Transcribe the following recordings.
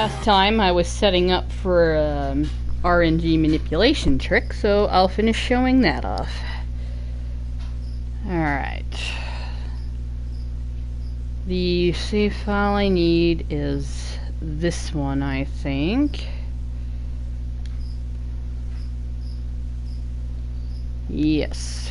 last time I was setting up for RNG manipulation trick, so I'll finish showing that off. Alright. The save file I need is this one, I think. Yes.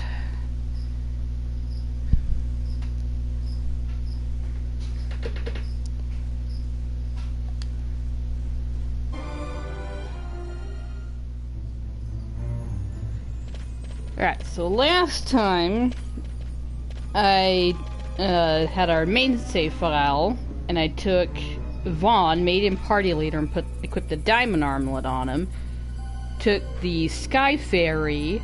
Alright, so last time I had our main save file, and I took Vaughn, made him party leader, and equipped the diamond armlet on him. Took the Sky Ferry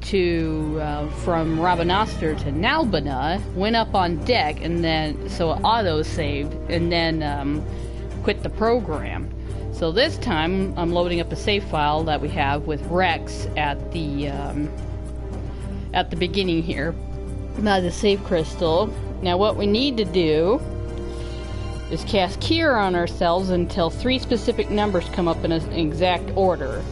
to from Rabanastre to Nalbina, went up on deck, and then so it auto saved, and then quit the program. So this time I'm loading up a save file that we have with Rex at the beginning here. Now the save crystal. Now what we need to do is cast Cure on ourselves until 3 specific numbers come up in an exact order.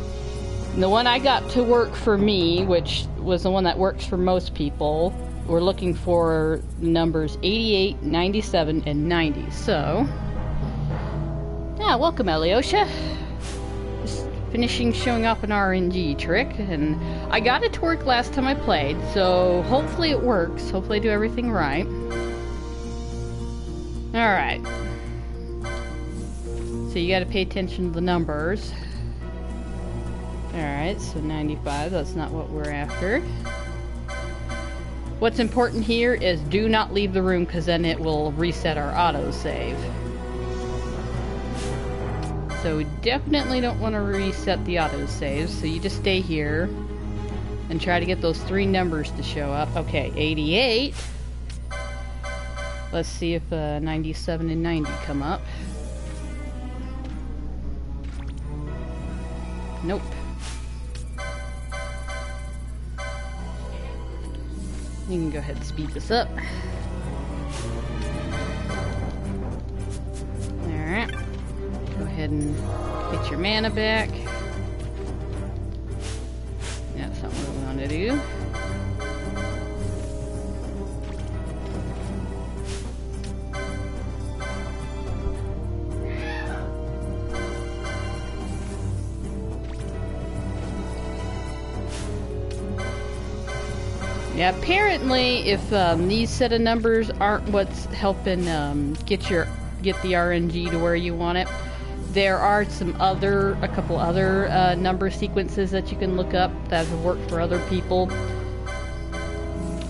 And the one I got to work for me, which was the one that works for most people, we're looking for numbers 88, 97, and 90. So, yeah, welcome Alyosha. Just finishing showing off an RNG trick, and I got it to work last time I played, so hopefully it works. Hopefully I do everything right. Alright. So you gotta pay attention to the numbers. Alright, so 95, that's not what we're after. What's important here is do not leave the room, because then it will reset our autosave. So we definitely don't want to reset the autosave, so you just stay here and try to get those 3 numbers to show up. Okay, 88. Let's see if 97 and 90 come up. Nope. You can go ahead and speed this up. Alright. Go ahead and get your mana back. That's not what we want to do. Yeah, apparently if these set of numbers aren't what's helping get the RNG to where you want it, there are a couple other number sequences that you can look up that have worked for other people.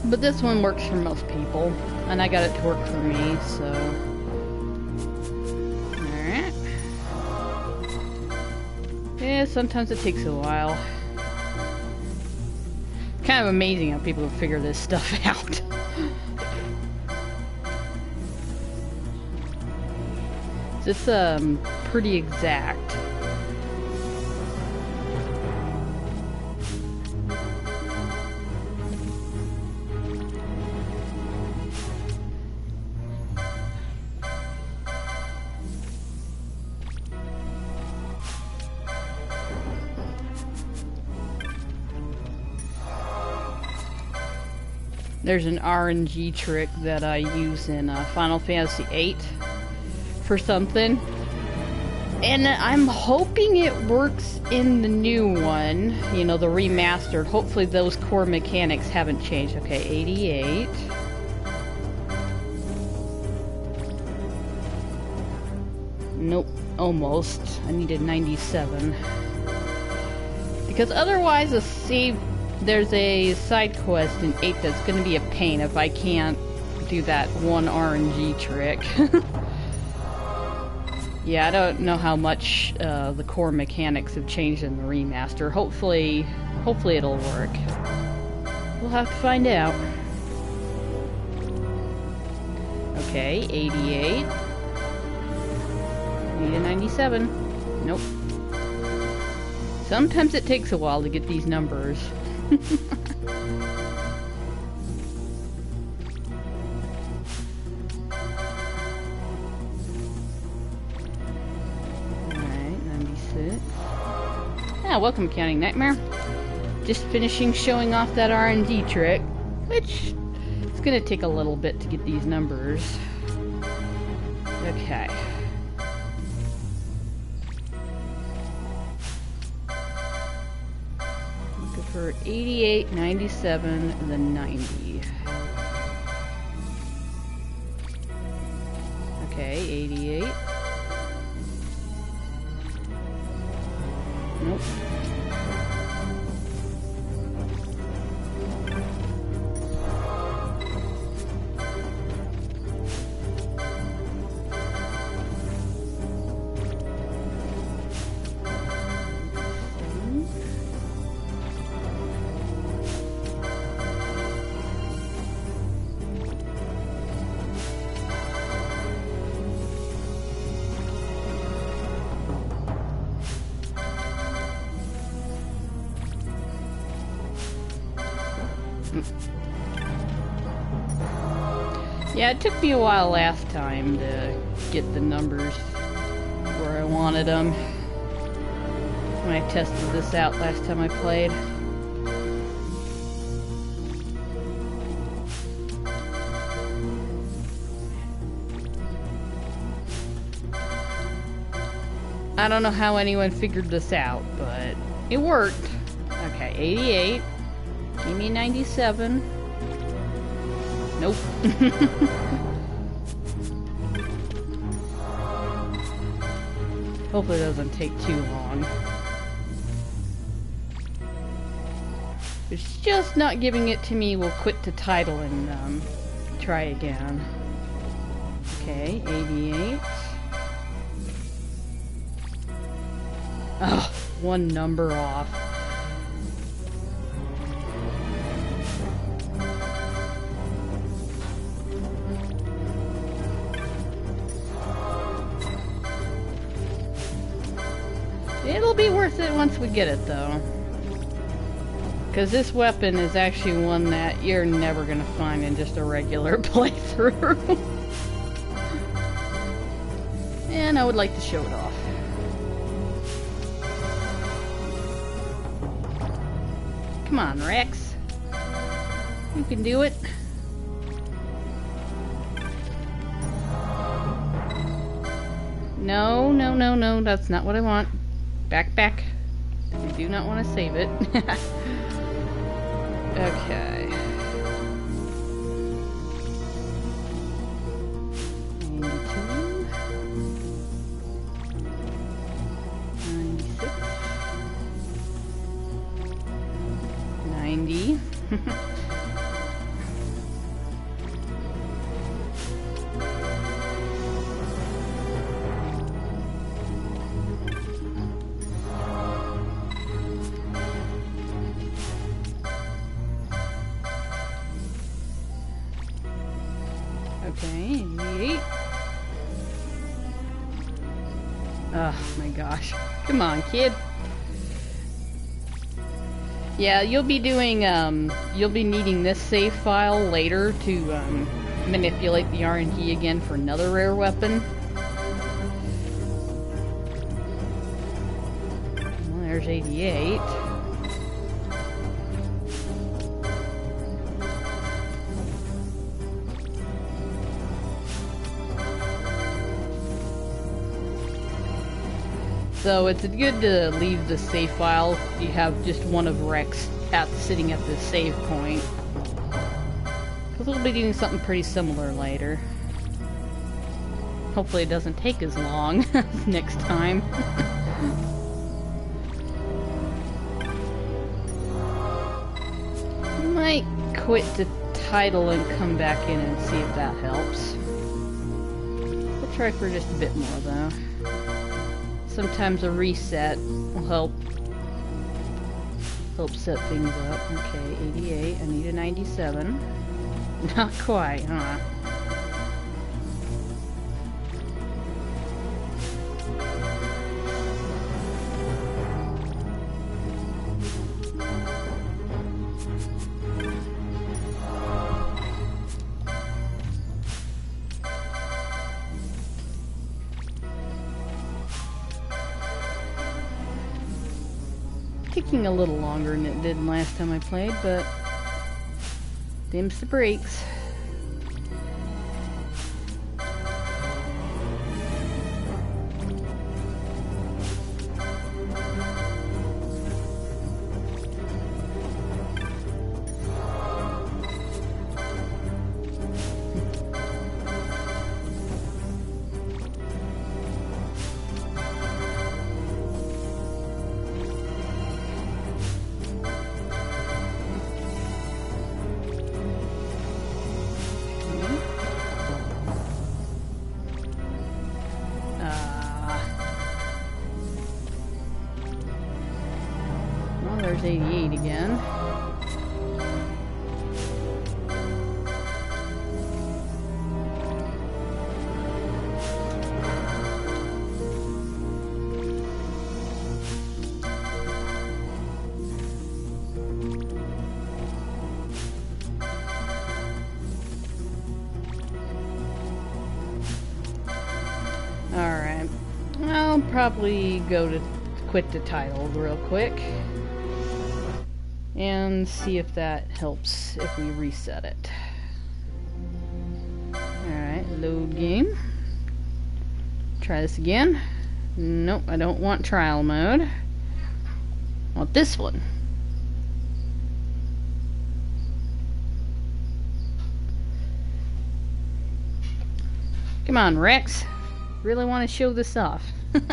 But this one works for most people, and I got it to work for me, so. Alright. Yeah, sometimes it takes a while. Kind of amazing how people can figure this stuff out. It's pretty exact. There's an RNG trick that I use in Final Fantasy VIII for something, and I'm hoping it works in the new one, you know, the remastered. Hopefully those core mechanics haven't changed. Okay, 88. Nope, almost. I needed 97. Because otherwise a save... There's a side quest in 8 that's going to be a pain if I can't do that one RNG trick. Yeah, I don't know how much the core mechanics have changed in the remaster. Hopefully it'll work. We'll have to find out. Okay, 88. Need a 97. Nope. Sometimes it takes a while to get these numbers. Yeah, welcome, Accounting Nightmare. Just finishing showing off that R&D trick, which it's gonna take a little bit to get these numbers. Okay. Looking for 88, 97, and then 90. Okay, 88. Nope. Yeah, it took me a while last time to get the numbers where I wanted them. When I tested this out last time I played. I don't know how anyone figured this out, but it worked. Okay, 88. Give me 97. Nope. Hopefully it doesn't take too long. If it's just not giving it to me, we'll quit the title and try again. Okay, 88. Oh, one number off. It'll be worth it once we get it, though. Because this weapon is actually one that you're never going to find in just a regular playthrough. And I would like to show it off. Come on, Rex. You can do it. No, no, no, no, that's not what I want. Back, back. I do not want to save it. Okay. 92. 96. 90. Okay, 88. Oh my gosh. Come on, kid. Yeah, you'll be doing, you'll be needing this save file later to, manipulate the RNG again for another rare weapon. Well, there's 88. So it's good to leave the save file. You have just one of Rex sitting at the save point. Because we'll be doing something pretty similar later. Hopefully it doesn't take as long next time. Might quit the title and come back in and see if that helps. We'll try for just a bit more though. Sometimes a reset will help set things up. Okay, 88. I need a 97. Not quite, huh? taking a little longer than it did last time I played, but dims the brakes. There's 88 again. Alright. I'll probably go to quit the title real quick and see if that helps if we reset it. Alright, load game. Try this again. Nope, I don't want trial mode. I want this one. Come on, Rex. Really want to show this off. Of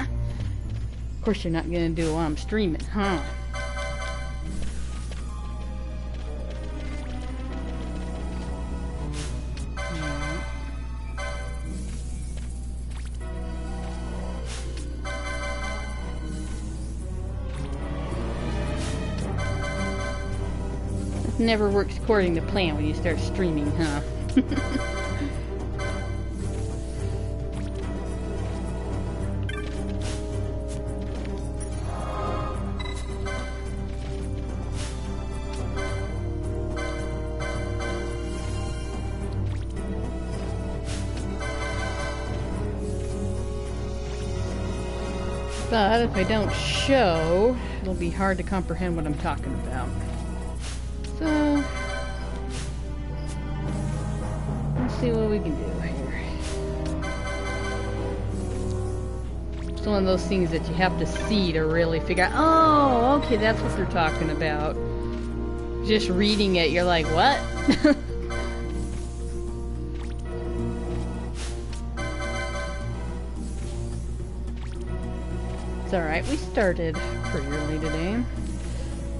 course you're not going to do it while I'm streaming, huh? Never works according to plan when you start streaming, huh? But if I don't show, it'll be hard to comprehend what I'm talking about. So, let's see what we can do here. It's one of those things that you have to see to really figure out, oh, okay, that's what they're talking about. Just reading it, you're like, what? It's alright, we started pretty early today.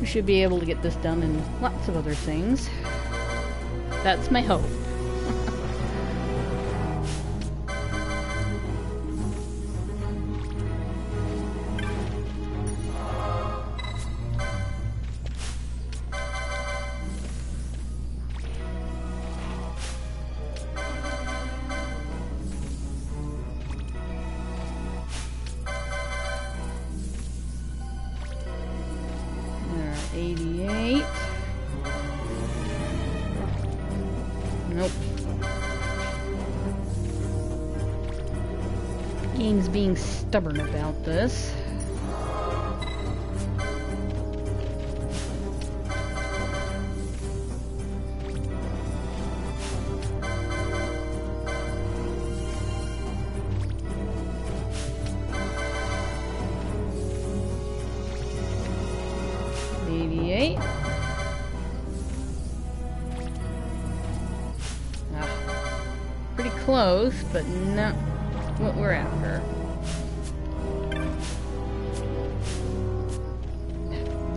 We should be able to get this done and lots of other things. That's my hope. Alright, 88. Nope. Game's being stubborn about this. Pretty close, but not what we're after.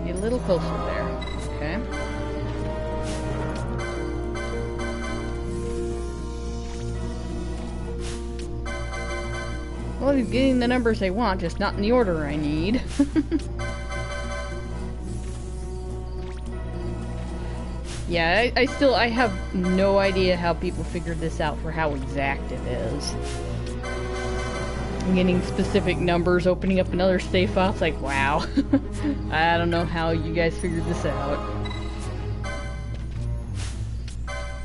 Get a little closer there. Okay. Well, he's getting the numbers I want, just not in the order I need. Yeah, I have no idea how people figured this out for how exact it is. I'm getting specific numbers, opening up another save file. It's like, wow. I don't know how you guys figured this out.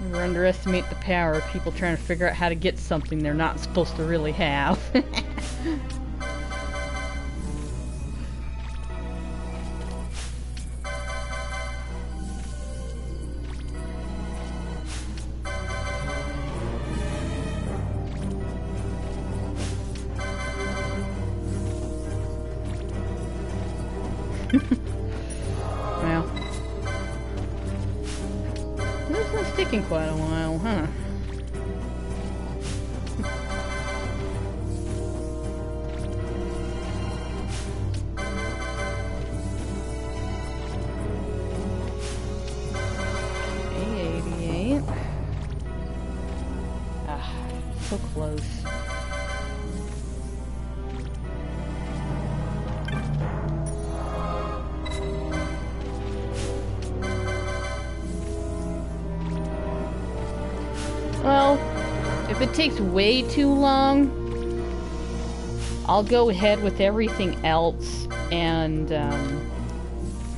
Never underestimate the power of people trying to figure out how to get something they're not supposed to really have. It's taking quite a while, huh? Okay, 88. Ah, so close. Well, if it takes way too long, I'll go ahead with everything else, and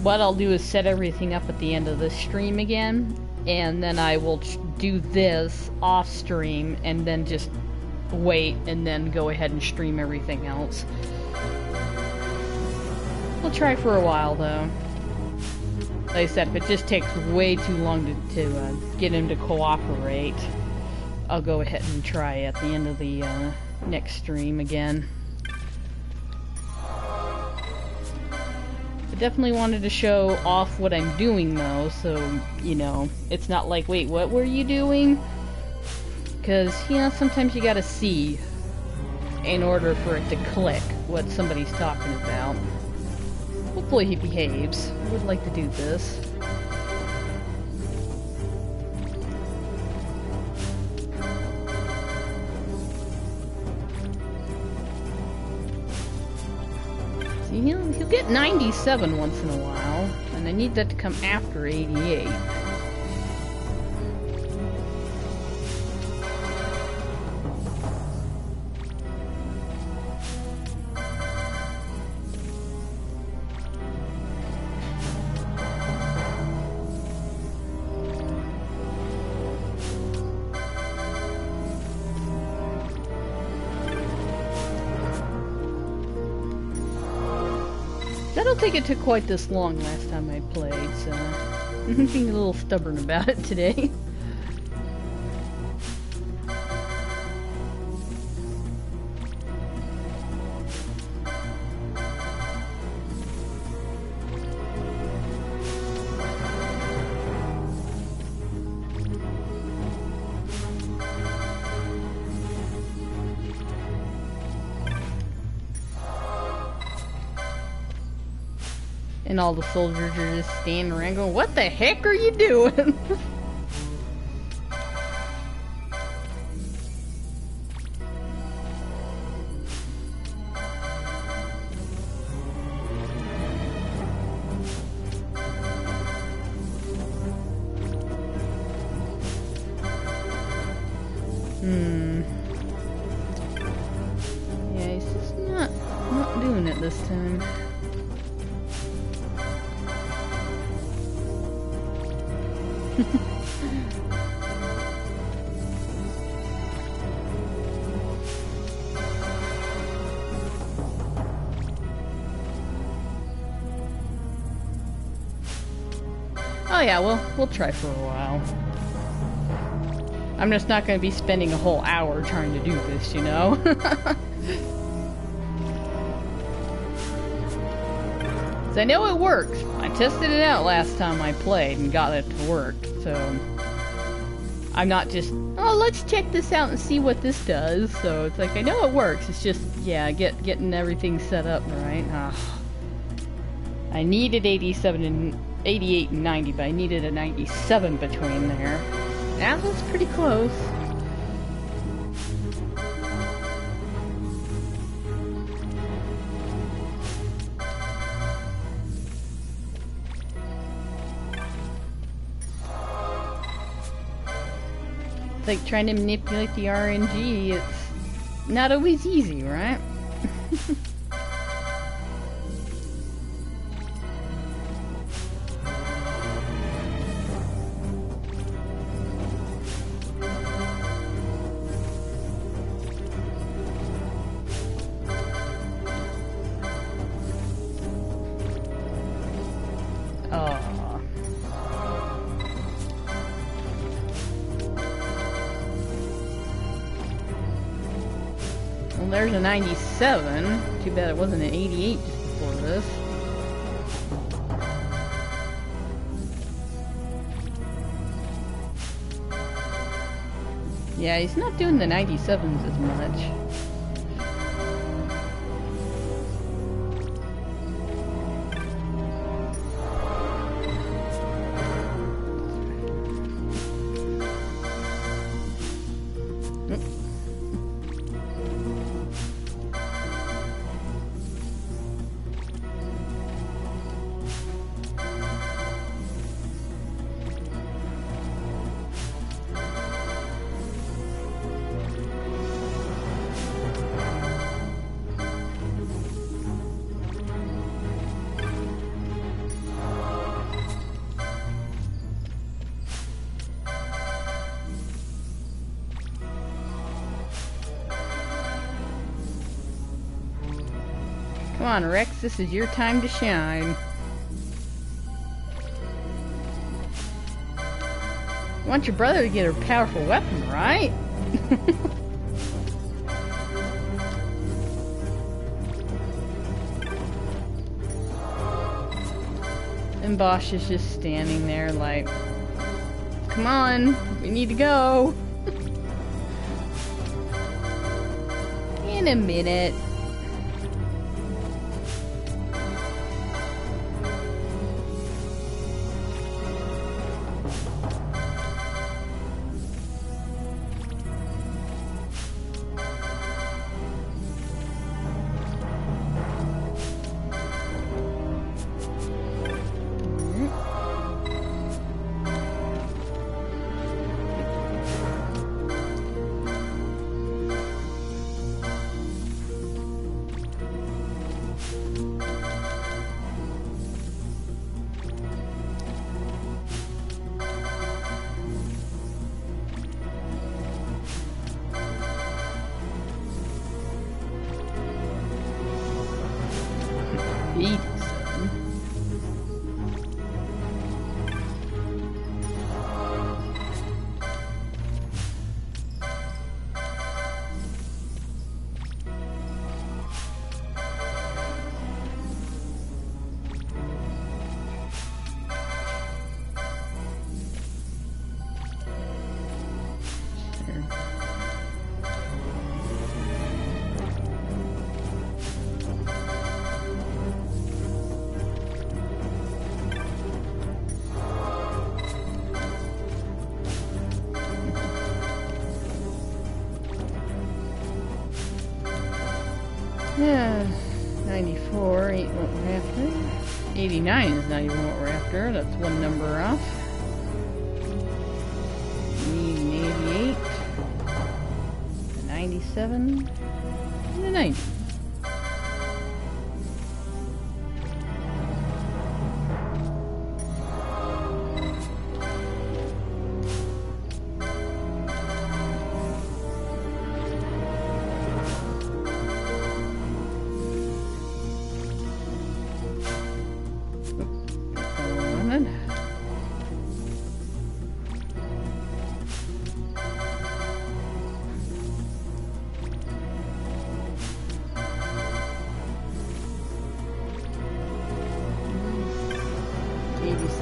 what I'll do is set everything up at the end of the stream again, and then I will do this off stream, and then just wait, and then go ahead and stream everything else. We'll try for a while, though. Like I said, if it just takes way too long to get him to cooperate, I'll go ahead and try at the end of the next stream again. I definitely wanted to show off what I'm doing, though, so, you know, it's not like, wait, what were you doing? Because, you know, sometimes you gotta see in order for it to click what somebody's talking about. Hopefully he behaves. I would like to do this. He'll get 97 once in a while, and I need that to come after 88. I don't think it took quite this long last time I played, so I'm being a little stubborn about it today. And all the soldiers are just standing around going, what the heck are you doing? Yeah, he's just not doing it this time. Oh yeah, we'll try for a while. I'm just not going to be spending a whole hour trying to do this, you know? So I know it works. I tested it out last time I played and got it to work, so I'm not just, oh, let's check this out and see what this does. So it's like, I know it works. It's just, yeah, getting everything set up right. I needed 87 and 88 and 90, but I needed a 97 between there. That was pretty close. It's like trying to manipulate the RNG. It's not always easy, right? Well, there's a 97. Too bad it wasn't an 88 just before this. Yeah, he's not doing the 97s as much. Come on, Rex, this is your time to shine. You want your brother to get a powerful weapon, right? And Bosch is just standing there like, come on, we need to go. In a minute. Yeah, 94 ain't what we're after. 89 is not even what we're after. That's one number off. We need an 88, a 97, and a 90.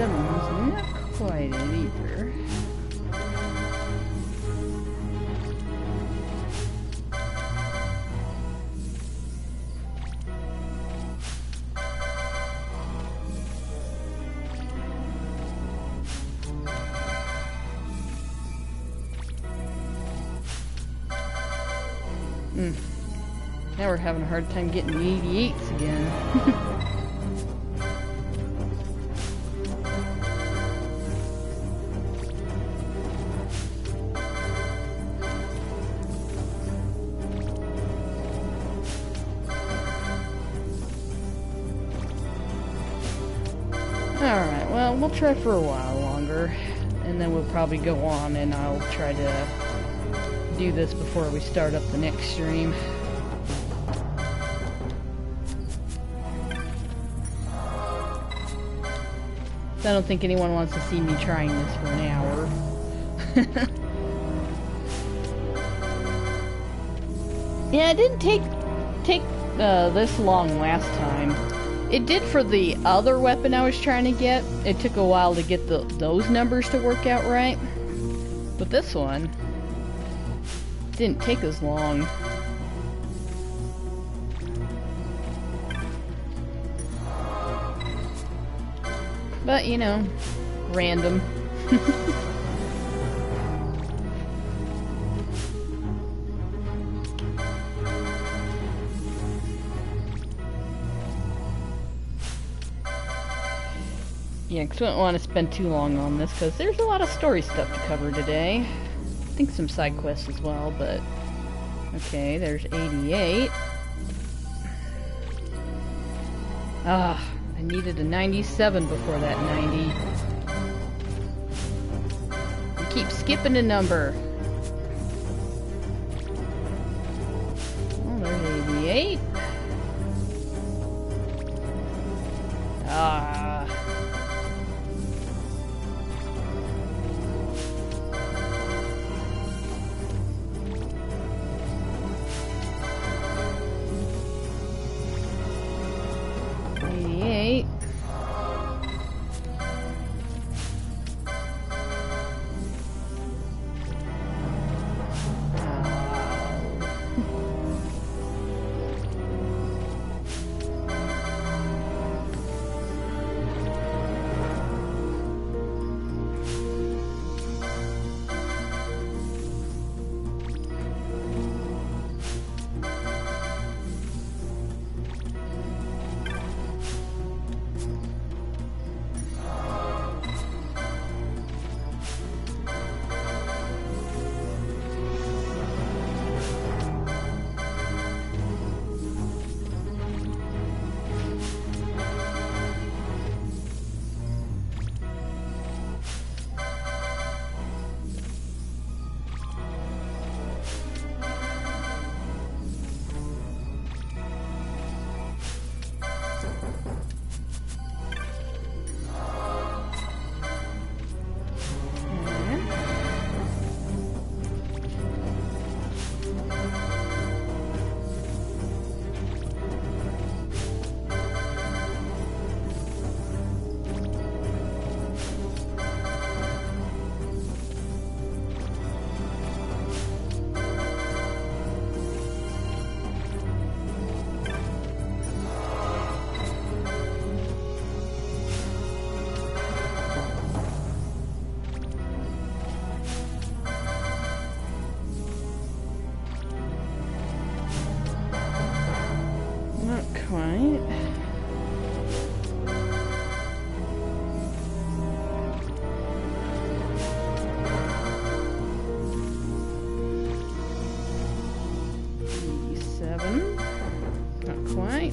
Not quite it either. Now we're having a hard time getting the 88s again. Alright, well, we'll try for a while longer, and then we'll probably go on, and I'll try to do this before we start up the next stream. I don't think anyone wants to see me trying this for an hour. Yeah, it didn't take this long last time. It did for the other weapon I was trying to get. It took a while to get those numbers to work out right. But this one, didn't take as long. But, you know, random. Yeah, because we don't want to spend too long on this, because there's a lot of story stuff to cover today. I think some side quests as well, but... Okay, there's 88. Ah, I needed a 97 before that 90. You keep skipping a number. Oh, there's 88. Ah. 88. Quite. Seven. Not quite.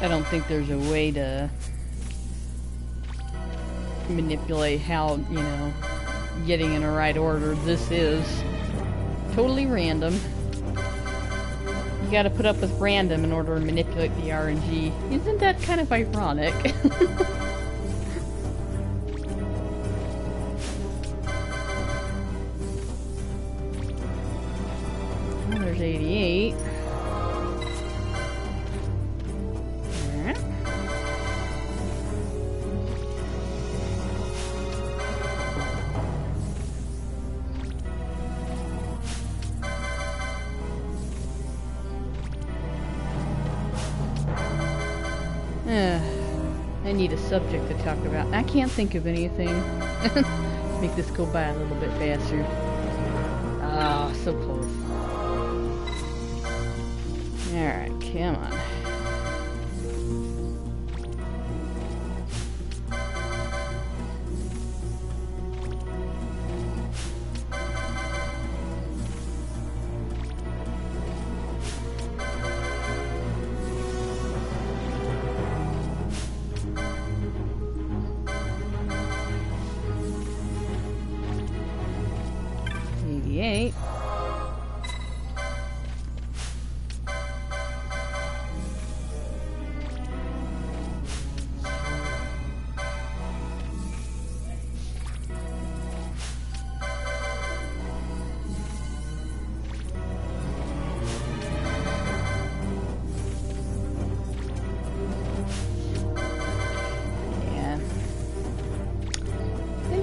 I don't think there's a way to manipulate how, you know, getting in a right order. This is totally random. You gotta put up with random in order to manipulate the RNG. Isn't that kind of ironic? Well, there's 88. I need a subject to talk about. I can't think of anything. Make this go by a little bit faster. Ah, so close. Alright, come on. 88.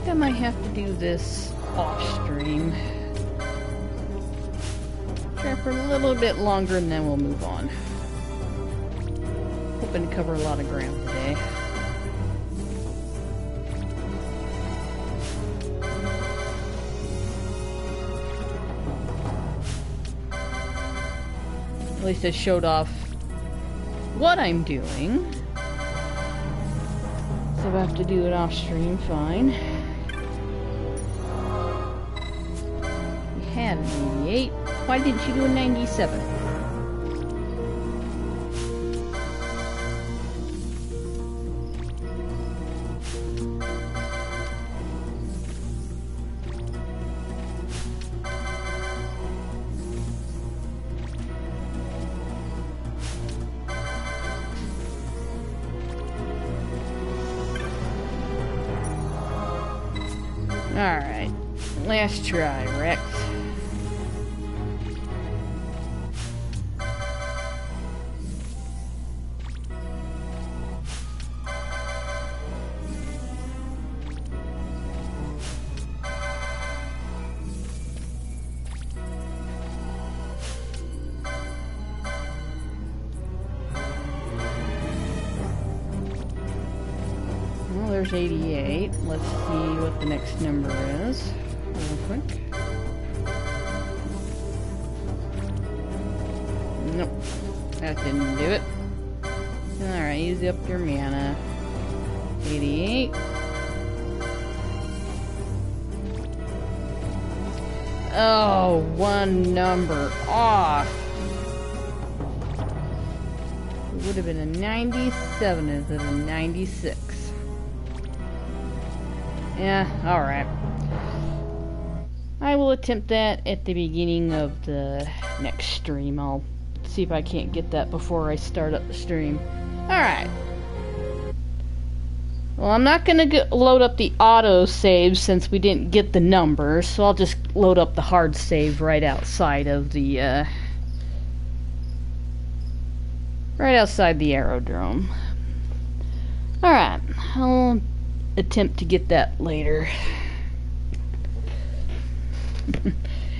I might have to do this off stream. Try for a little bit longer and then we'll move on. Hoping to cover a lot of ground today. At least I showed off what I'm doing. So if I have to do it off stream, fine. Had an 88. Why didn't you do a 97? Alright. Last try, Rex. Well, there's 88. Let's see what the next number is. Real quick. Nope. That didn't do it. Alright, use up your mana. 88. Oh, one number off. It would have been a 97 instead of a 96. Yeah, alright. I will attempt that at the beginning of the next stream. I'll see if I can't get that before I start up the stream. Alright. Well, I'm not going to load up the auto save since we didn't get the numbers, so I'll just load up the hard save right outside of the, right outside the aerodrome. Alright, I'll attempt to get that later.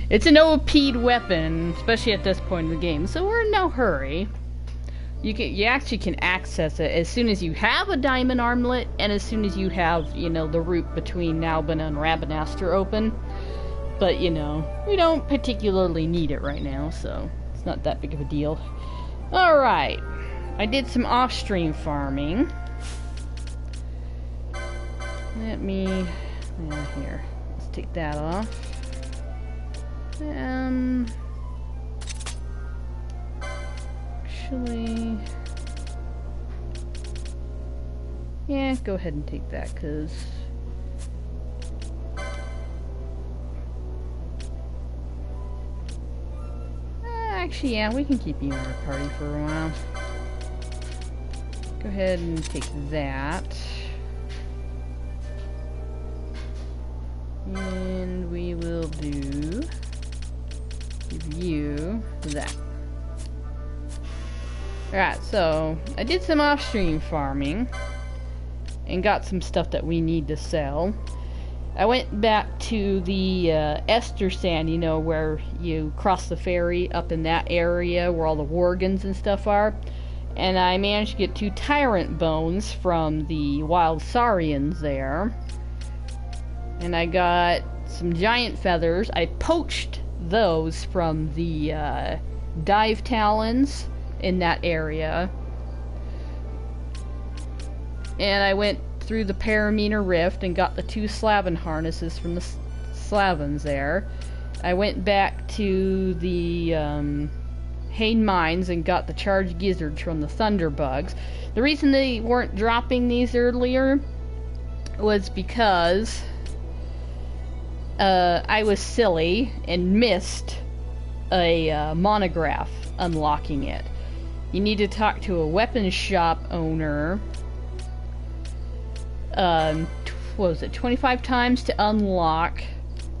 It's an OP'd weapon, especially at this point in the game, so we're in no hurry. You actually can access it as soon as you have a diamond armlet and as soon as you have, you know, the route between Nalbina and Rabanastre open. But, you know, we don't particularly need it right now, so it's not that big of a deal. Alright, I did some off-stream farming. Let me, here, let's take that off. Actually, yeah, go ahead and take that, because actually, yeah, we can keep you in our party for a while. Go ahead and take that. And we will give you that. Alright, so I did some off-stream farming and got some stuff that we need to sell. I went back to the Ester Sand, you know, where you cross the ferry up in that area where all the Worgans and stuff are. And I managed to get 2 Tyrant Bones from the Wild Saurians there. And I got some Giant Feathers. I poached those from the Dive Talons in that area. And I went through the Paramina Rift and got the 2 Slavin harnesses from the Slavins there. I went back to the Hain Mines and got the Charged Gizzards from the Thunderbugs. The reason they weren't dropping these earlier was because I was silly and missed a monograph unlocking it. You need to talk to a weapons shop owner. What was it? 25 times to unlock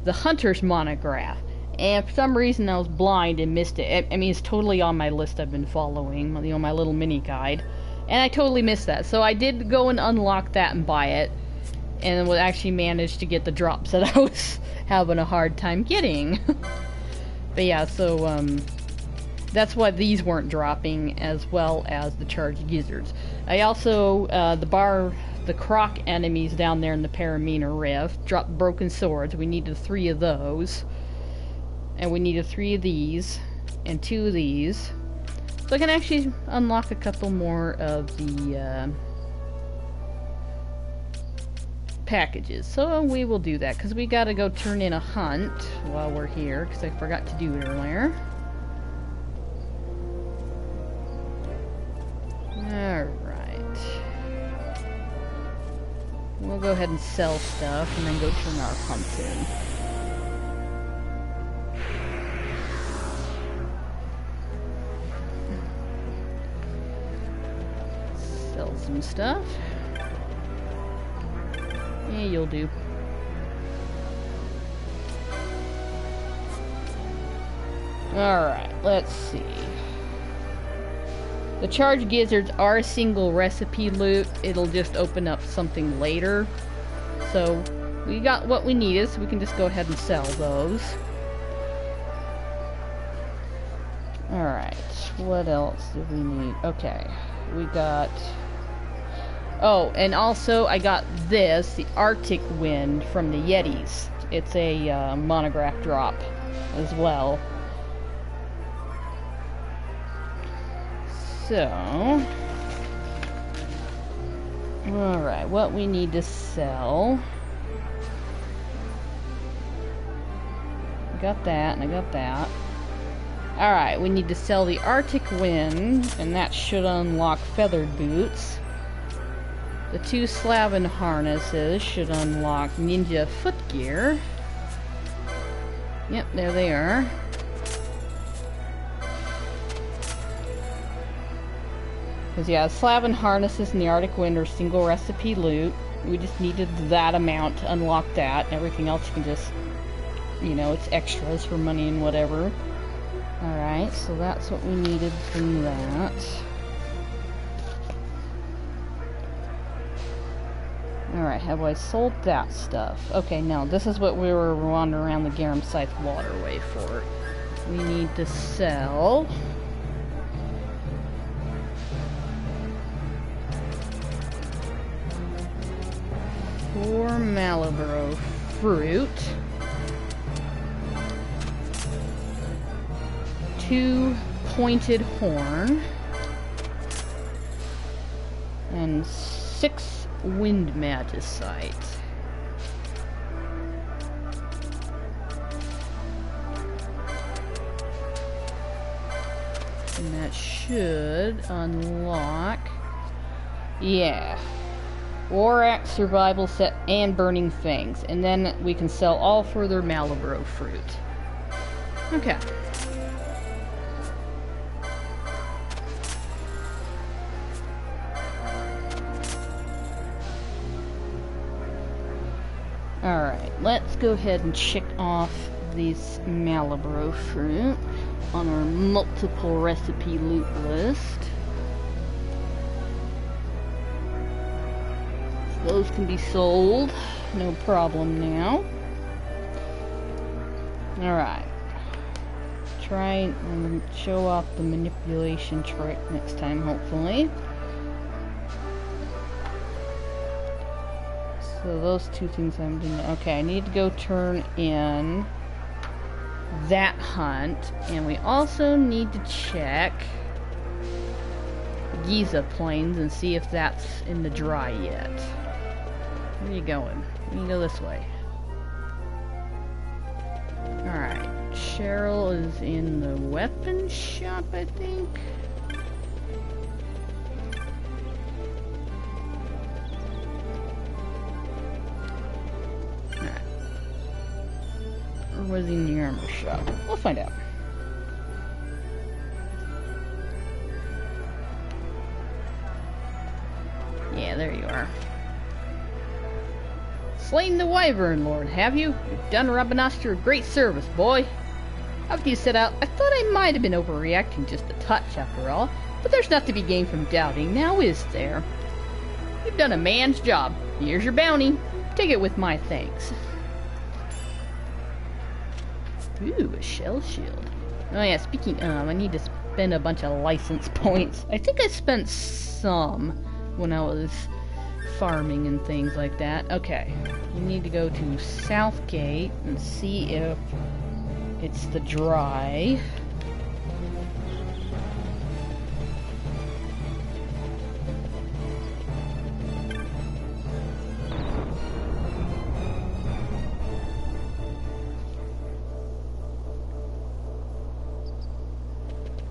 the hunter's monograph. And for some reason I was blind and missed it. I mean, it's totally on my list I've been following, you know, my little mini guide. And I totally missed that. So I did go and unlock that and buy it. And would actually manage to get the drops that I was having a hard time getting. But yeah, so that's why these weren't dropping, as well as the charged gizzards. I also, the croc enemies down there in the Paramina Rift dropped broken swords. We needed 3 of those. And we needed 3 of these, and 2 of these. So I can actually unlock a couple more of the packages. So we will do that, because we gotta go turn in a hunt while we're here, because I forgot to do it earlier. Alright. We'll go ahead and sell stuff, and then go turn our hunts in. Sell some stuff. Yeah, you'll do. Alright, let's see. The charged gizzards are a single recipe loot. It'll just open up something later. So, we got what we needed, so we can just go ahead and sell those. Alright, what else do we need? Okay, we got... Oh, and also I got this, the Arctic Wind from the Yetis. It's a monograph drop as well. So, alright, what we need to sell. I got that, and I got that. Alright, we need to sell the Arctic Wind, and that should unlock feathered boots. The 2 Slavin harnesses should unlock ninja footgear. Yep, there they are. Because yeah, Slavin harnesses and the Arctic Wind are single recipe loot. We just needed that amount to unlock that. Everything else you can just, you know, it's extras for money and whatever. Alright, so that's what we needed from that. Alright, have I sold that stuff? Okay, no, this is what we were wandering around the Garum Scythe waterway for. We need to sell... 4 Malibro fruit. 2 pointed horn. And 6 wind magicite. And that should unlock... Yeah. War Axe Survival Set and Burning Fangs. And then we can sell all further Malibro fruit. Okay. Alright, let's go ahead and check off these Malibro fruit on our multiple recipe loot list. So those can be sold, no problem now. Alright. Try and show off the manipulation trick next time, hopefully. So those 2 things I'm doing. Okay, I need to go turn in that hunt, and we also need to check Giza Plains and see if that's in the dry yet. Where are you going? You go this way. Alright, Cheryl is in the weapons shop, I think. was he in the armor shop? We'll find out. Yeah, there you are. Slain the Wyvern Lord, have you? You've done Rabanastra a great service, boy. After you set out, I thought I might have been overreacting just a touch after all, but there's not to be gained from doubting, now is there? You've done a man's job. Here's your bounty. Take it with my thanks. Ooh, a shell shield. Oh yeah, speaking of, I need to spend a bunch of license points. I think I spent some when I was farming and things like that. Okay, we need to go to Southgate and see if it's the dry.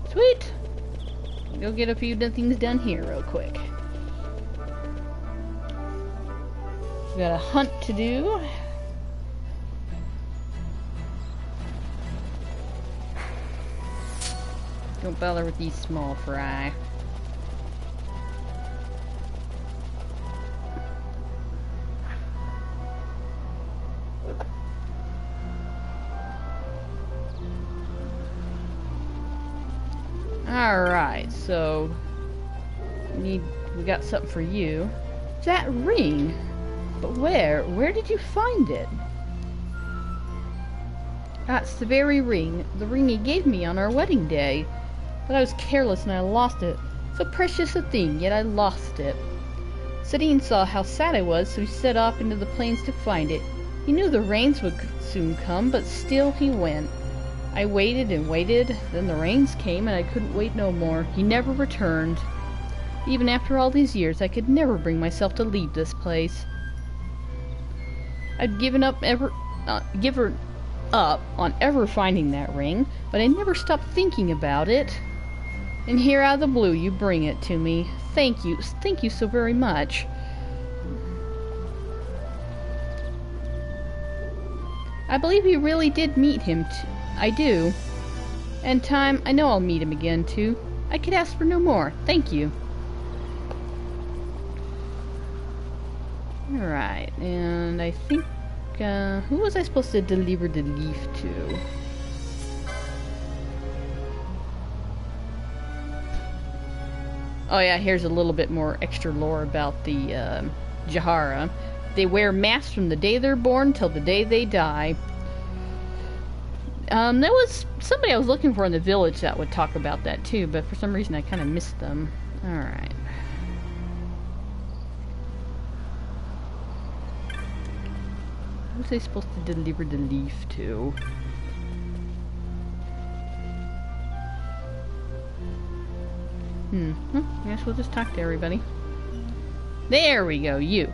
Sweet! Go get a few things done here real quick. We got a hunt to do. Don't bother with these small fry. Alright, so we got something for you. That ring! But where? Where did you find it? That's the very ring. The ring he gave me on our wedding day. But I was careless and I lost it. So precious a thing, yet I lost it. Sadine saw how sad I was, so he set off into the plains to find it. He knew the rains would soon come, but still he went. I waited and waited, then the rains came and I couldn't wait no more. He never returned. Even after all these years, I could never bring myself to leave this place. I'd given up on ever finding that ring, but I never stopped thinking about it. And here out of the blue, you bring it to me. Thank you so very much. I believe you really did meet him. I do. And time, I know I'll meet him again too. I could ask for no more. Thank you. Alright, and I think, who was I supposed to deliver the leaf to? Oh yeah, here's a little bit more extra lore about the Jahara. They wear masks from the day they're born till the day they die. There was somebody I was looking for in the village that would talk about that too, but for some reason I kind of missed them. Alright. Who was I supposed to deliver the leaf to? I guess we'll just talk to everybody. There we go, you.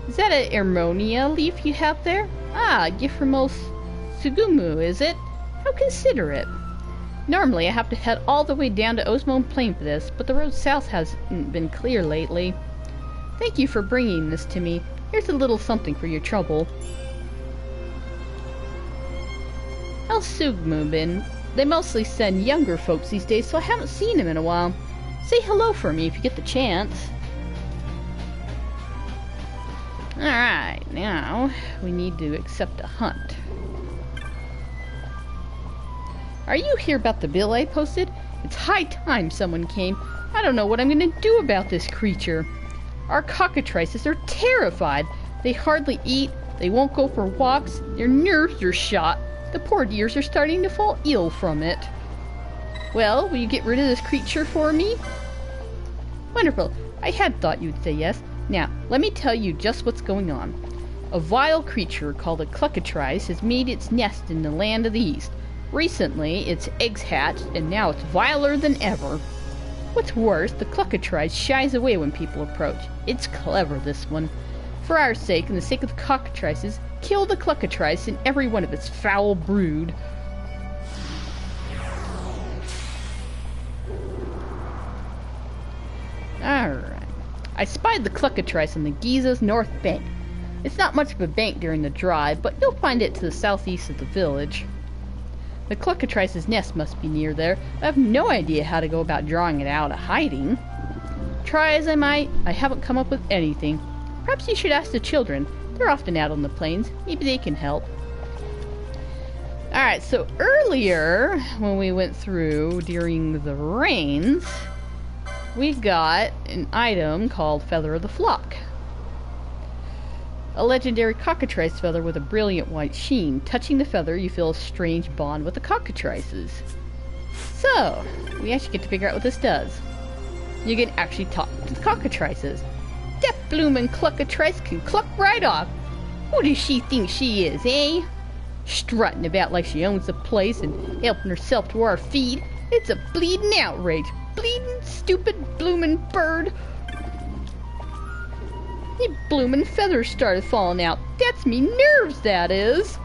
Is that a Ermonia leaf you have there? Ah, a gift from old Sugumu, is it? How considerate. Normally I have to head all the way down to Osmone Plain for this, but the road south hasn't been clear lately. Thank you for bringing this to me. Here's a little something for your trouble. How's Sugumu been? They mostly send younger folks these days, so I haven't seen him in a while. Say hello for me if you get the chance. Alright, now we need to accept a hunt. Are you here about the bill I posted? It's high time someone came. I don't know what I'm going to do about this creature. Our cockatrices are terrified. They hardly eat. They won't go for walks. Their nerves are shot. The poor dears are starting to fall ill from it. Well, will you get rid of this creature for me? Wonderful. I had thought you'd say yes. Now, let me tell you just what's going on. A vile creature called a cluckatrice has made its nest in the land of the east. Recently, its eggs hatched, and now it's viler than ever. What's worse, the cluckatrice shies away when people approach. It's clever, this one. For our sake, and the sake of the cockatrices, kill the cluckatrice and every one of its foul brood. Alright. I spied the cluckatrice on the Giza's north bank. It's not much of a bank during the drive, but you'll find it to the southeast of the village. The cockatrice's nest must be near there. I have no idea how to go about drawing it out of hiding. Try as I might, I haven't come up with anything. Perhaps you should ask the children. They're often out on the plains. Maybe they can help. Alright, so earlier, when we went through during the rains, we got an item called Feather of the Flock. A legendary cockatrice feather with a brilliant white sheen. Touching the feather, you feel a strange bond with the cockatrices. So, we actually get to figure out what this does. You can actually talk to the cockatrices. That bloomin' cluckatrice can cluck right off. Who does she think she is, eh? Strutting about like she owns the place and helping herself to our feed. It's a bleeding outrage. Bleeding, stupid, bloomin' bird. The bloomin' feathers started falling out. That's me nerves, that is.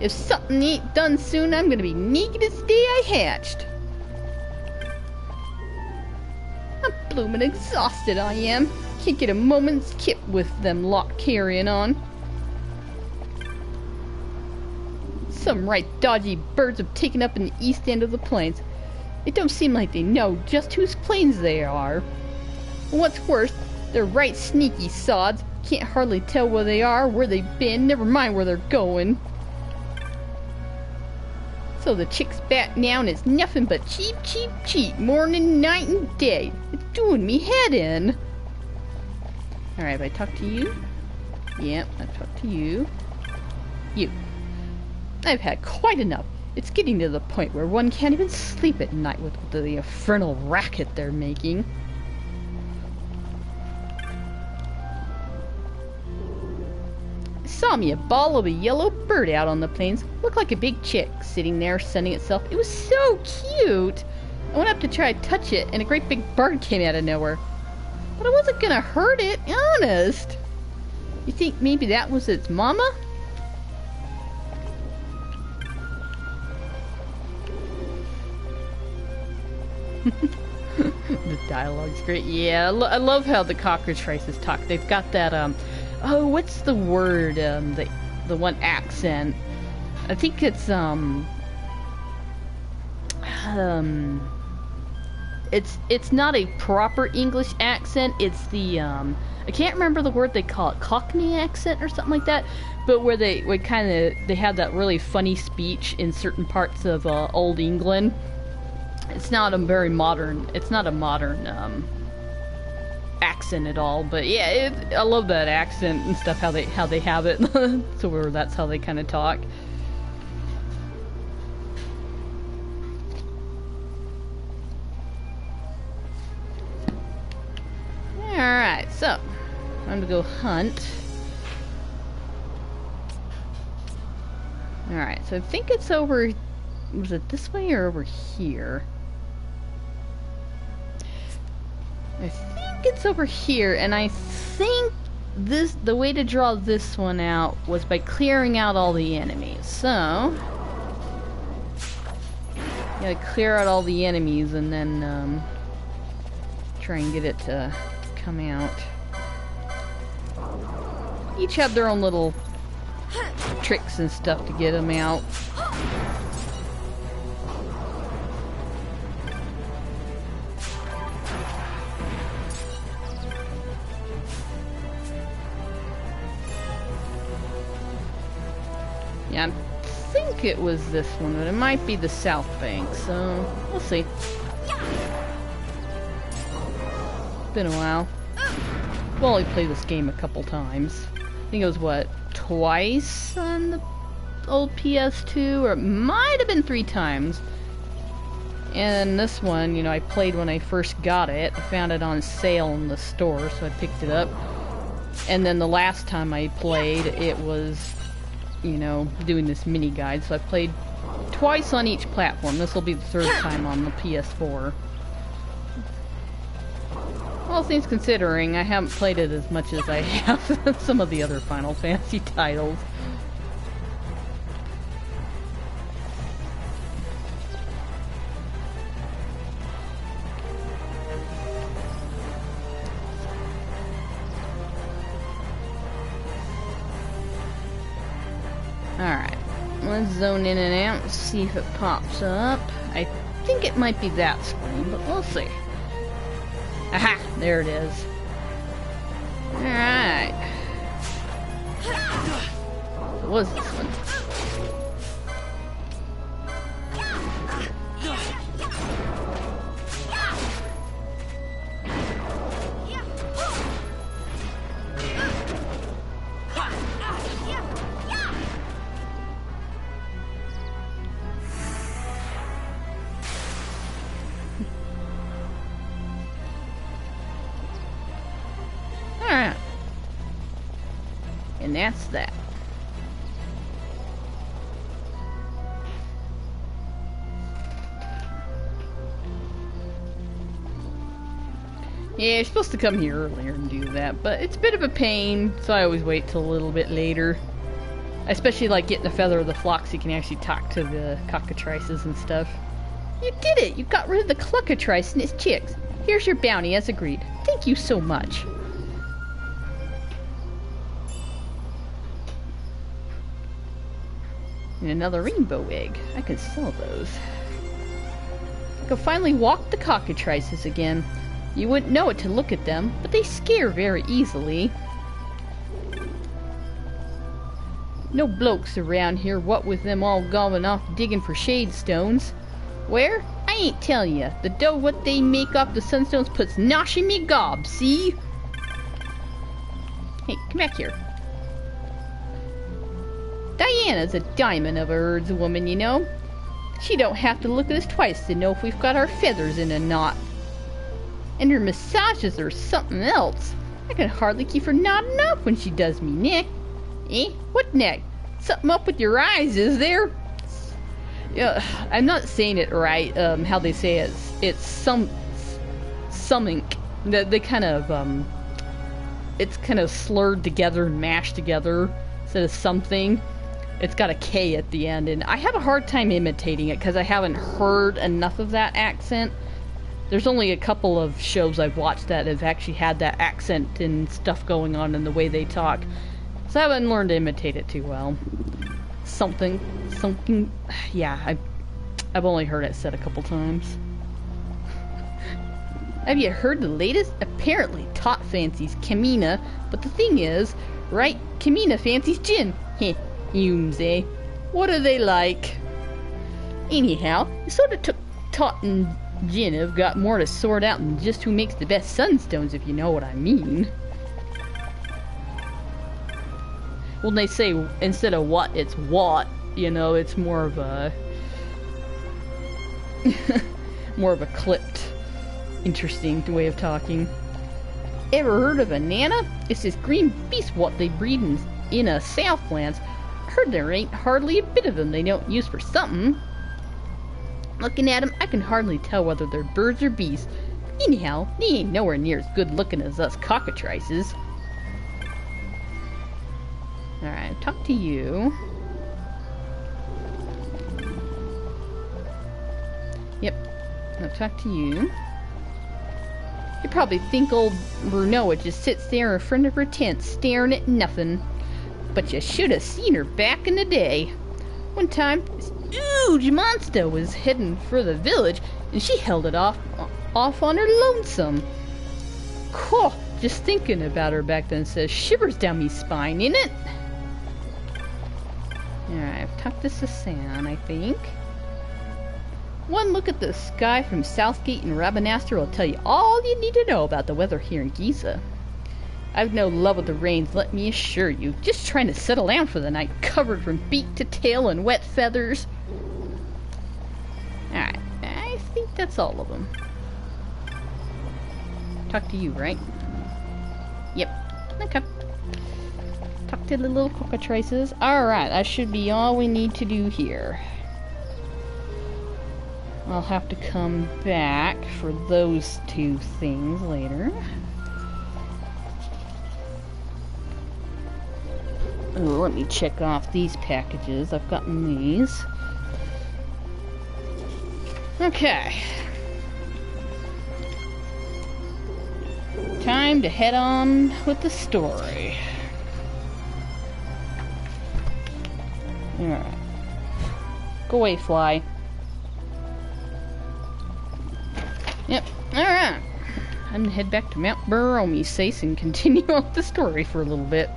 If something ain't done soon, I'm gonna be naked as the day I hatched. I'm bloomin' exhausted, I am. Can't get a moment's kip with them lot carrying on. Some right dodgy birds have taken up in the east end of the plains. It don't seem like they know just whose plains they are. And what's worse, they're right sneaky sods. Can't hardly tell where they are, where they've been, never mind where they're going. So the chick's back now and it's nothing but cheep, cheep, cheep, morning, night, and day. It's doing me head in. Alright, I talk to you? Yep, I talk to you. You. I've had quite enough. It's getting to the point where one can't even sleep at night with the infernal racket they're making. I saw me a ball of a yellow bird out on the plains. Looked like a big chick sitting there sunning itself. It was so cute. I went up to try to touch it and a great big bird came out of nowhere. But I wasn't gonna hurt it, honest. You think maybe that was its mama? The dialogue's great. Yeah, I love how the cockatrices talk. They've got that, oh, what's the word? The one accent. I think it's, it's not a proper English accent. It's the, I can't remember the word they call it, Cockney accent or something like that. But where they have that really funny speech in certain parts of Old England. It's not a very modern. It's not a modern accent at all. But yeah, I love that accent and stuff. How they have it. So where that's how they kind of talk. All right, so I'm gonna go hunt. All right, so I think it's over. Was it this way or over here? I think it's over here, and I think the way to draw this one out was by clearing out all the enemies. So you gotta clear out all the enemies and then try and get it to come out. Each have their own little tricks and stuff to get them out. Yeah, I think it was this one, but it might be the South Bank, so we'll see. Been a while. I've only played this game a couple times. I think it was, what, twice on the old PS2? Or it might have been 3 times. And this one, you know, I played when I first got it. I found it on sale in the store, so I picked it up. And then the last time I played, it was, you know, doing this mini guide, so I played twice on each platform. This will be the 3rd time on the PS4. All things considering, I haven't played it as much as I have some of the other Final Fantasy titles. Alright, let's zone in and out and see if it pops up. I think it might be that screen, but we'll see. Aha! There it is. Alright. What was this one? Alright. And that's that. Yeah, you're supposed to come here earlier and do that, but it's a bit of a pain, so I always wait till a little bit later. I especially like getting the feather of the flock so you can actually talk to the cockatrices and stuff. You did it! You got rid of the cluckatrice and its chicks. Here's your bounty as agreed. Thank you so much. And another rainbow egg. I can sell those. I can finally walk the cockatrices again. You wouldn't know it to look at them, but they scare very easily. No blokes around here, what with them all going off digging for shade stones. Where? I ain't telling ya. The dough what they make off the sunstones puts nosh in me gob, see? Hey, come back here. Diana's a diamond of a herdswoman, you know. She don't have to look at us twice to know if we've got our feathers in a knot. And her massages are something else. I can hardly keep her nodding up when she does me neck. Eh? What neck? Something up with your eyes, is there? Yeah, I'm not saying it right, how they say it. It's something. They kind of, it's kind of slurred together and mashed together instead of something. It's got a K at the end, and I have a hard time imitating it because I haven't heard enough of that accent. There's only a couple of shows I've watched that have actually had that accent and stuff going on in the way they talk. So I haven't learned to imitate it too well. Something, yeah, I've only heard it said a couple times. Have you heard the latest? Apparently Tot fancies Kamina, but the thing is, right, Kamina fancies Jin. Heh, Humes, eh? What are they like? Anyhow, it sort of took Tot and Jin have got more to sort out than just who makes the best sunstones, if you know what I mean. Well, they say instead of what, it's what. You know, it's more of a more of a clipped, interesting way of talking. Ever heard of a Nana? It's this green beast what they breed in a Southlands. I heard there ain't hardly a bit of them they don't use for something. Looking at them, I can hardly tell whether they're birds or beasts. Anyhow, they ain't nowhere near as good looking as us cockatrices. Alright, talk to you. Yep, I'll talk to you. You probably think old Brunoa just sits there in front of her tent staring at nothing. But you should have seen her back in the day. One time, this huge monster was heading for the village, and she held it off on her lonesome. Cool, just thinking about her back then says shivers down me spine, innit? Alright, I've talked to Sasan, I think. One look at the sky from Southgate and Rabanastre will tell you all you need to know about the weather here in Giza. I've no love with the rains, let me assure you. Just trying to settle down for the night, covered from beak to tail in wet feathers. Alright, I think that's all of them. Talk to you, right? Yep. Okay. Talk to the little cockatrices. Alright, that should be all we need to do here. I'll have to come back for those two things later. Oh, let me check off these packages. I've gotten these. Okay. Time to head on with the story. Alright. Go away, fly. Yep, alright. I'm gonna head back to Mount Burromi and continue on the story for a little bit.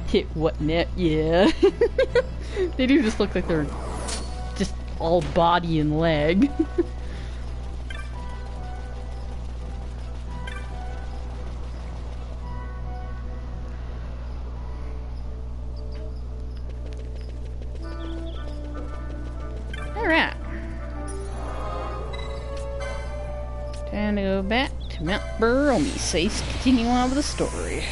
Hit what net? Yeah. They do just look like they're just all body and leg. Alright. Time to go back to Mount Burromi, continue on with the story.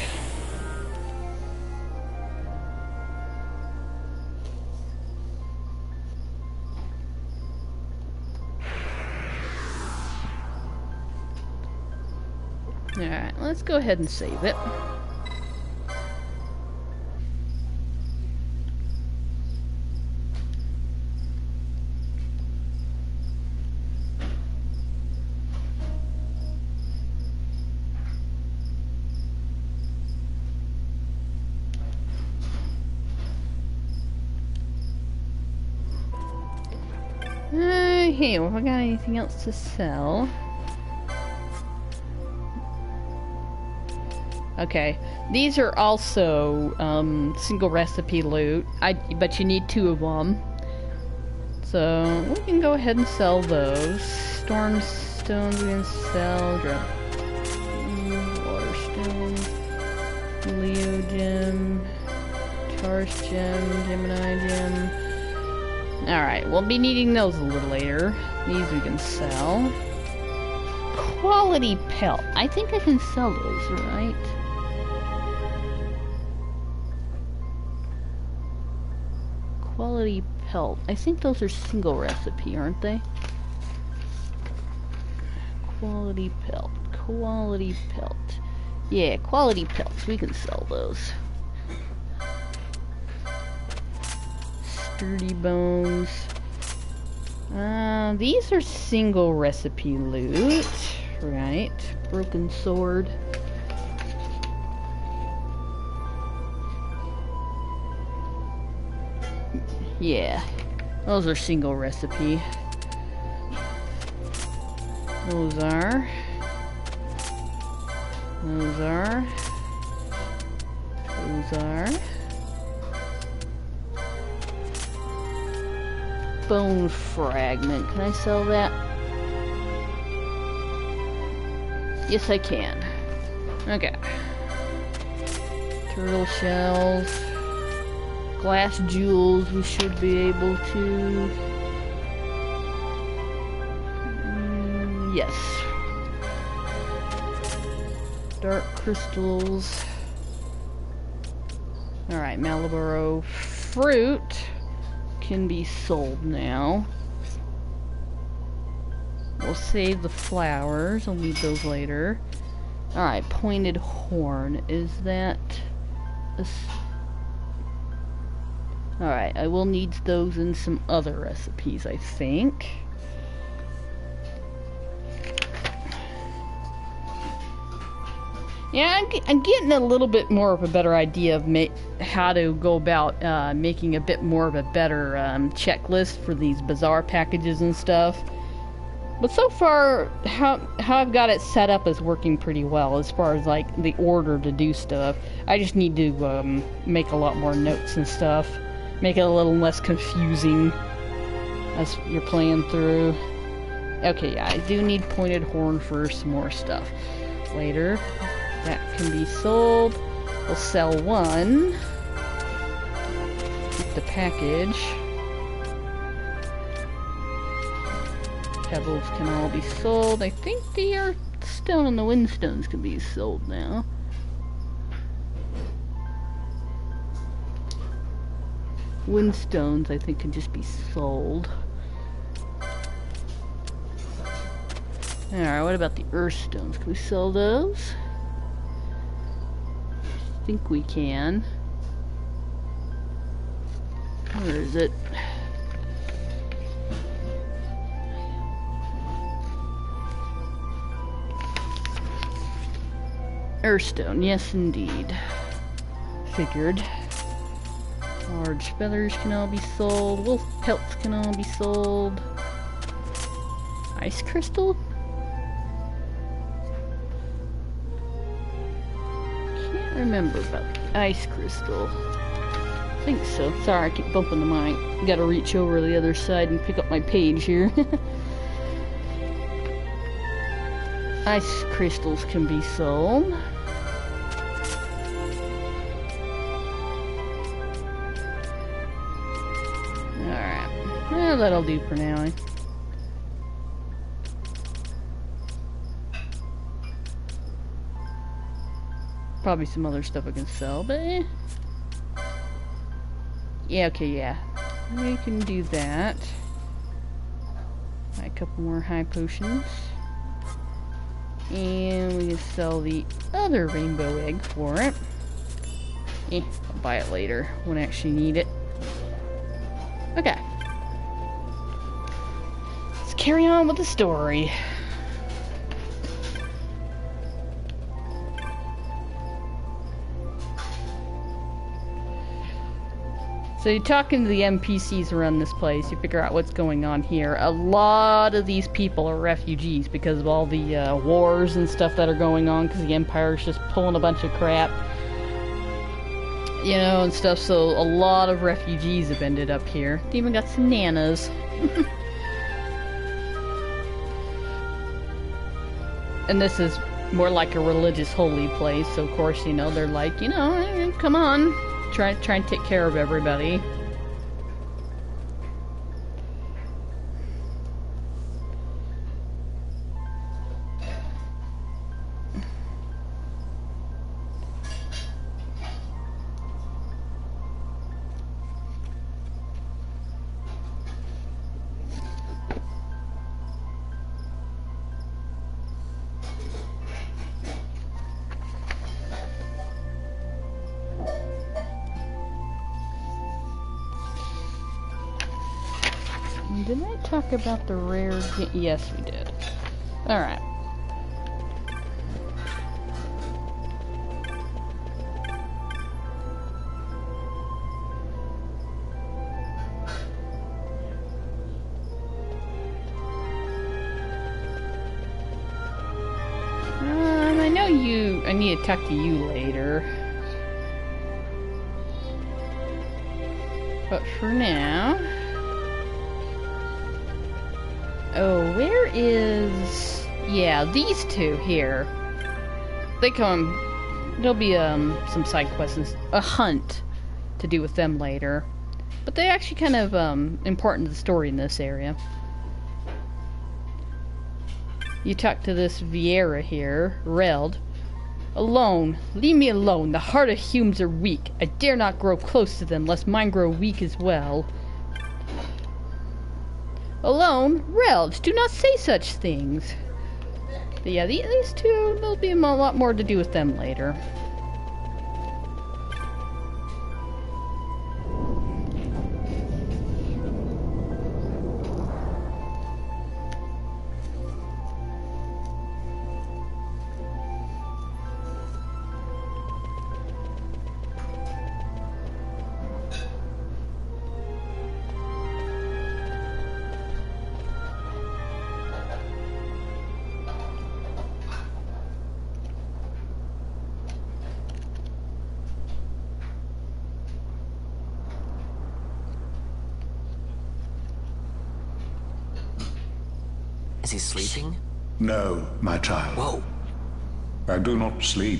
Alright, let's go ahead and save it. Hey, well, if I got anything else to sell. Okay, these are also single recipe loot. But you need 2 of them. So we can go ahead and sell those. Storm stones we can sell. Water stones. Leo gem. Taurus gem. Gemini gem. Alright, we'll be needing those a little later. These we can sell. Quality pelt. I think I can sell those, right? Quality pelt. I think those are single recipe, aren't they? Quality pelt. Quality pelt. Yeah, quality pelts. We can sell those. Sturdy bones. These are single recipe loot. Right. Broken sword. Yeah, those are single recipe. Those are. Bone fragment. Can I sell that? Yes, I can. Okay. Turtle shells. Glass jewels, we should be able to... yes. Dark crystals. Alright, Malboro fruit can be sold now. We'll save the flowers, I'll need those later. Alright, pointed horn. Is that... alright, I will need those in some other recipes, I think. Yeah, I'm getting a little bit more of a better idea of how to go about making a bit more of a better checklist for these bazaar packages and stuff. But so far, how I've got it set up is working pretty well as far as like the order to do stuff. I just need to make a lot more notes and stuff. Make it a little less confusing as you're playing through. Okay, yeah, I do need pointed horn for some more stuff later. That can be sold. We'll sell one. Keep the package. Pebbles can all be sold. I think the earthstone and the windstones can be sold now. Windstones, I think, can just be sold. Alright, what about the earthstones? Can we sell those? I think we can. Where is it? Earthstone, yes indeed. Figured. Large feathers can all be sold. Wolf pelts can all be sold. Ice crystal? Can't remember about the ice crystal. I think so. Sorry, I keep bumping the mic. Gotta reach over the other side and pick up my page here. Ice crystals can be sold. Alright. Well, that'll do for now. Probably some other stuff I can sell, but yeah, okay, yeah. We can do that. Buy a couple more high potions. And we can sell the other rainbow egg for it. I'll buy it later when I actually need it. Okay. Let's carry on with the story. So you're talking to the NPCs around this place, you figure out what's going on here. A lot of these people are refugees because of all the wars and stuff that are going on, because the Empire's just pulling a bunch of crap. You know, and stuff, so a lot of refugees have ended up here. They even got some nanas. And this is more like a religious holy place, so of course, you know, they're like, you know, come on. Try and take care of everybody. Did I talk about the rare? Yes, we did. Alright. I know you. I need to talk to you later. But for now. Oh, where is... Yeah, these two here. They come... There'll be, some side quests and a hunt to do with them later. But they're actually kind of, important to the story in this area. You talk to this Vieira here, Reld. Alone. Leave me alone. The heart of humans are weak. I dare not grow close to them, lest mine grow weak as well. Alone? Reld, do not say such things. But yeah, these two, there'll be a lot more to do with them later. Is he sleeping? No, my child. Whoa. I do not sleep.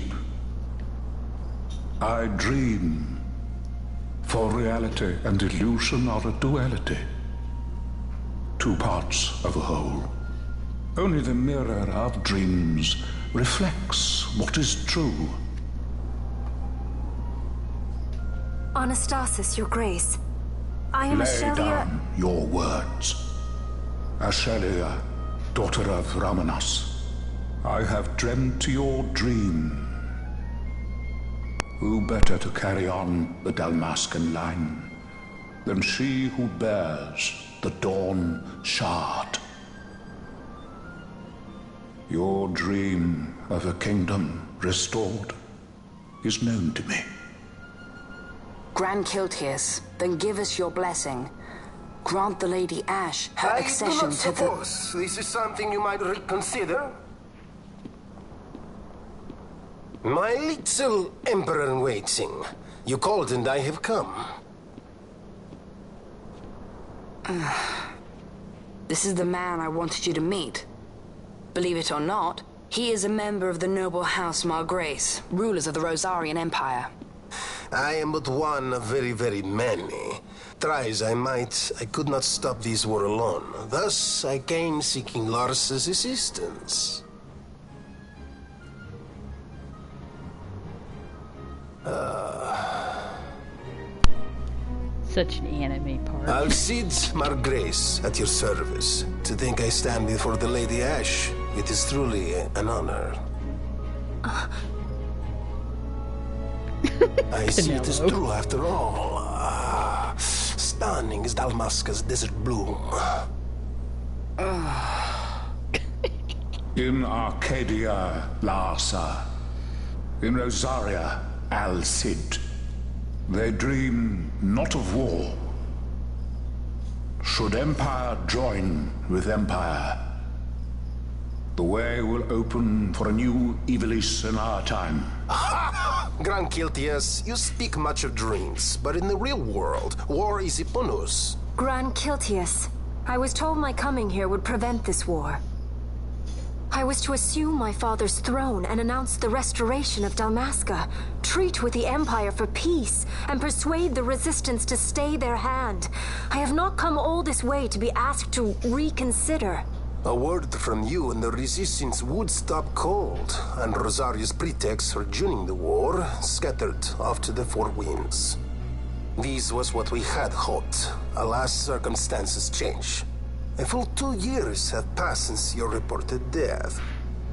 I dream. For reality and illusion are a duality. Two parts of a whole. Only the mirror of dreams reflects what is true. Anastasis, your grace. I am Lay Ashelia. down your words. Ashelia, daughter of Ramanas, I have dreamt your dream. Who better to carry on the Dalmascan line than she who bears the Dawn Shard? Your dream of a kingdom restored is known to me. Grand Kiltius, then give us your blessing. Grant the Lady Ash her accession to the... I do not suppose this is something you might reconsider. My little Emperor-in-waiting. You called and I have come. This is the man I wanted you to meet. Believe it or not, he is a member of the noble house Margrace, rulers of the Rosarian Empire. I am but one of very, very many. Try as I might, I could not stop this war alone. Thus, I came seeking Lars's assistance. Such an anime part. Alcide Margrace, at your service. To think I stand before the Lady Ash, it is truly an honor. I see it is true after all. Stunning is Dalmasca's desert bloom. In Arcadia, Larsa. In Rosaria, Alcid. They dream not of war. Should empire join with empire, the way will open for a new Ivalice in our time. Grand Kiltius, you speak much of dreams, but in the real world, war is upon us. Grand Kiltius, I was told my coming here would prevent this war. I was to assume my father's throne and announce the restoration of Dalmasca, treat with the Empire for peace, and persuade the Resistance to stay their hand. I have not come all this way to be asked to reconsider. A word from you and the Resistance would stop cold, and Rosaria's pretext for joining the war scattered off to the four winds. This was what we had hoped. Alas, circumstances change. A full 2 years have passed since your reported death.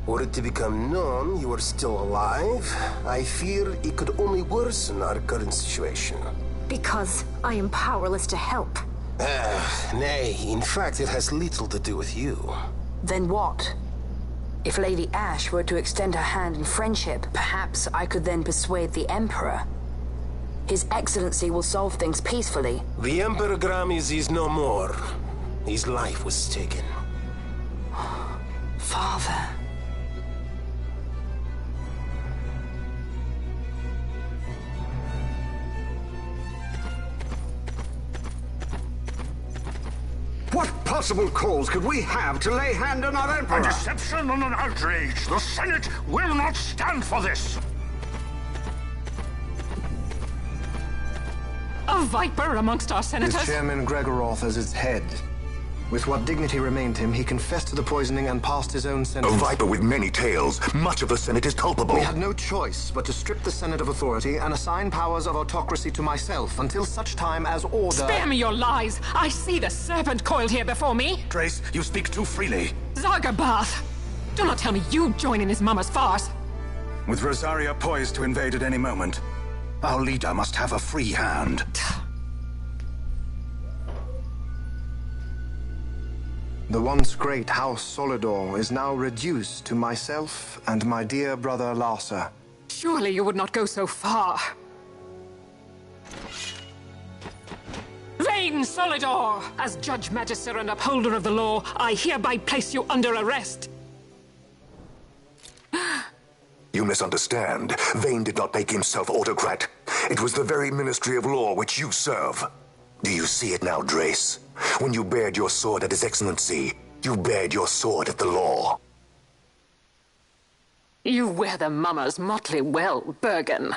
Were it to become known you are still alive, I fear it could only worsen our current situation. Because I am powerless to help. Nay, in fact it has little to do with you. Then what? If Lady Ash were to extend her hand in friendship, perhaps I could then persuade the Emperor. His Excellency will solve things peacefully. The Emperor Gramis is no more. His life was taken. Father. What possible cause could we have to lay hand on our Emperor? A deception and an outrage. The Senate will not stand for this. A viper amongst our senators? With Chairman Gregoroth as its head. With what dignity remained him, he confessed to the poisoning and passed his own sentence. A viper with many tails. Much of the Senate is culpable. We had no choice but to strip the Senate of authority and assign powers of autocracy to myself until such time as order... Spare me your lies! I see the serpent coiled here before me! Trace, you speak too freely. Zargabath! Do not tell me you join in his mama's farce! With Rosaria poised to invade at any moment, our leader must have a free hand. The once great House Solidor is now reduced to myself and my dear brother Larsa. Surely you would not go so far. Vayne Solidor! As Judge Magister and upholder of the law, I hereby place you under arrest. You misunderstand. Vayne did not make himself autocrat. It was the very Ministry of Law which you serve. Do you see it now, Drace? When you bared your sword at His Excellency, you bared your sword at the law. You wear the mama's motley well, Bergen.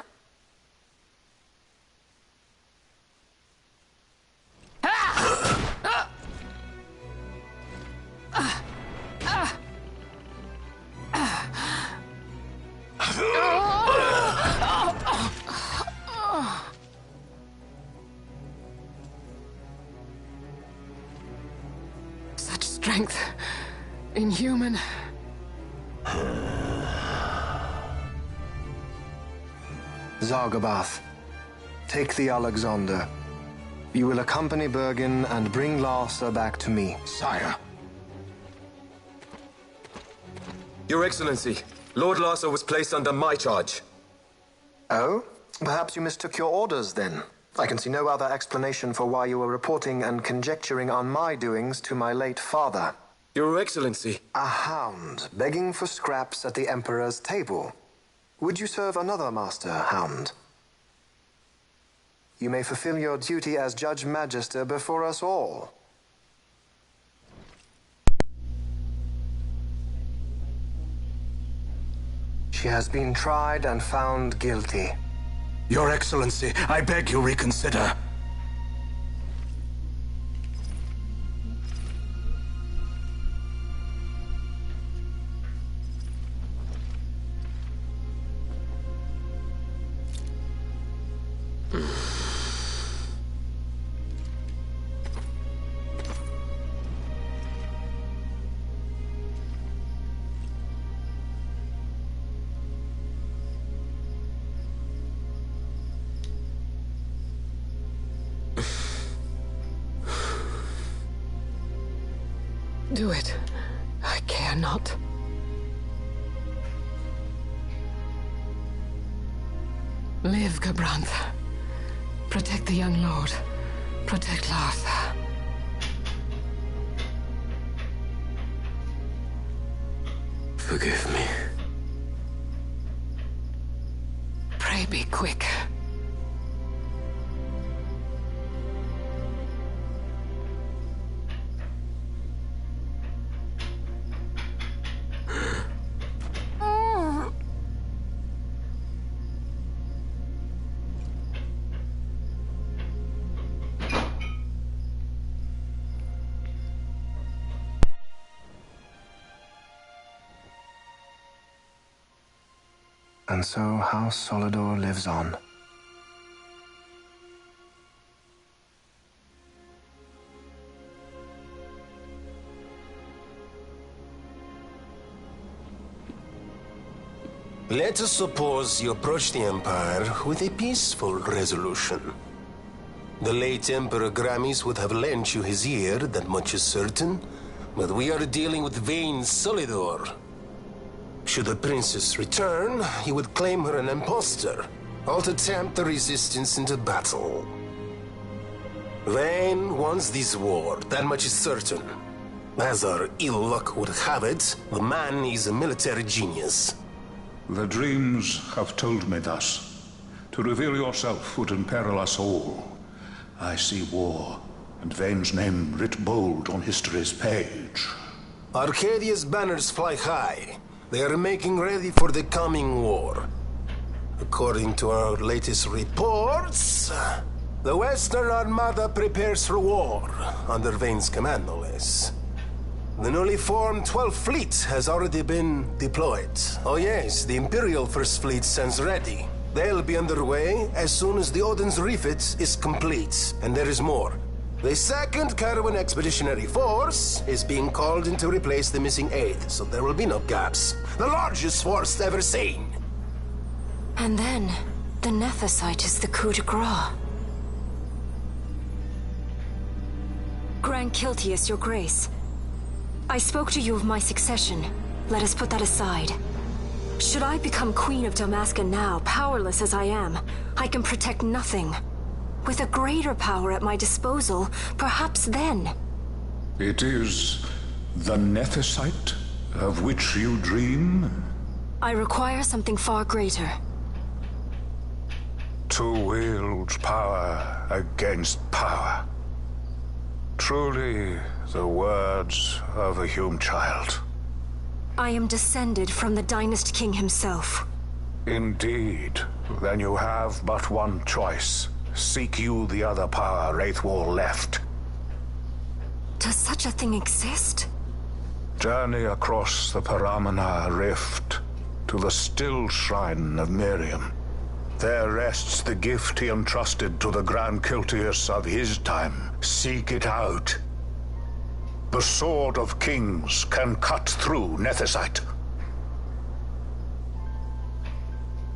Such strength. Inhuman. Zargabath, take the Alexander. You will accompany Bergen and bring Larsa back to me. Sire. Your Excellency, Lord Larsa was placed under my charge. Oh? Perhaps you mistook your orders then. I can see no other explanation for why you were reporting and conjecturing on my doings to my late father. Your Excellency. A hound begging for scraps at the Emperor's table. Would you serve another master, Hound? You may fulfill your duty as Judge Magister before us all. She has been tried and found guilty. Your Excellency, I beg you reconsider. Do it. I care not. Live, Gabrantha. Protect the young lord. Protect Lartha. Forgive me. Pray be quick. And so House Solidor lives on. Let us suppose you approach the Empire with a peaceful resolution. The late Emperor Gramis would have lent you his ear, that much is certain, but we are dealing with Vayne Solidor. Should the princess return, he would claim her an impostor, or to tempt the resistance into battle. Vayne wants this war, that much is certain. As our ill luck would have it, the man is a military genius. The dreams have told me thus. To reveal yourself would imperil us all. I see war, and Vayne's name writ bold on history's page. Arcadia's banners fly high. They are making ready for the coming war. According to our latest reports, the Western Armada prepares for war, under Vayne's command, no less. The newly formed 12th Fleet has already been deployed. Oh yes, the Imperial First Fleet stands ready. They'll be underway as soon as the Odin's refit is complete. And there is more. The 2nd Caravan Expeditionary Force is being called in to replace the missing 8th, so there will be no gaps. The largest force ever seen. And then, the Nephesite is the coup de grace. Grand Kiltius, your grace. I spoke to you of my succession. Let us put that aside. Should I become Queen of Dalmasca now, powerless as I am, I can protect nothing. With a greater power at my disposal, perhaps then. It is the Nephesite of which you dream? I require something far greater. To wield power against power. Truly, the words of a Hume child. I am descended from the Dynast King himself. Indeed. Then you have but one choice. Seek you the other power Wraithwall left. Does such a thing exist? Journey across the Paramana Rift to the still shrine of Miriam. There rests the gift he entrusted to the Grand Kiltius of his time. Seek it out. The Sword of Kings can cut through Nephesite.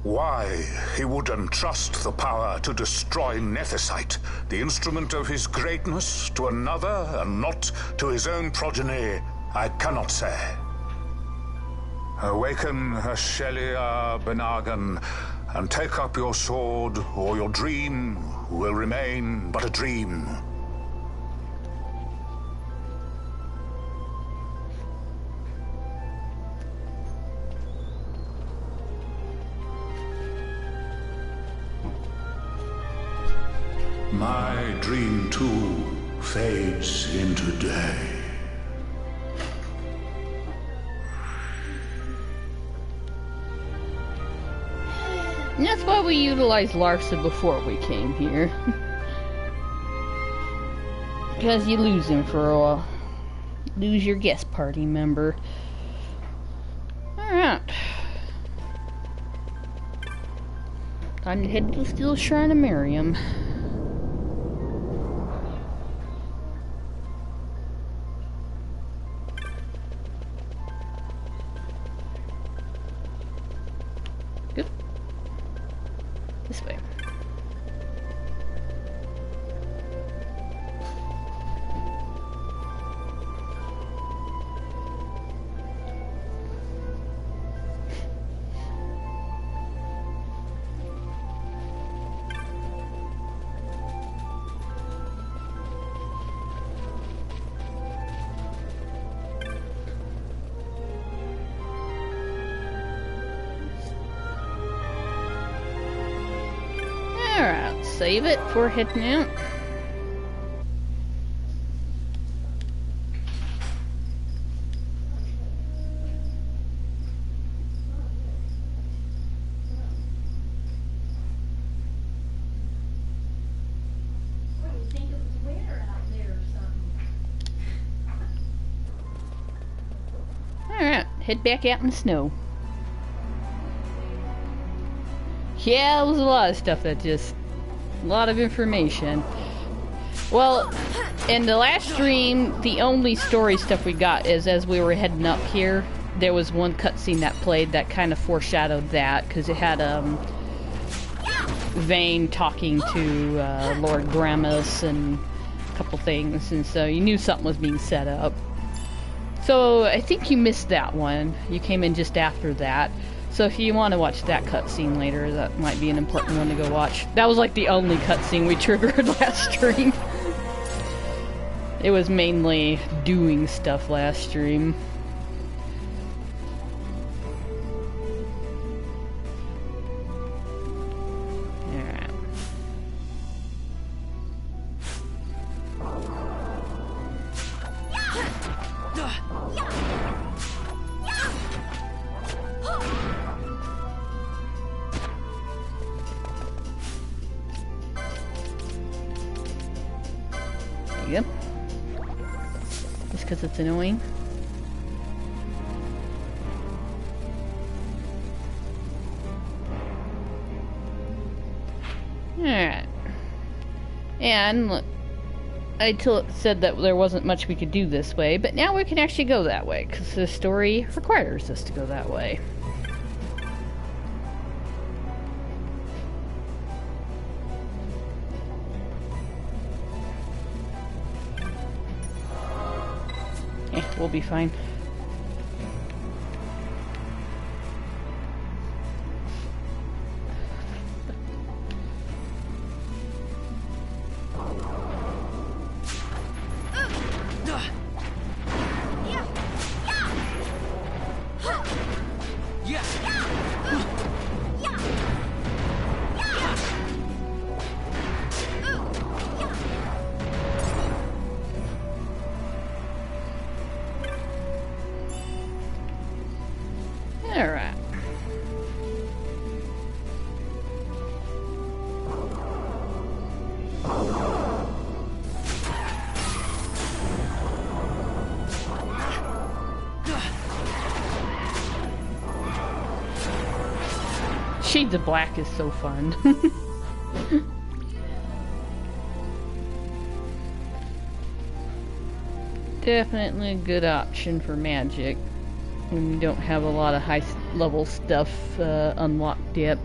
Why he would entrust the power to destroy Nephesite, the instrument of his greatness, to another and not to his own progeny, I cannot say. Awaken Ashelia Benagan and take up your sword or your dream will remain but a dream. My dream too fades into day. And that's why we utilized Larsa before we came here. Because you lose him for a while. Lose your guest party member. Alright. Time to head to the Steel Shrine of Miriam. Good. This way. Alright, save it before heading out. Alright, head back out in the snow. Yeah, it was a lot of stuff that just... a lot of information. Well, in the last stream, the only story stuff we got is as we were heading up here, there was one cutscene that played that kind of foreshadowed that, because it had, Vayne talking to, Lord Gramus and a couple things, and so you knew something was being set up. So, I think you missed that one. You came in just after that. So if you want to watch that cutscene later, that might be an important one to go watch. That was like the only cutscene we triggered last stream. It was mainly doing stuff last stream. Alright. Yep. Just because it's annoying. Alright. And I said that there wasn't much we could do this way, but now we can actually go that way, because the story requires us to go that way. We'll be fine. Alright. Shades of Black is so fun. Definitely a good option for magic when you don't have a lot of high level stuff unlocked yet.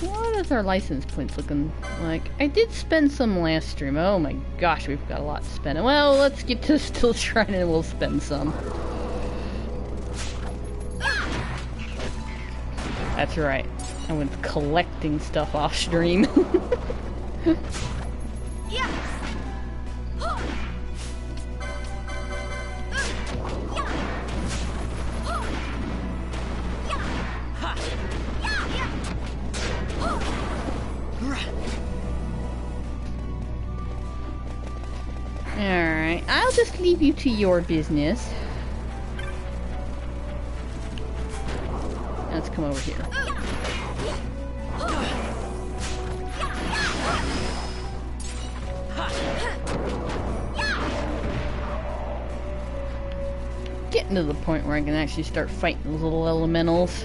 What is our license points looking like? I did spend some last stream. Oh my gosh, we've got a lot to spend. Well, let's get to Steel Shrine and we'll spend some. That's right. I went collecting stuff off stream. Alright, I'll just leave you to your business. Let's come over here. Getting to the point where I can actually start fighting those little elementals.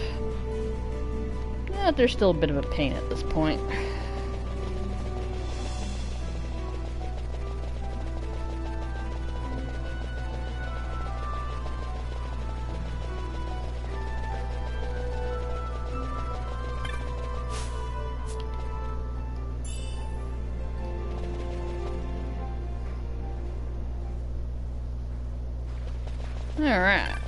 But they're still a bit of a pain at this point. Alright.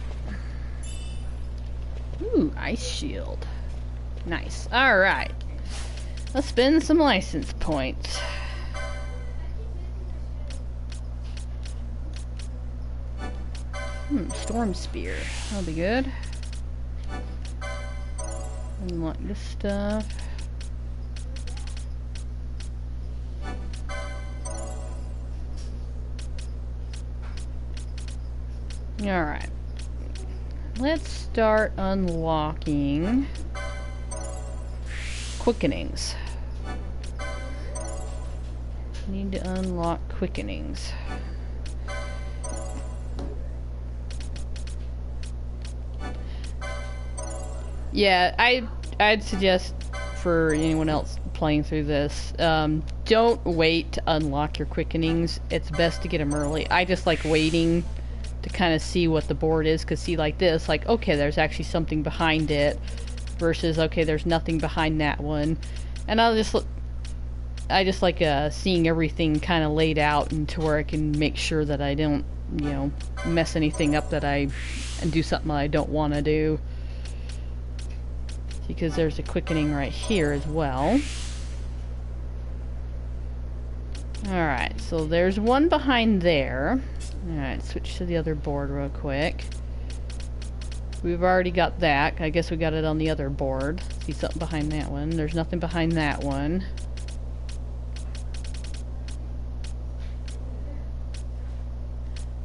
Ooh, ice shield. Nice. Alright. Let's spend some license points. Storm spear. That'll be good. Unlock this stuff. Alright. Let's start unlocking quickenings. Need to unlock quickenings. Yeah, I'd suggest for anyone else playing through this, don't wait to unlock your quickenings. It's best to get them early. I just like waiting to kind of see what the board is, because see, like this, like, okay, there's actually something behind it, versus, okay, there's nothing behind that one. And I just like seeing everything kind of laid out, and to where I can make sure that I don't, you know, mess anything up and do something that I don't want to do. Because there's a quickening right here as well. Alright, so there's one behind there. Alright, switch to the other board real quick. We've already got that. I guess we got it on the other board. See something behind that one. There's nothing behind that one.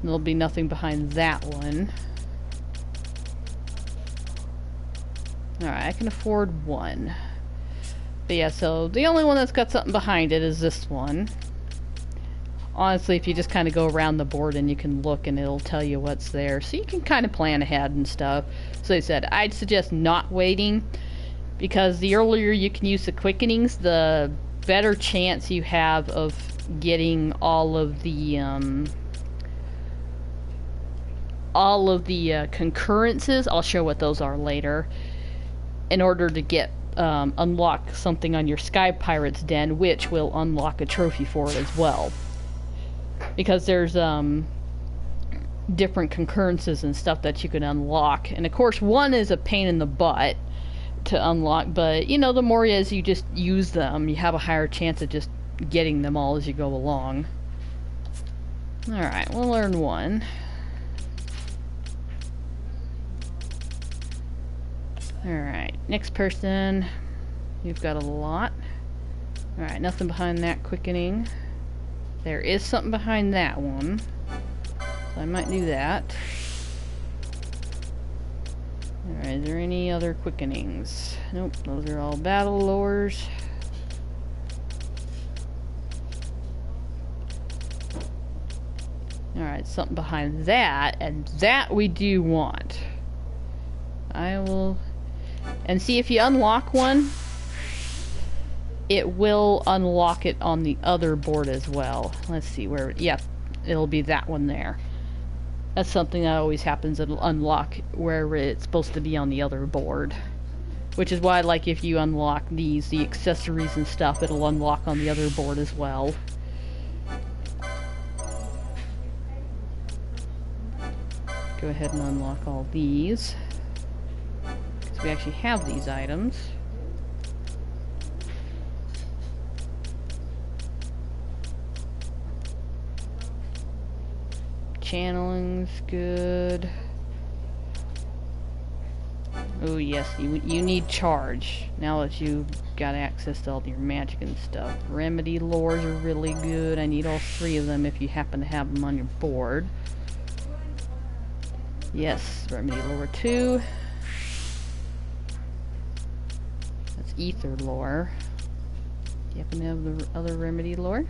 There'll be nothing behind that one. Alright, I can afford one. But yeah, so the only one that's got something behind it is this one. Honestly, if you just kind of go around the board and you can look, and it'll tell you what's there. So you can kind of plan ahead and stuff. So I said, I'd suggest not waiting, because the earlier you can use the quickenings, the better chance you have of getting all of the concurrences. I'll show what those are later. In order to get unlock something on your Sky Pirate's Den, which will unlock a trophy for it as well. Because there's different concurrences and stuff that you can unlock. And of course, one is a pain in the butt to unlock, but you know, the more as you just use them, you have a higher chance of just getting them all as you go along. Alright, we'll learn one. Alright, next person. You've got a lot. Alright, nothing behind that quickening. There is something behind that one. So I might do that. Alright, is there any other quickenings? Nope, those are all battle lures. Alright, something behind that, and that we do want. I will... And see, if you unlock one, it will unlock it on the other board as well. Let's see where... Yep, it'll be that one there. That's something that always happens. It'll unlock where it's supposed to be on the other board. Which is why, like, if you unlock these, the accessories and stuff, it'll unlock on the other board as well. Go ahead and unlock all these. We actually have these items. channeling's good. Oh yes, you need charge now that you've got access to all your magic and stuff. Remedy lores are really good. I need all 3 of them if you happen to have them on your board. Yes, remedy lore 2. That's ether lore. Do you happen to have the other remedy lore?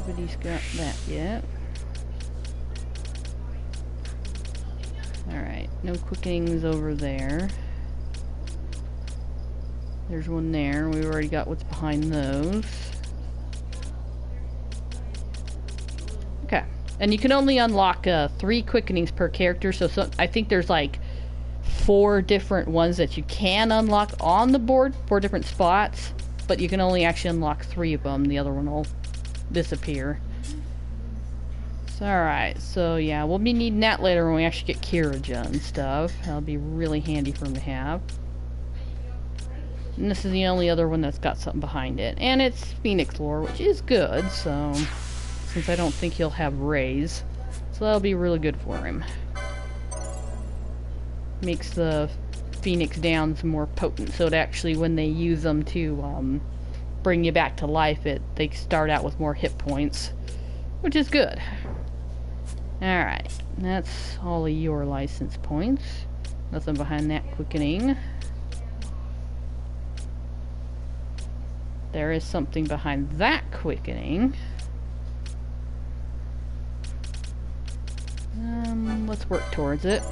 Nobody's got that yet. Alright, no quickenings over there. There's one there. We've already got what's behind those. Okay. And you can only unlock 3 quickenings per character, so I think there's like 4 different ones that you can unlock on the board, 4 different spots, but you can only actually unlock 3 of them. The other one will disappear. So, alright, so yeah, we'll be needing that later when we actually get Kiraja and stuff. That'll be really handy for him to have. And this is the only other one that's got something behind it. And it's Phoenix lore, which is good, so since I don't think he'll have rays. So that'll be really good for him. Makes the Phoenix Downs more potent, so it actually, when they use them to bring you back to life, they start out with more hit points, which is good. Alright, that's all of your license points. Nothing behind that quickening. There is something behind that quickening. Let's work towards it.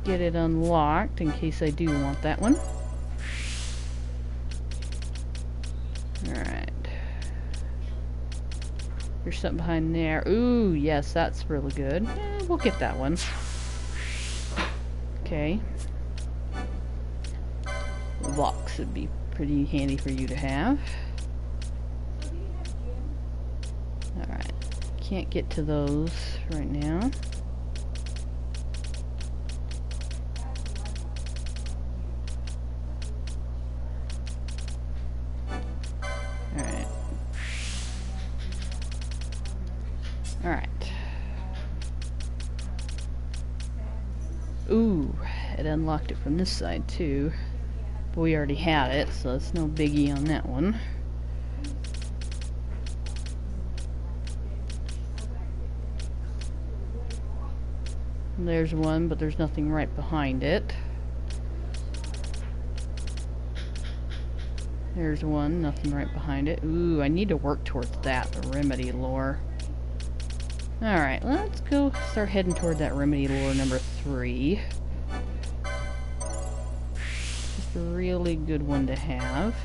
Get it unlocked in case I do want that one. Alright. There's something behind there. Ooh, yes, that's really good. We'll get that one. Okay. Locks would be pretty handy for you to have. Alright. Can't get to those right now. Alright. Alright. Ooh, it unlocked it from this side too. But we already had it, so it's no biggie on that one. There's one, but there's nothing right behind it. There's one, nothing right behind it. Ooh, I need to work towards that, the remedy lore. Alright, let's go start heading toward that remedy lore number 3. Just a really good one to have.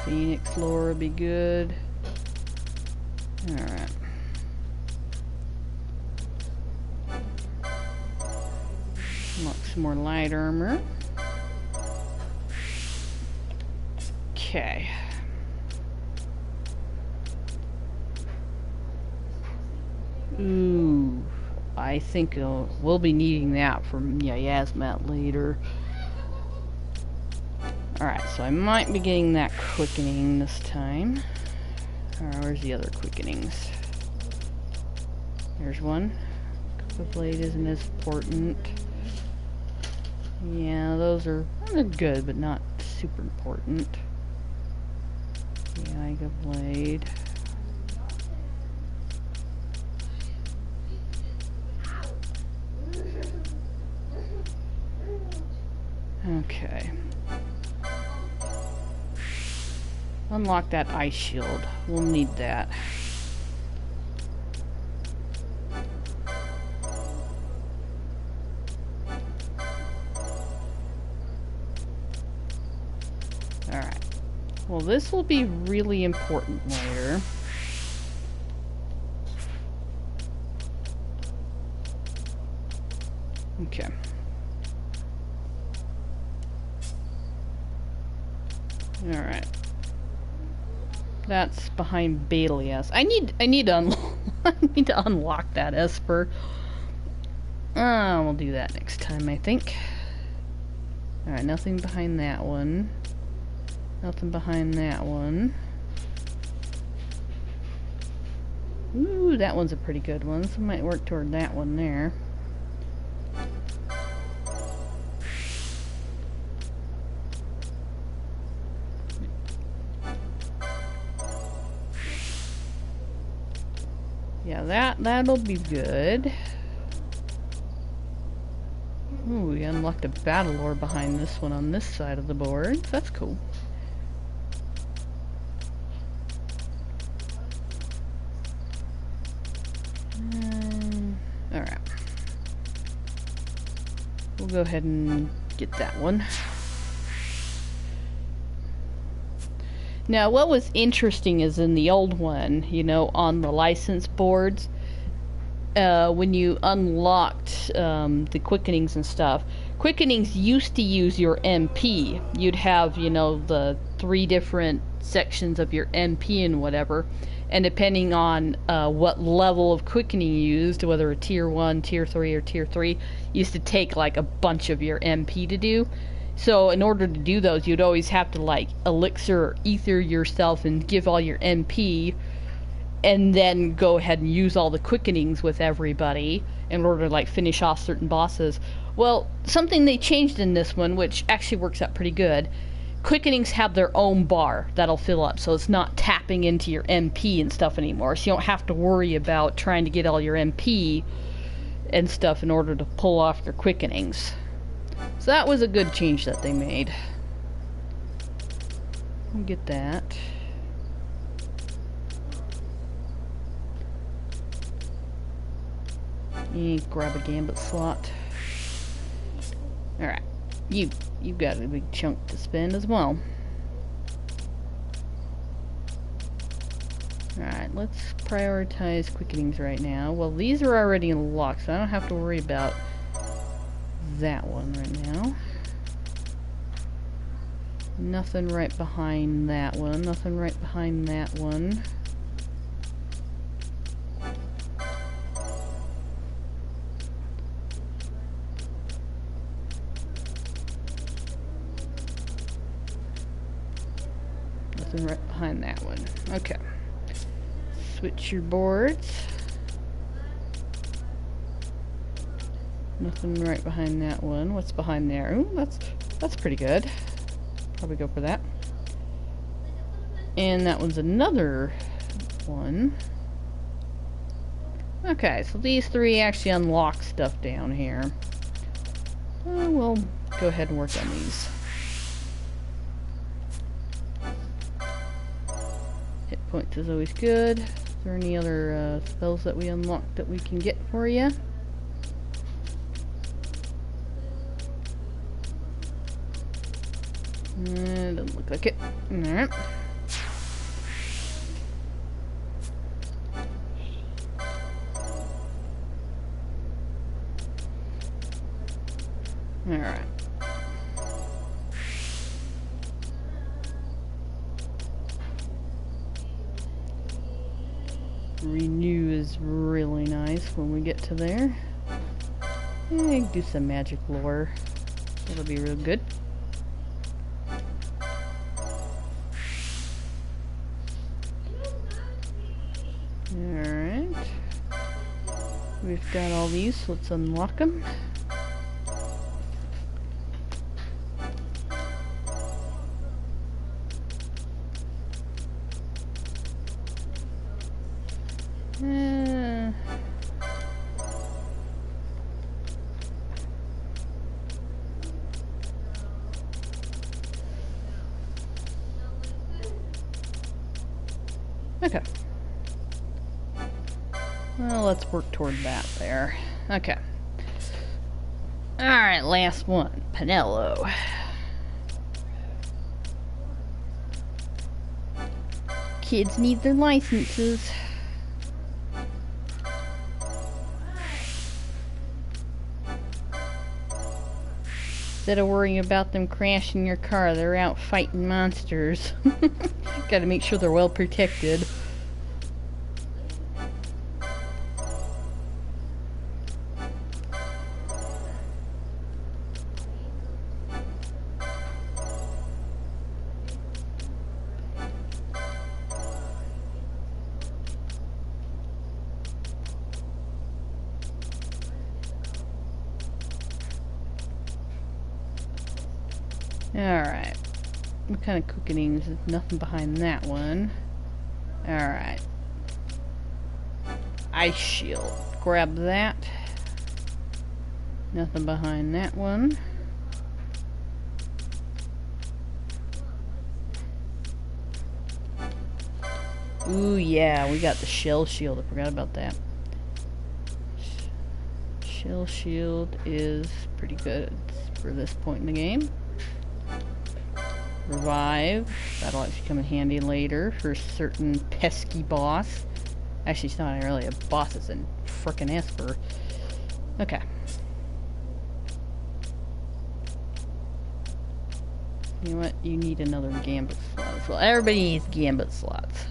Phoenix lore would be good. Alright. Unlock some more light armor. Okay. Ooh. I think we'll be needing that from Yasmat later. Alright, so I might be getting that quickening this time. Alright, where's the other quickenings? There's one. The blade isn't as important. Yeah, those are good, but not super important. The Iga blade. Okay. Unlock that ice shield. We'll need that. Alright. Well, this will be really important later. Okay. Alright. That's behind Balias. I need to I need to unlock that Esper. We'll do that next time, I think. Alright, nothing behind that one. Nothing behind that one. Ooh, that one's a pretty good one, so I might work toward that one there. Yeah, that'll be good. Ooh, we unlocked a battle ore behind this one on this side of the board. That's cool. Alright. We'll go ahead and get that one. Now, what was interesting is in the old one, you know, on the license boards, when you unlocked the quickenings and stuff, quickenings used to use your MP. You'd have, you know, the 3 different sections of your MP and whatever, and depending on what level of quickening you used, whether a tier 1, tier 3, or tier 3, used to take like a bunch of your MP to do. So in order to do those, you'd always have to like elixir or ether yourself and give all your MP, and then go ahead and use all the quickenings with everybody in order to like finish off certain bosses. Well, something they changed in this one, which actually works out pretty good, quickenings have their own bar that'll fill up, so it's not tapping into your MP and stuff anymore, so you don't have to worry about trying to get all your MP and stuff in order to pull off your quickenings. So that was a good change that they made. I'll get that. And grab a gambit slot. Alright. You've got a big chunk to spend as well. Alright, let's prioritize quickenings right now. Well, these are already unlocked, so I don't have to worry about that one right now. Nothing right behind that one. Nothing right behind that one. Nothing right behind that one. Okay. Switch your boards. Nothing right behind that one. What's behind there? Ooh, that's pretty good. Probably go for that. And that one's another one. Okay, so these 3 actually unlock stuff down here. We'll go ahead and work on these. Hit points is always good. Is there any other spells that we unlocked that we can get for you? Doesn't look like it. Alright. Alright. Renew is really nice when we get to there. Do some magic lore. That'll be real good. Alright. We've got all these, so let's unlock them. Okay. Well, let's work toward that there. Okay. Alright, last one. Pinello. Kids need their licenses. Instead of worrying about them crashing your car, they're out fighting monsters. Gotta make sure they're well protected. Alright. What kind of cooking? There's nothing behind that one. Alright. Ice shield. Grab that. Nothing behind that one. Ooh, yeah, we got the shell shield. I forgot about that. Shell shield is pretty good for this point in the game. Revive. That'll actually come in handy later for a certain pesky boss. Actually, it's not really a boss, it's a frickin' Esper. Okay. You know what? You need another gambit slot as well. Everybody needs gambit slots.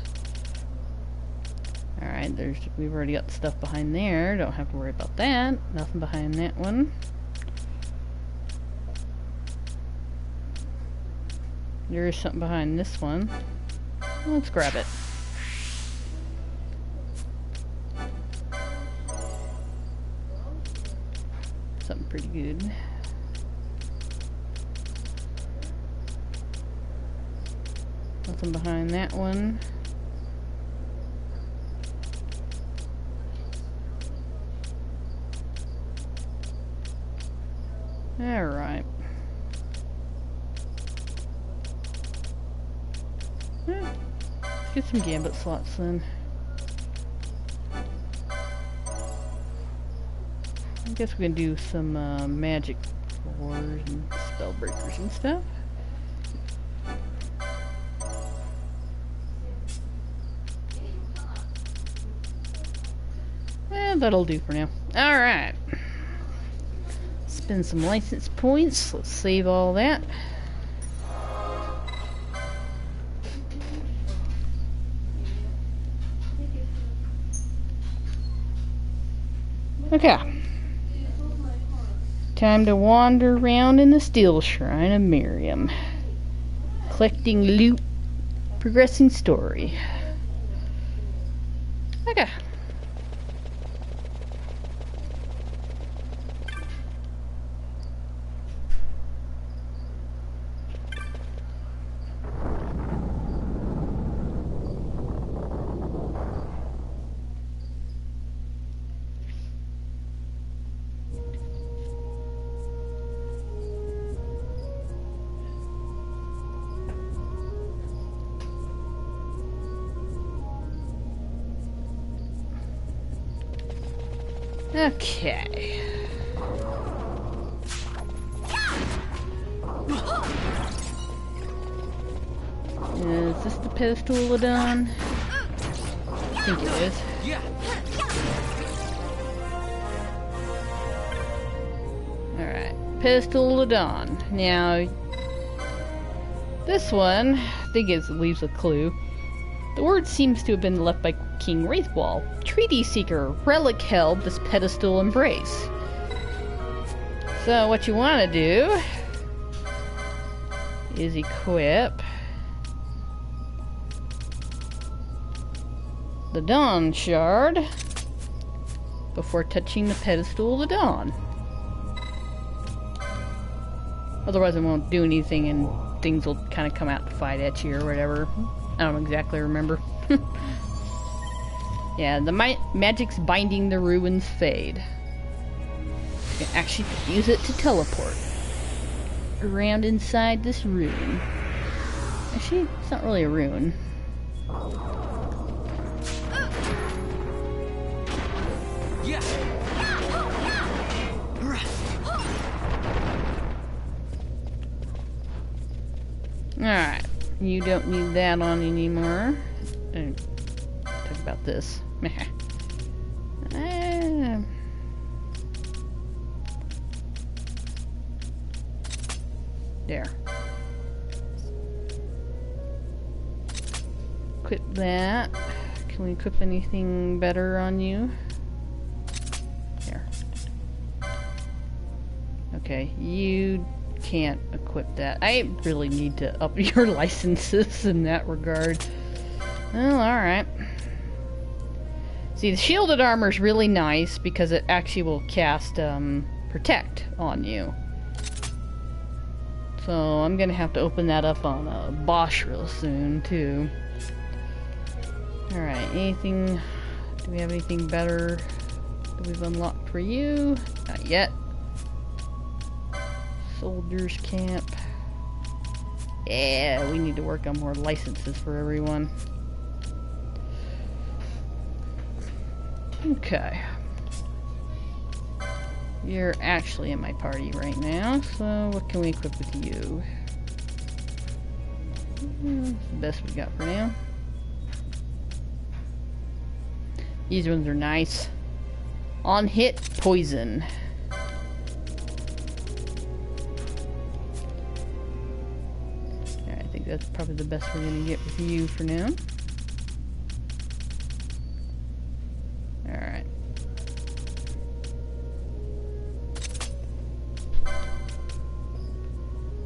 Alright, we've already got stuff behind there. Don't have to worry about that. Nothing behind that one. There is something behind this one. Let's grab it. Something pretty good. Nothing behind that one. Alright. Let's get some gambit slots then. I guess we can do some magic wars and spell breakers and stuff. That'll do for now. Alright. Spend some license points. Let's save all that. Okay. Time to wander around in the Steel Shrine of Miriam. Collecting loot. Progressing story. Okay. Okay. Is this the pedestal of Dawn? I think it is. Alright, pedestal of Dawn. Now, this one, I think it leaves a clue. The word seems to have been left by King Wraithwall. Treaty Seeker, relic held, this pedestal embrace. So what you want to do is equip the Dawn Shard before touching the pedestal of the Dawn. Otherwise it won't do anything and things will kind of come out to fight at you or whatever. I don't exactly remember. Yeah, the magic's binding the ruins fade. You can actually use it to teleport around inside this rune. Actually, it's not really a rune. Alright, you don't need that on anymore. Talk about this. There. Equip that. Can we equip anything better on you? There. Okay, you can't equip that. I really need to up your licenses in that regard. Well, alright. See, the shielded armor is really nice because it actually will cast Protect on you. So I'm gonna have to open that up on Bosch real soon too. Alright, anything... Do we have anything better that we've unlocked for you? Not yet. Soldiers camp. Yeah, we need to work on more licenses for everyone. Okay. You're actually in my party right now, so what can we equip with you? That's the best we got for now. These ones are nice. On hit, poison. I think that's probably the best we're gonna get with you for now. Alright.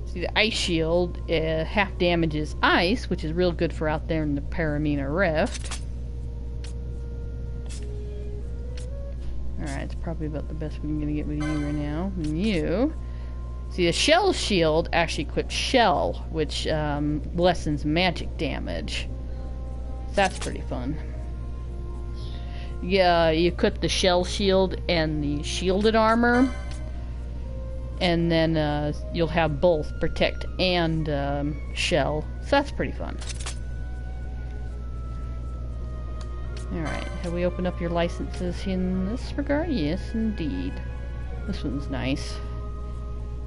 See, the ice shield half damages ice, which is real good for out there in the Paramina Rift. Alright, it's probably about the best we're gonna get with you right now. And you... See, the shell shield actually equips shell, which lessens magic damage. That's pretty fun. Yeah, you equip the shell shield and the shielded armor, and then you'll have both protect and shell. So that's pretty fun. Alright, have we opened up your licenses in this regard? Yes, indeed. This one's nice.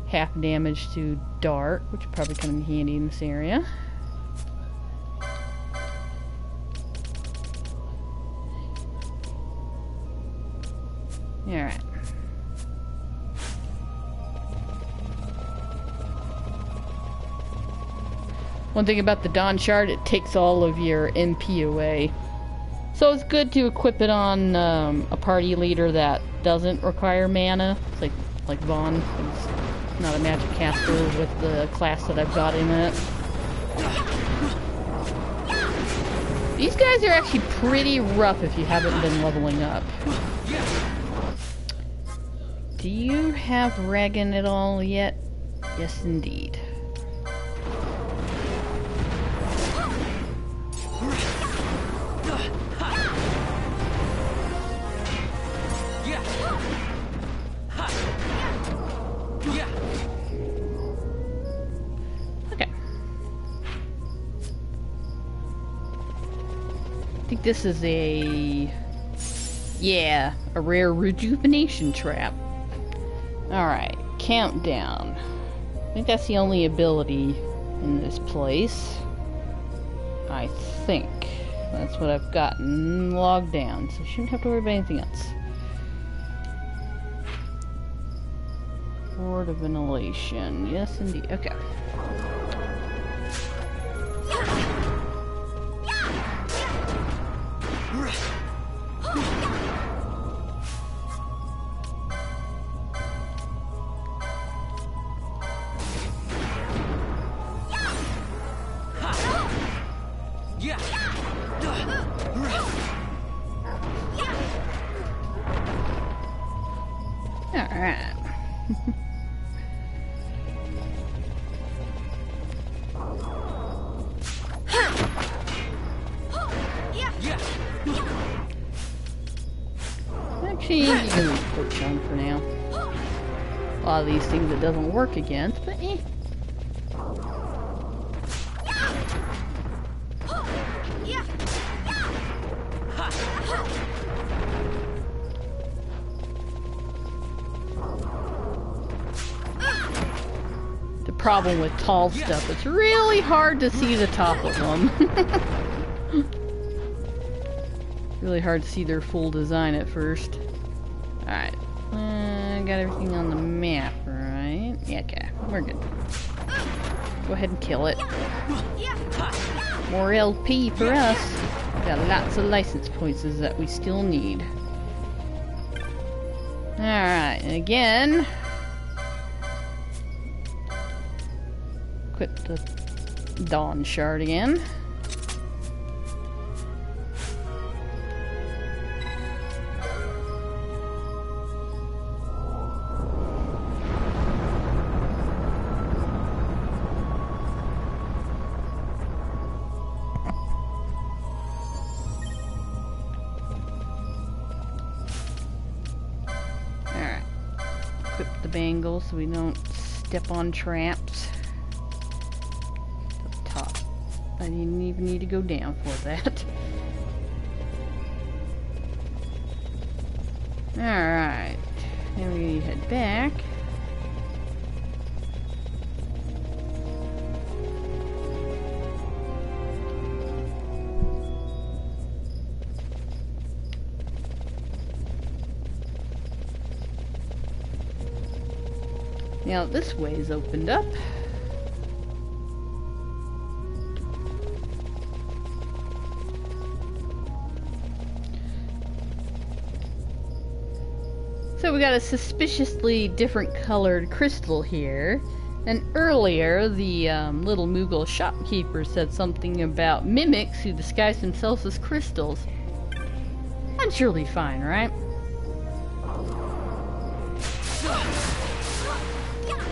Half damage to dart, which would probably come in handy in this area. Alright. One thing about the Dawn Shard, it takes all of your MP away. So it's good to equip it on a party leader that doesn't require mana. It's like Vayne. He's not a magic caster with the class that I've got him at. These guys are actually pretty rough if you haven't been leveling up. Do you have Regan at all yet? Yes, indeed. Okay. I think this is a rare rejuvenation trap. Alright, countdown. I think that's the only ability in this place. I think. That's what I've gotten logged down, so I shouldn't have to worry about anything else. Word of Annihilation. Yes, indeed. Okay. Alright. Actually, you can put on for now. A lot of these things it doesn't work against, but eh. The problem with tall stuff, it's really hard to see the top of them. Really hard to see their full design at first. Alright. Got everything on the map, right? Yeah, okay. We're good. Go ahead and kill it. More LP for us. Got lots of license points that we still need. Alright, and again, equip the Dawn Shard again. Bangle so we don't step on traps. Up top. I didn't even need to go down for that. Alright. Now we head back. Now this way is opened up. So we got a suspiciously different colored crystal here. And earlier, the little Moogle shopkeeper said something about mimics who disguise themselves as crystals. That's surely fine, right?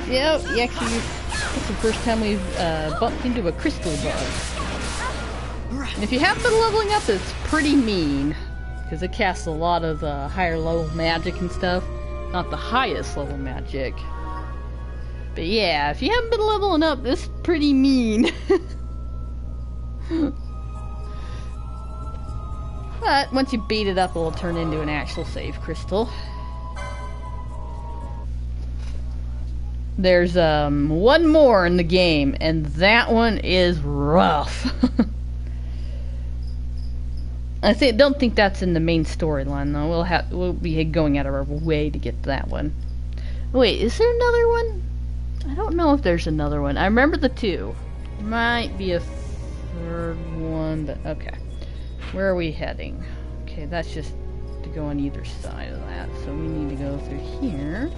Yep, actually, it's the first time we've bumped into a crystal bug. And if you haven't been leveling up, it's pretty mean. Because it casts a lot of higher level magic and stuff. Not the highest level magic. But yeah, if you haven't been leveling up, this is pretty mean. But once you beat it up, it'll turn into an actual save crystal. There's one more in the game, and that one is rough. Don't think that's in the main storyline though. We'll be going out of our way to get to that one. Wait, is there another one? I don't know if there's another one. I remember the two. Might be a third one, but okay. Where are we heading? Okay, that's just to go on either side of that. So we need to go through here.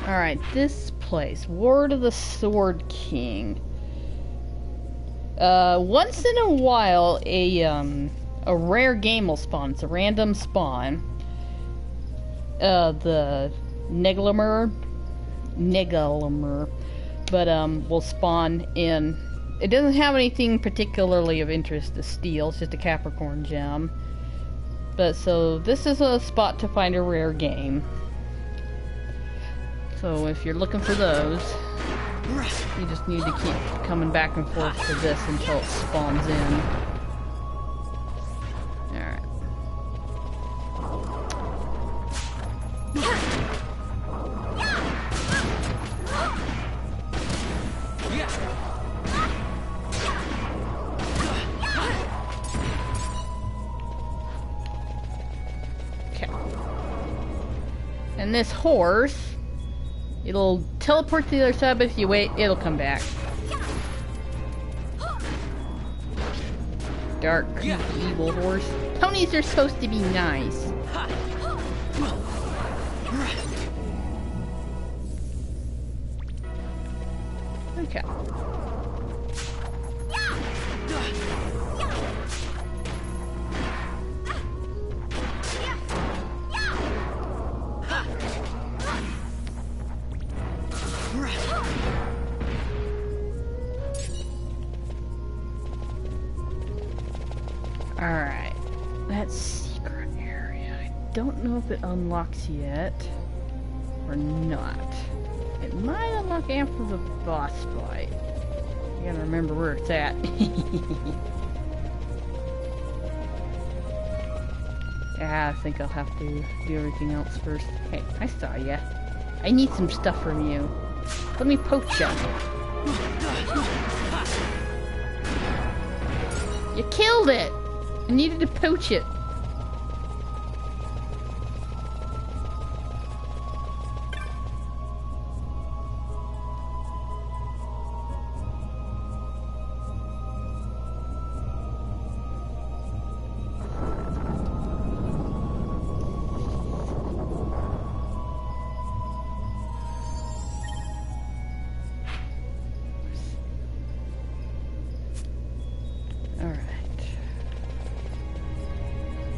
Alright, this place. Ward of the Sword King. Once in a while, a rare game will spawn. It's a random spawn. The Negalimer, but will spawn in. It doesn't have anything particularly of interest to steal. It's just a Capricorn gem. But so this is a spot to find a rare game. So if you're looking for those, you just need to keep coming back and forth to this until it spawns in. Alright. Okay. And this horse, it'll teleport to the other side, but if you wait, it'll come back. Dark, evil horse. Ponies are supposed to be nice. Okay. Alright, that secret area. I don't know if it unlocks yet or not. It might unlock after the boss fight. You gotta remember where it's at. I think I'll have to do everything else first. Hey, I saw ya. I need some stuff from you. Let me poach ya. You killed it! I needed to poach it.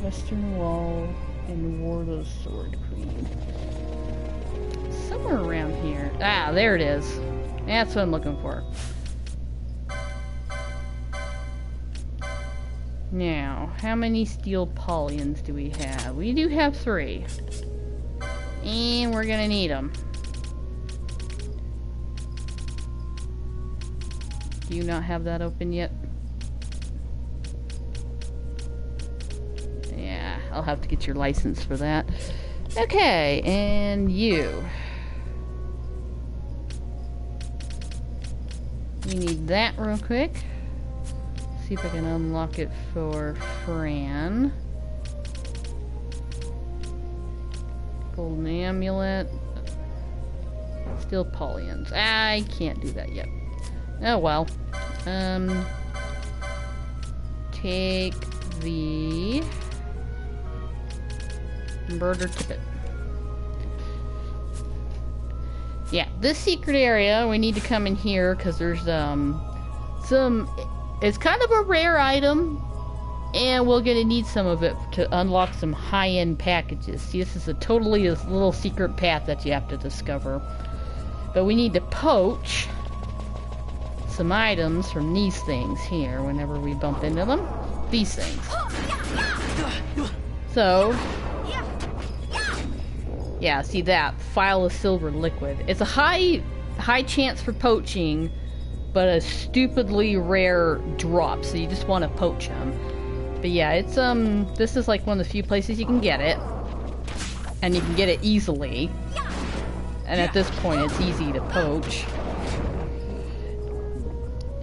Western Wall and Ward of Sword Queen. Somewhere around here. Ah, there it is. That's what I'm looking for. Now, how many steel Paulians do we have? We do have 3. And we're gonna need them. Do you not have that open yet? I'll have to get your license for that. Okay, and you. We need that real quick. See if I can unlock it for Fran. Golden amulet. Steel Paulians. I can't do that yet. Oh well. Take the murder ticket. Yeah, this secret area, we need to come in here because there's it's kind of a rare item and we're gonna need some of it to unlock some high-end packages. See, this is a little secret path that you have to discover. But we need to poach some items from these things here whenever we bump into them. These things. So yeah, see that file of silver liquid. It's a high chance for poaching, but a stupidly rare drop. So you just want to poach them. But yeah, it's this is like one of the few places you can get it, and you can get it easily. And at this point, it's easy to poach.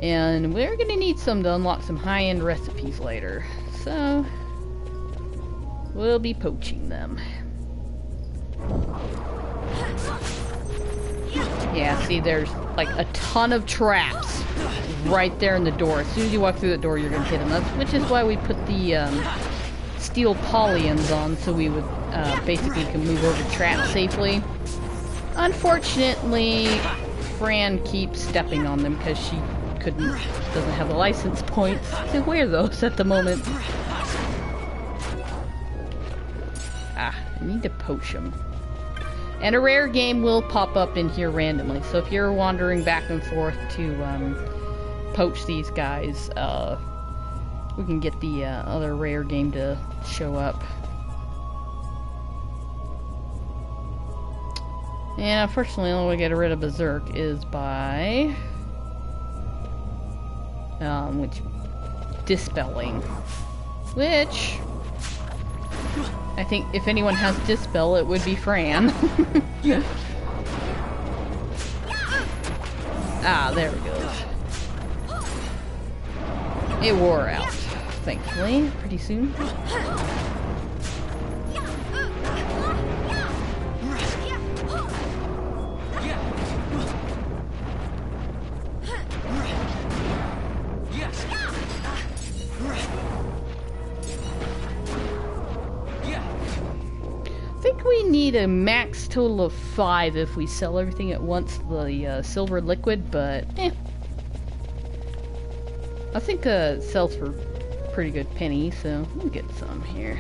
And we're gonna need some to unlock some high-end recipes later. So we'll be poaching them. Yeah, see, there's like a ton of traps right there in the door. As soon as you walk through the door, you're gonna hit them. Which is why we put the steel Paulians on, so we would basically can move over traps safely. Unfortunately, Fran keeps stepping on them because she doesn't have the license points to wear those at the moment. I need to poach them. And a rare game will pop up in here randomly, so if you're wandering back and forth to poach these guys, we can get the other rare game to show up. And unfortunately, the only way to get rid of Berserk is by dispelling, which I think if anyone has dispel, it would be Fran. Ah, there it goes. It wore out, thankfully, pretty soon. We need a max total of 5 if we sell everything at once, the silver liquid, but I think it sells for a pretty good penny, so we'll get some here.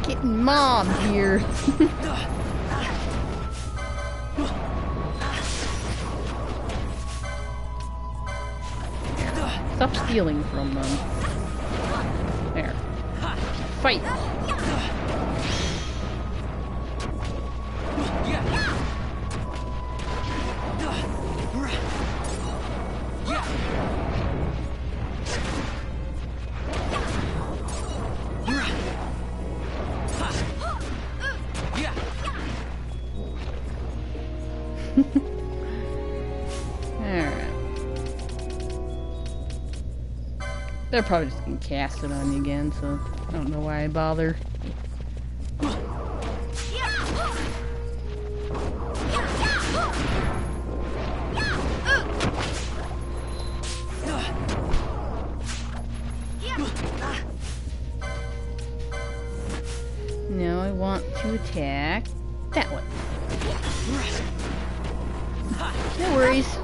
Getting mobbed here. Stop stealing from them. There. Fight! Alright. They're probably just gonna cast it on you again, so I don't know why I bother. Now I want to attack that one. No worries.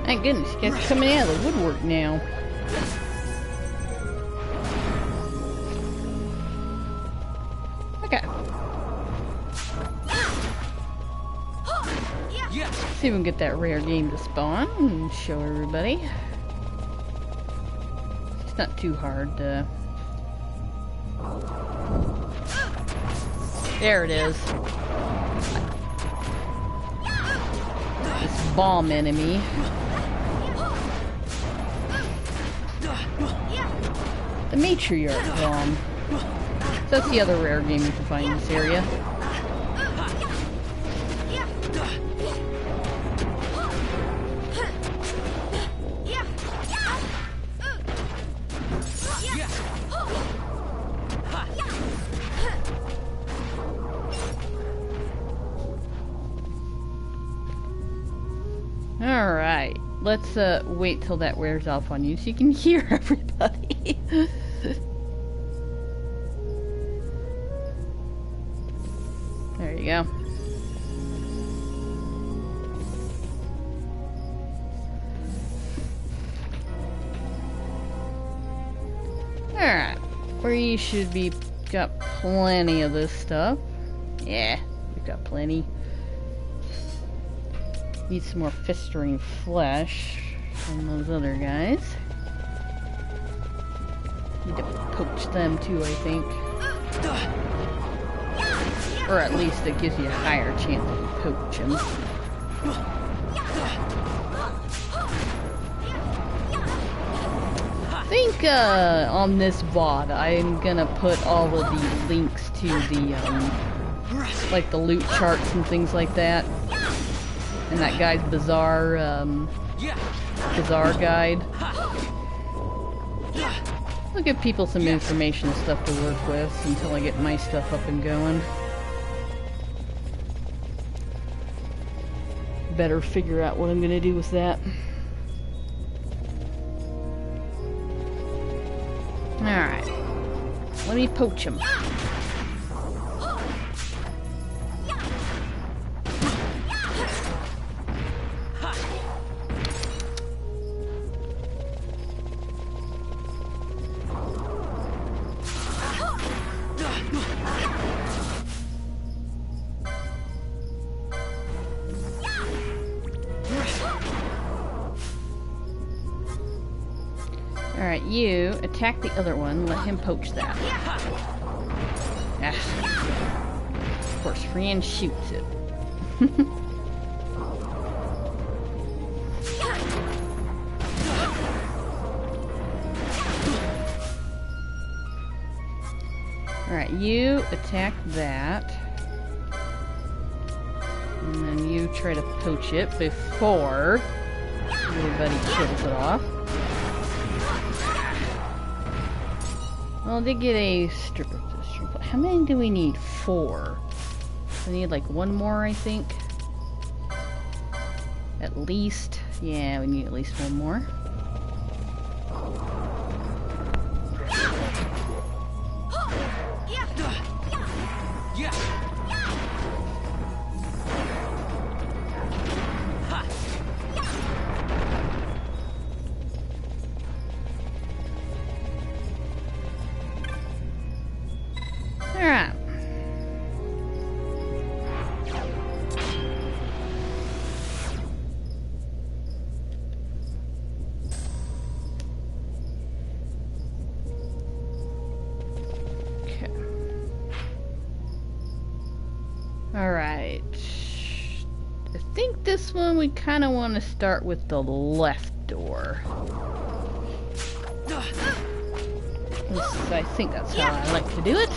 My goodness, you guys are coming out of the woodwork now. Okay. See if we can get that rare game to spawn and show everybody. It's not too hard to... There it is. This bomb enemy. The matriarch bomb. So that's the other rare game you can find in this area. Alright, let's wait till that wears off on you so you can hear everybody. There you go. Alright, we should be got plenty of this stuff. Yeah, we've got plenty. Need some more festering flesh from those other guys. Need to poach them too, I think. Or at least it gives you a higher chance of poaching. I think on this VOD I'm gonna put all of the links to the like the loot charts and things like that. And that guy's bizarre guide. I'll give people some information and stuff to work with until I get my stuff up and going. Better figure out what I'm gonna do with that. Alright. Let me poach him. Alright, you attack the other one, let him poach that. Ah. Of course, Fran shoots it. Alright, you attack that. And then you try to poach it before everybody kills it off. Well, they get a stripper. How many do we need? 4. We need like one more, I think. At least. Yeah, we need at least one more. Alright. Alright. I think this one we kind of want to start with the left door. I think that's how I like to do it.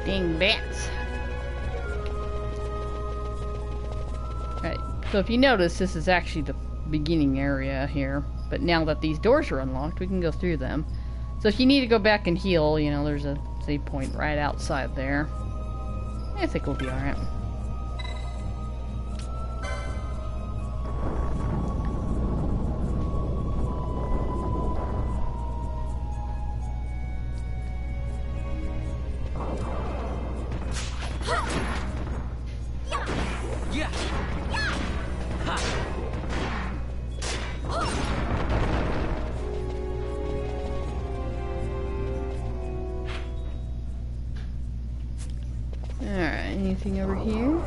Dang bats. Right, so if you notice, this is actually the beginning area here. But now that these doors are unlocked, we can go through them. So if you need to go back and heal, you know, there's a save point right outside there. I think we'll be alright. Alright, anything over here?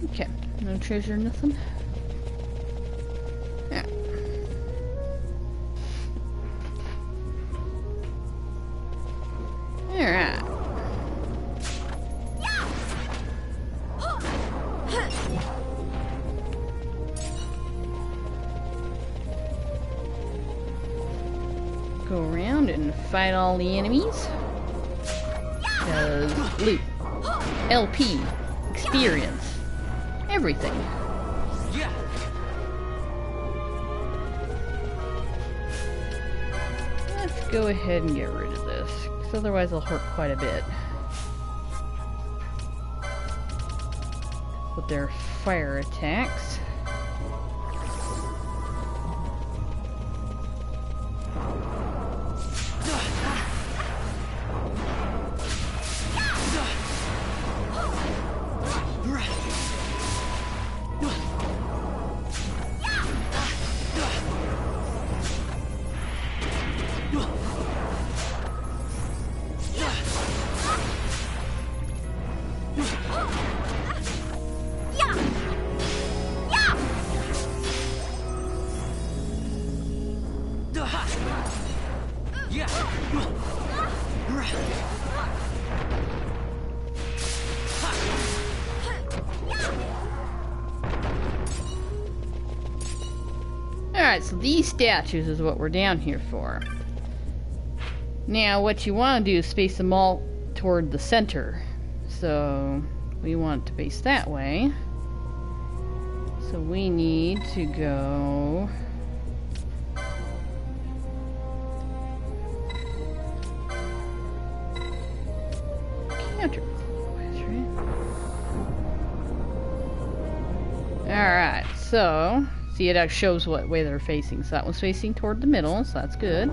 Okay, no treasure, nothing. Yeah. Alright. Go around and fight all the enemies. Because loot, LP, experience, everything. Let's go ahead and get rid of this, because otherwise it'll hurt quite a bit. With their fire attacks. Alright, so these statues is what we're down here for. Now, what you want to do is face them all toward the center. So, we want it to face that way. So we need to go... counterclockwise, right? Alright, so... see, it shows what way they're facing. So that one's facing toward the middle, so that's good.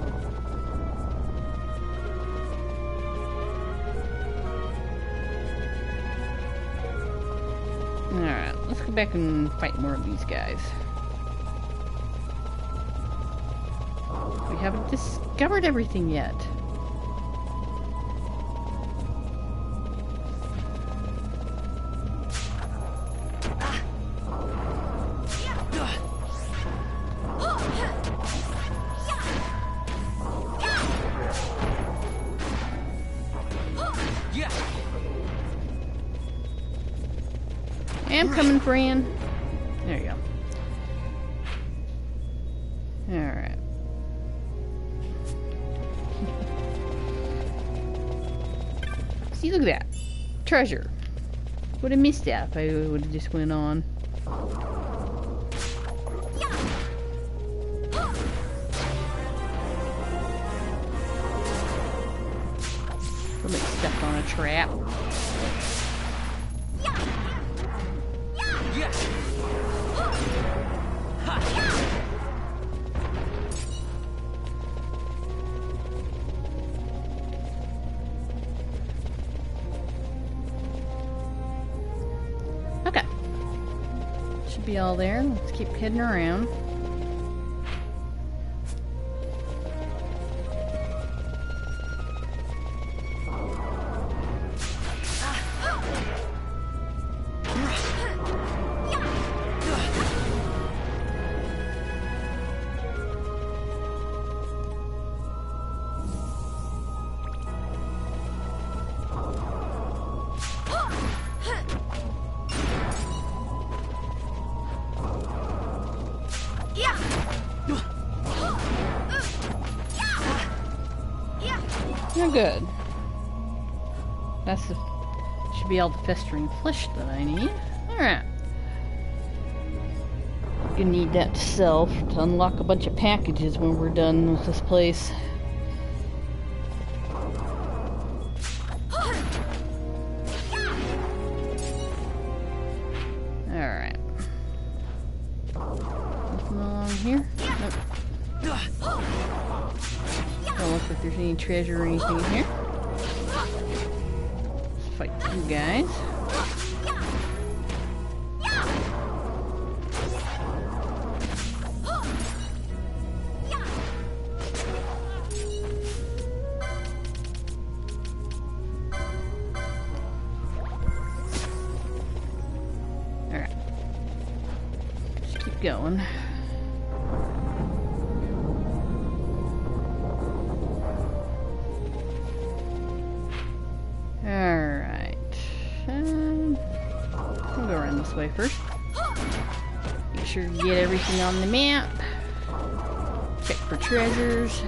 Alright, let's go back and fight more of these guys. We haven't discovered everything yet. I'm coming, Fran. There you go. Alright. See, look at that. Treasure. Would have missed that if I would have just went on. Somebody stepped on a trap. Okay. Should be all there. Let's keep heading around. You're good. That's the... should be all the festering flesh that I need. Alright. Gonna need that to sell to unlock a bunch of packages when we're done with this place. Alright. Nothing along here? Nope. Don't look like there's any treasure or anything in here. Let's fight you guys. Alright. Just keep going. Way first. Make sure you get everything on the map. Check for treasures.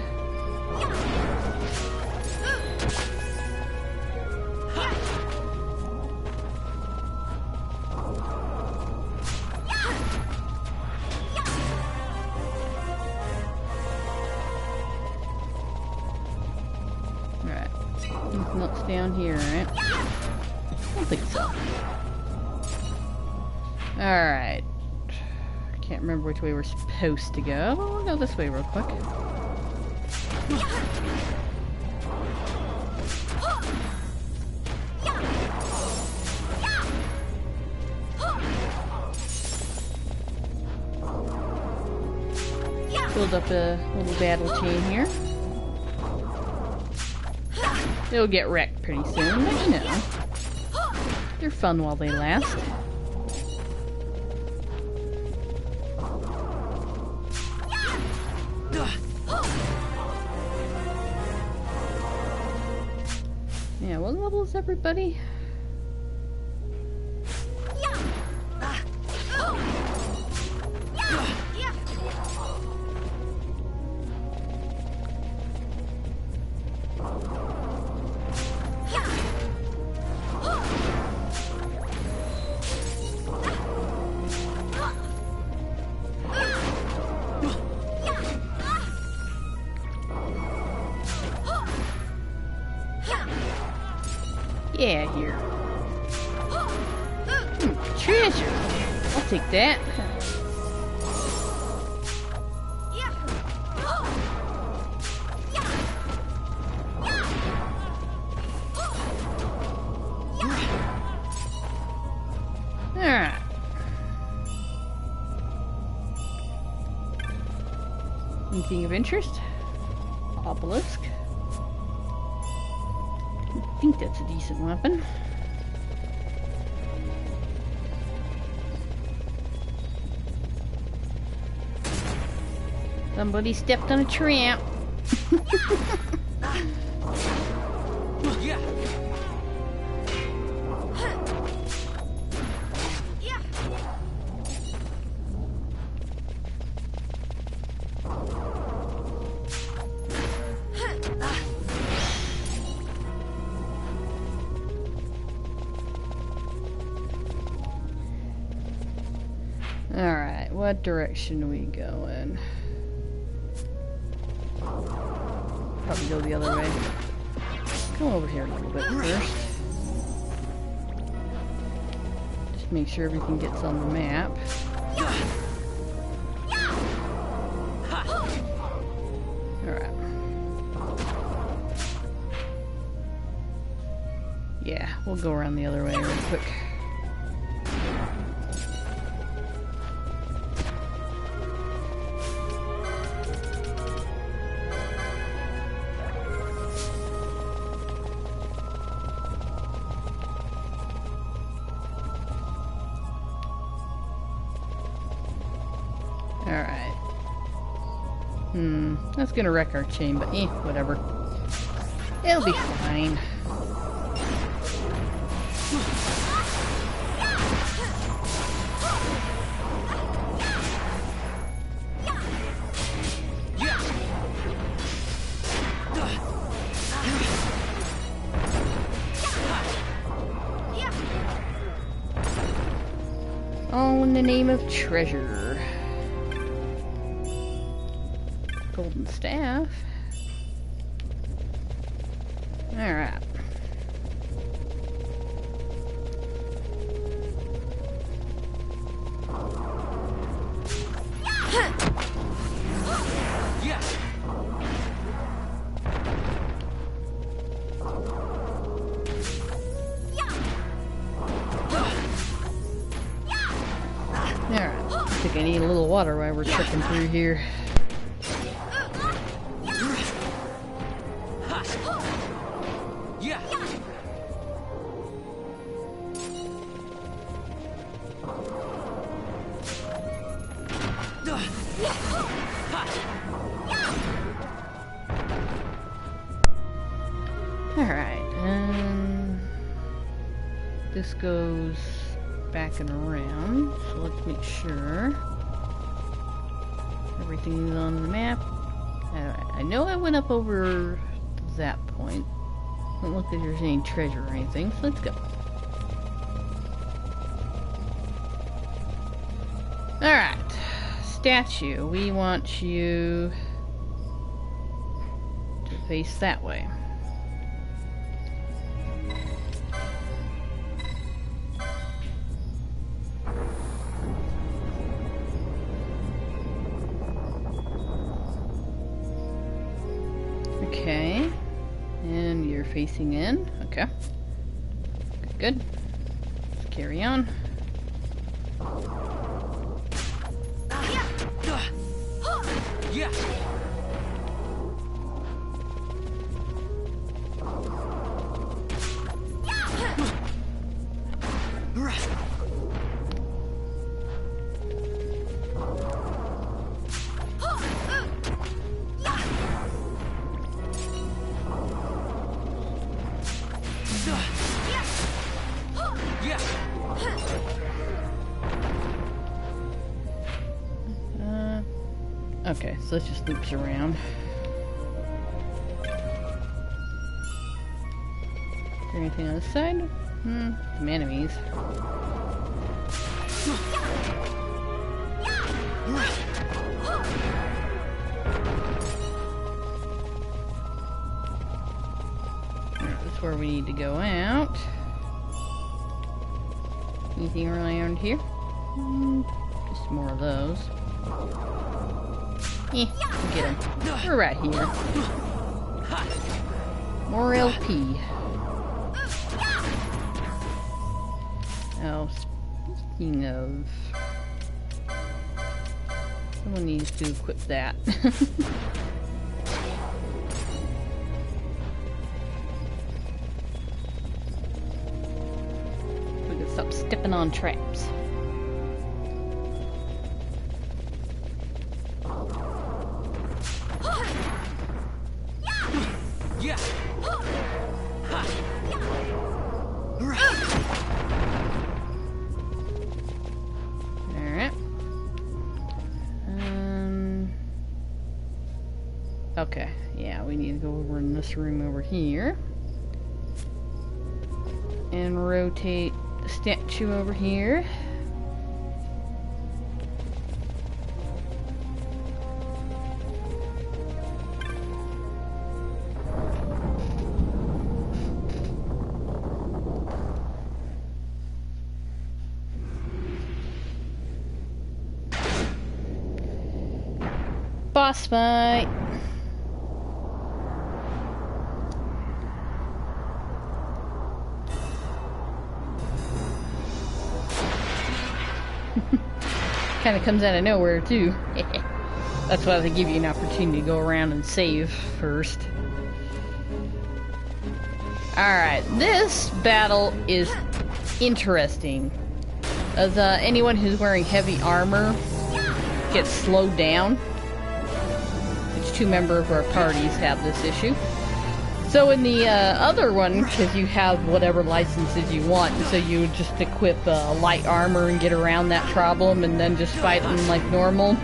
Alright. Nothing else down here, right? I don't think so. Alright. Can't remember which way we're supposed to go, but we'll go this way real quick. Build up a little battle chain here. It'll get wrecked pretty soon, but you know. They're fun while they last. Yeah, what level is everybody? Yeah, here. Treasure. I'll take that. Alright. Anything of interest? Obelisk. I think that's a decent weapon. Somebody stepped on a tramp. what direction do we go in? Probably go the other way. Come over here a little bit first. Just make sure everything gets on the map. Alright. Yeah, we'll go around the other way real quick. Alright. That's gonna wreck our chain, but whatever. It'll be fine. All in the name of treasure. Golden staff. Alright. Alright. I think I need a little water while we're trekking through here. Alright, this goes back and around, so let's make sure everything is on the map. Alright, I know I went up over that point. Doesn't look like there's any treasure or anything, so let's go. Alright, statue, we want you to face that way. Okay, and you're facing in. Okay, good. Let's carry on. Okay, so it just loops around. Is there anything on this side? Some enemies. That's where we need to go out. Anything around here? Just more of those. Get him. We're right here. More LP. Oh, speaking of... someone needs to equip that. We can stop stepping on traps. Okay, yeah, we need to go over in this room over here. And rotate the statue over here. boss fight. Kind of comes out of nowhere too. That's why they give you an opportunity to go around and save first. Alright, this battle is interesting. As anyone who's wearing heavy armor gets slowed down, which 2 members of our parties have this issue. So in the other one, because you have whatever licenses you want, so you just equip light armor and get around that problem and then just fight them like normal.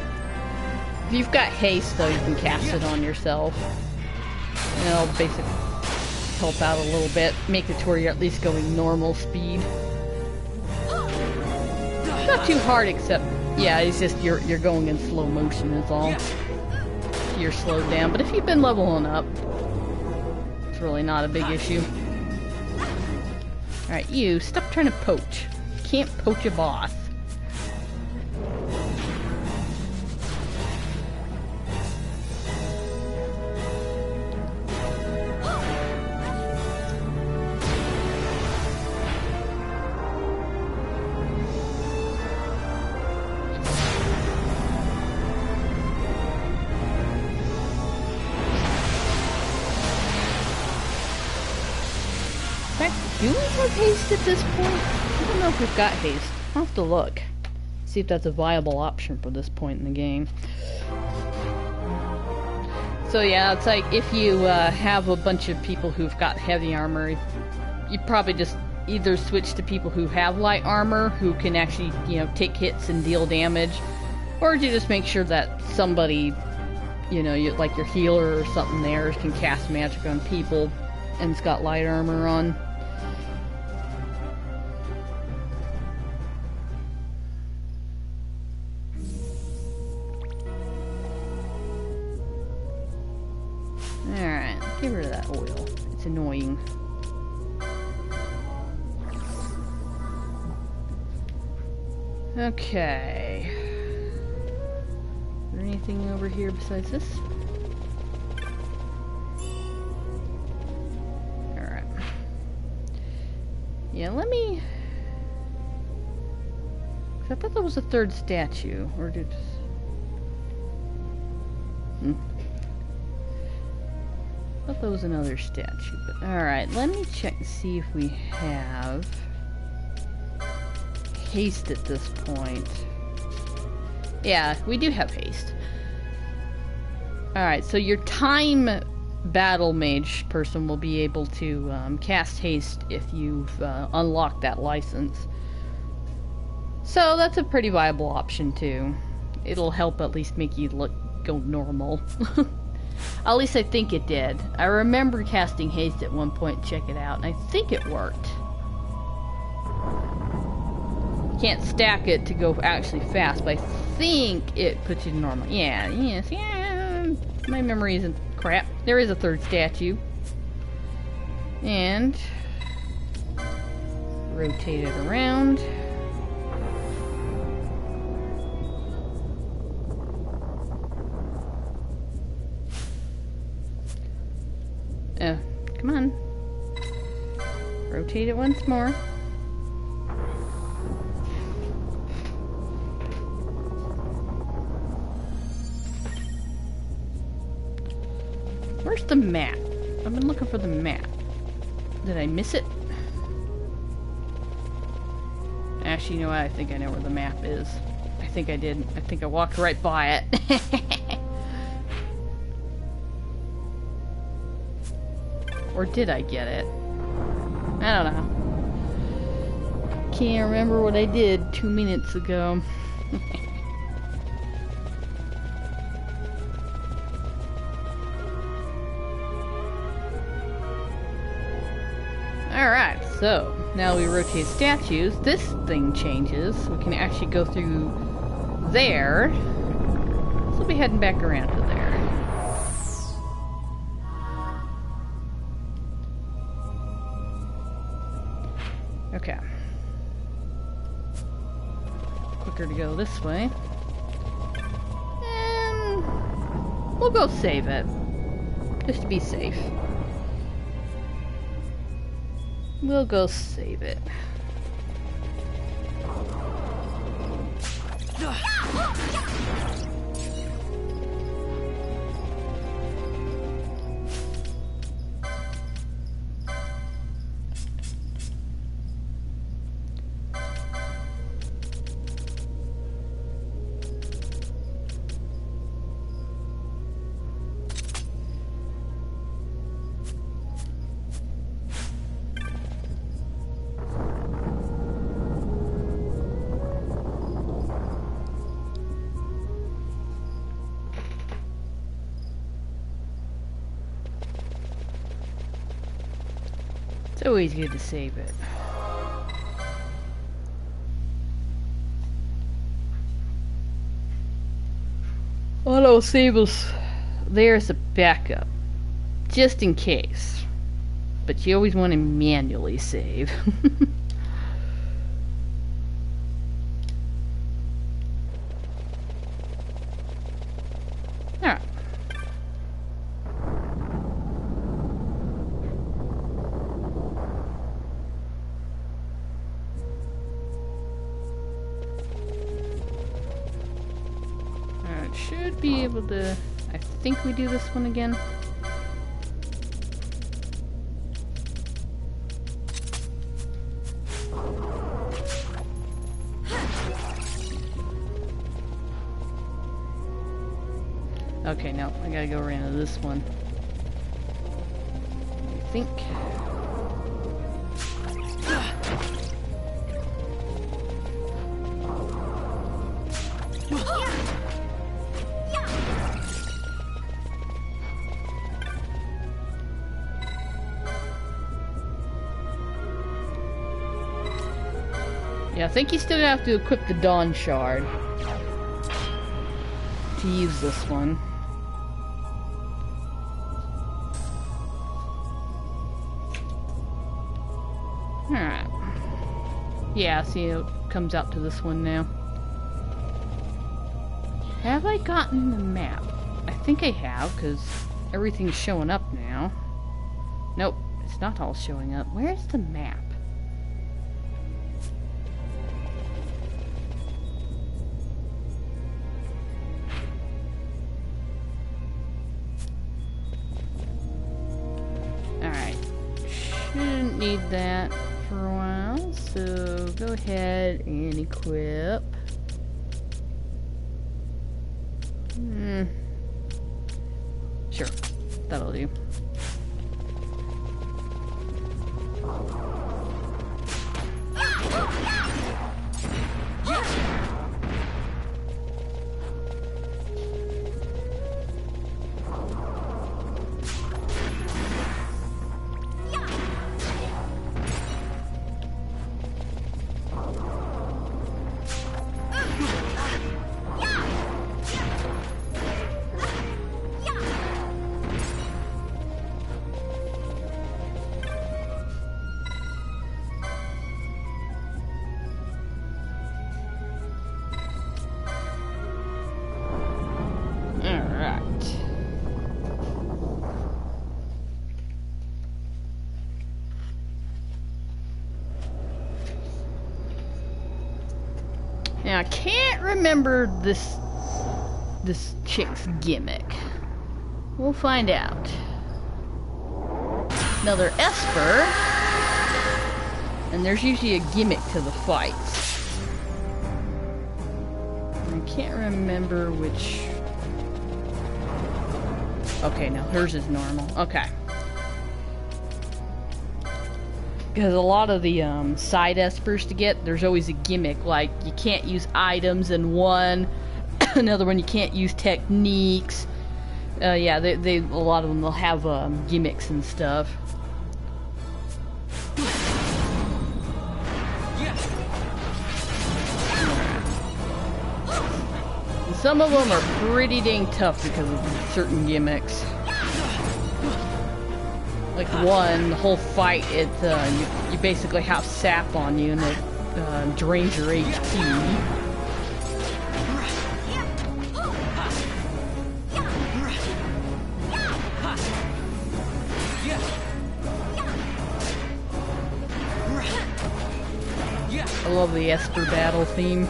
If you've got haste, though, you can cast it on yourself. And it'll basically help out a little bit, make it to where you're at least going normal speed. Not too hard, except, yeah, it's just you're going in slow motion is all. You're slowed down, but if you've been leveling up, it's really not a big issue. Alright, you, stop trying to poach. You can't poach a boss. Do we have haste at this point? I don't know if we've got haste. I'll have to look. See if that's a viable option for this point in the game. So yeah, it's like if you have a bunch of people who've got heavy armor, you probably just either switch to people who have light armor, who can actually, you know, take hits and deal damage, or you just make sure that somebody, you know, like your healer or something there can cast magic on people and it's got light armor on. Alright, get rid of that oil. It's annoying. Okay. Is there anything over here besides this? Alright. Yeah, let me... I thought that was a third statue. Or did... I thought that was another statue, but alright, let me check and see if we have haste at this point. Yeah, we do have haste. Alright, so your time battle mage person will be able to cast haste if you've unlocked that license. So that's a pretty viable option too. It'll help at least make you go normal. At least I think it did. I remember casting haste at one point, check it out, and I think it worked. Can't stack it to go actually fast, but I think it puts you to normal. Yeah, yes, yeah. My memory isn't crap. There is a third statue. And rotate it around. Come on. Rotate it once more. Where's the map? I've been looking for the map. Did I miss it? Actually, you know what? I think I know where the map is. I think I did. I think I walked right by it. Or did I get it? I don't know. Can't remember what I did 2 minutes ago. Alright, so now we rotate statues. This thing changes. We can actually go through there. So we'll be heading back around to there. Okay. Quicker to go this way. And We'll go save it. Just to be safe. We'll go save it. It's always good to save it. Auto save us. There's a backup. Just in case. But you always want to manually save. Alright. Should be able to... I think we do this one again. Okay, no, I gotta go around to this one. I think. Yeah, I think you still have to equip the Dawn Shard to use this one. Alright. Yeah, see, it comes out to this one now. Have I gotten the map? I think I have, because everything's showing up now. Nope, it's not all showing up. Where's the map? Alright. Shouldn't need that for a while, so go ahead and equip. Sure, that'll do. Now, I can't remember this chick's gimmick. We'll find out. Another Esper. And there's usually a gimmick to the fights. I can't remember which... Okay, now hers is normal. Okay. Because a lot of the side Espers to get, there's always a gimmick, like you can't use items in one, another one you can't use techniques. Yeah, they a lot of them will have gimmicks and stuff. And some of them are pretty dang tough because of certain gimmicks. Like one, the whole fight, you basically have sap on you and it drains your HP. I love the Esper battle theme.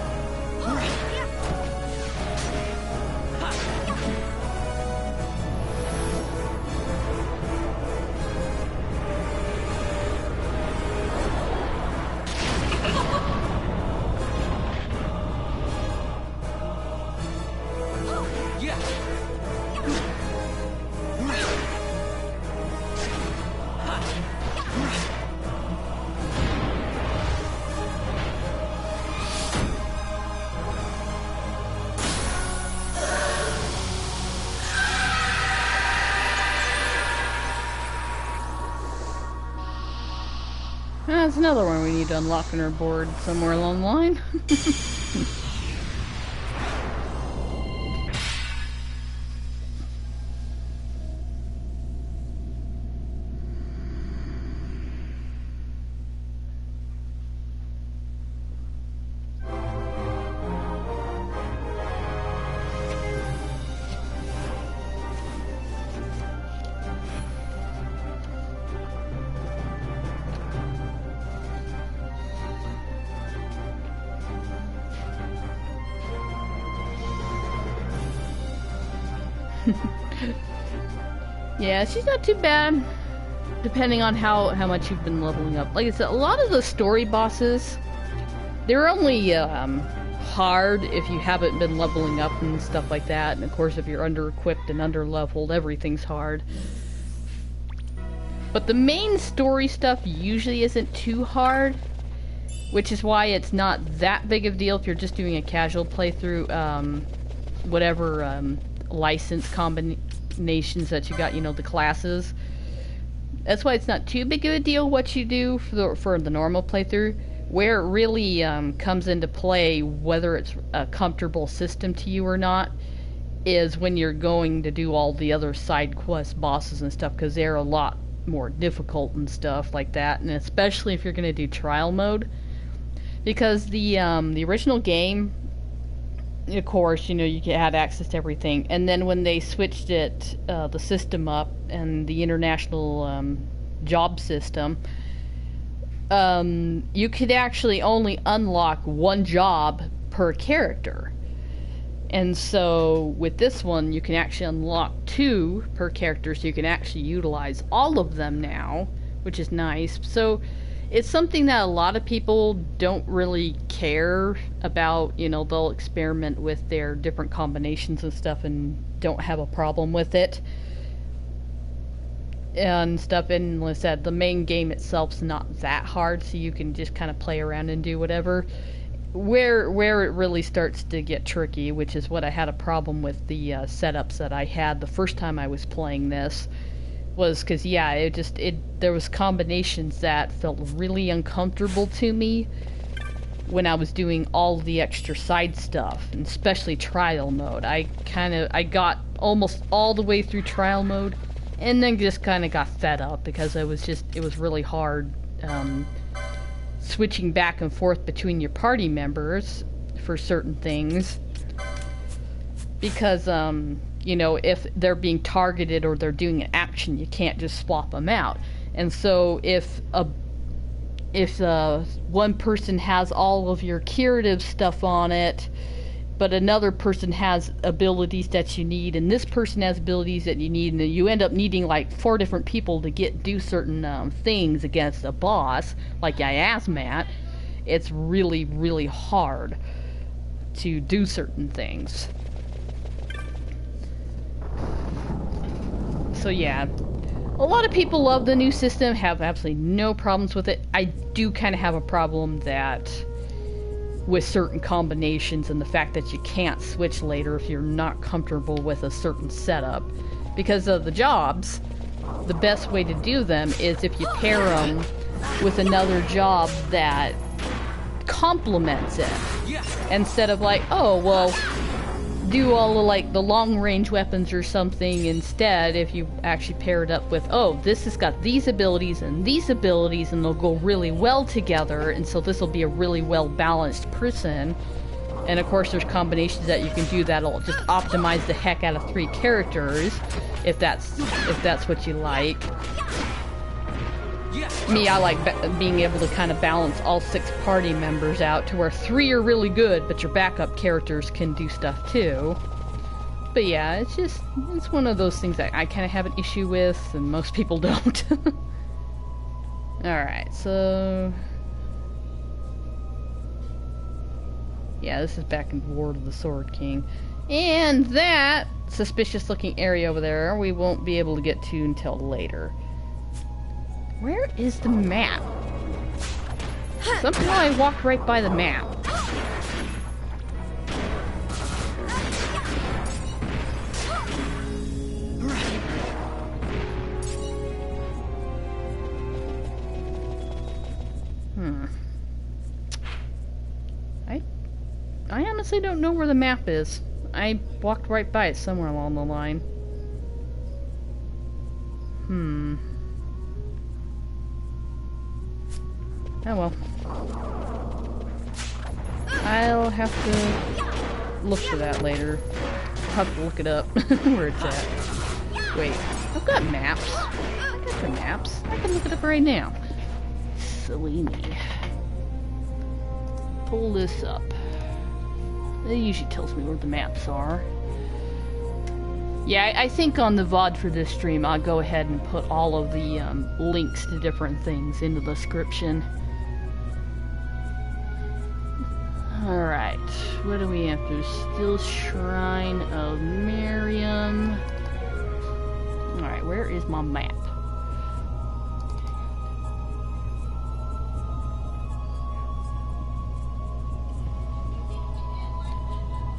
That's another one we need to unlock on our board somewhere along the line. Yeah, she's not too bad, depending on how much you've been leveling up. Like I said, a lot of the story bosses, they're only hard if you haven't been leveling up and stuff like that. And of course, if you're under-equipped and under-leveled, everything's hard. But the main story stuff usually isn't too hard, which is why it's not that big of a deal if you're just doing a casual playthrough. Whatever license combinations that you got, you know, the classes. That's why it's not too big of a deal what you do for the normal playthrough. Where it really comes into play, whether it's a comfortable system to you or not, is when you're going to do all the other side quest bosses and stuff, because they're a lot more difficult and stuff like that, and especially if you're going to do trial mode. Because the original game, of course, you know, you had access to everything, and then when they switched it, the system up, and the international job system, you could actually only unlock one job per character. And so with this one, you can actually unlock 2 per character, so you can actually utilize all of them now, which is nice. So it's something that a lot of people don't really care about. You know, they'll experiment with their different combinations and stuff and don't have a problem with it and stuff. And like I said, the main game itself's not that hard, so you can just kind of play around and do whatever. Where it really starts to get tricky, which is what I had a problem with the setups that I had the first time I was playing this, was because, yeah, there was combinations that felt really uncomfortable to me when I was doing all the extra side stuff, and especially trial mode. I got almost all the way through trial mode, and then just kind of got fed up, because it was really hard switching back and forth between your party members for certain things, because you know, if they're being targeted or they're doing an action, you can't just swap them out. And so if one person has all of your curative stuff on it, but another person has abilities that you need, and this person has abilities that you need, and you end up needing like 4 different people to do certain things against a boss, like Miasmat, it's really, really hard to do certain things. So yeah, a lot of people love the new system, have absolutely no problems with it. I do kind of have a problem with certain combinations, and the fact that you can't switch later if you're not comfortable with a certain setup. Because of the jobs, the best way to do them is if you pair them with another job that complements it. Instead of like, oh, well, do all of like the long range weapons or something instead. If you actually pair it up with, oh, this has got these abilities and they'll go really well together, and so this will be a really well balanced person. And of course there's combinations that you can do that'll just optimize the heck out of 3 characters, if that's what you like. Me, I like being able to kind of balance all 6 party members out to where 3 are really good, but your backup characters can do stuff too. But yeah, it's one of those things that I kind of have an issue with, and most people don't. Alright, so... yeah, this is back in Ward of the Sword King. And that suspicious looking area over there, we won't be able to get to until later. Where is the map? Somehow I walked right by the map. I honestly don't know where the map is. I walked right by it somewhere along the line. Oh well. I'll have to look for that later. I'll have to look it up where it's at. Wait, I've got maps. I got the maps. I can look it up right now. Silly me. Pull this up. It usually tells me where the maps are. Yeah, I think on the VOD for this stream, I'll go ahead and put all of the links to different things into the description. Alright, what do we have to? Still Shrine of Miriam. Alright, where is my map?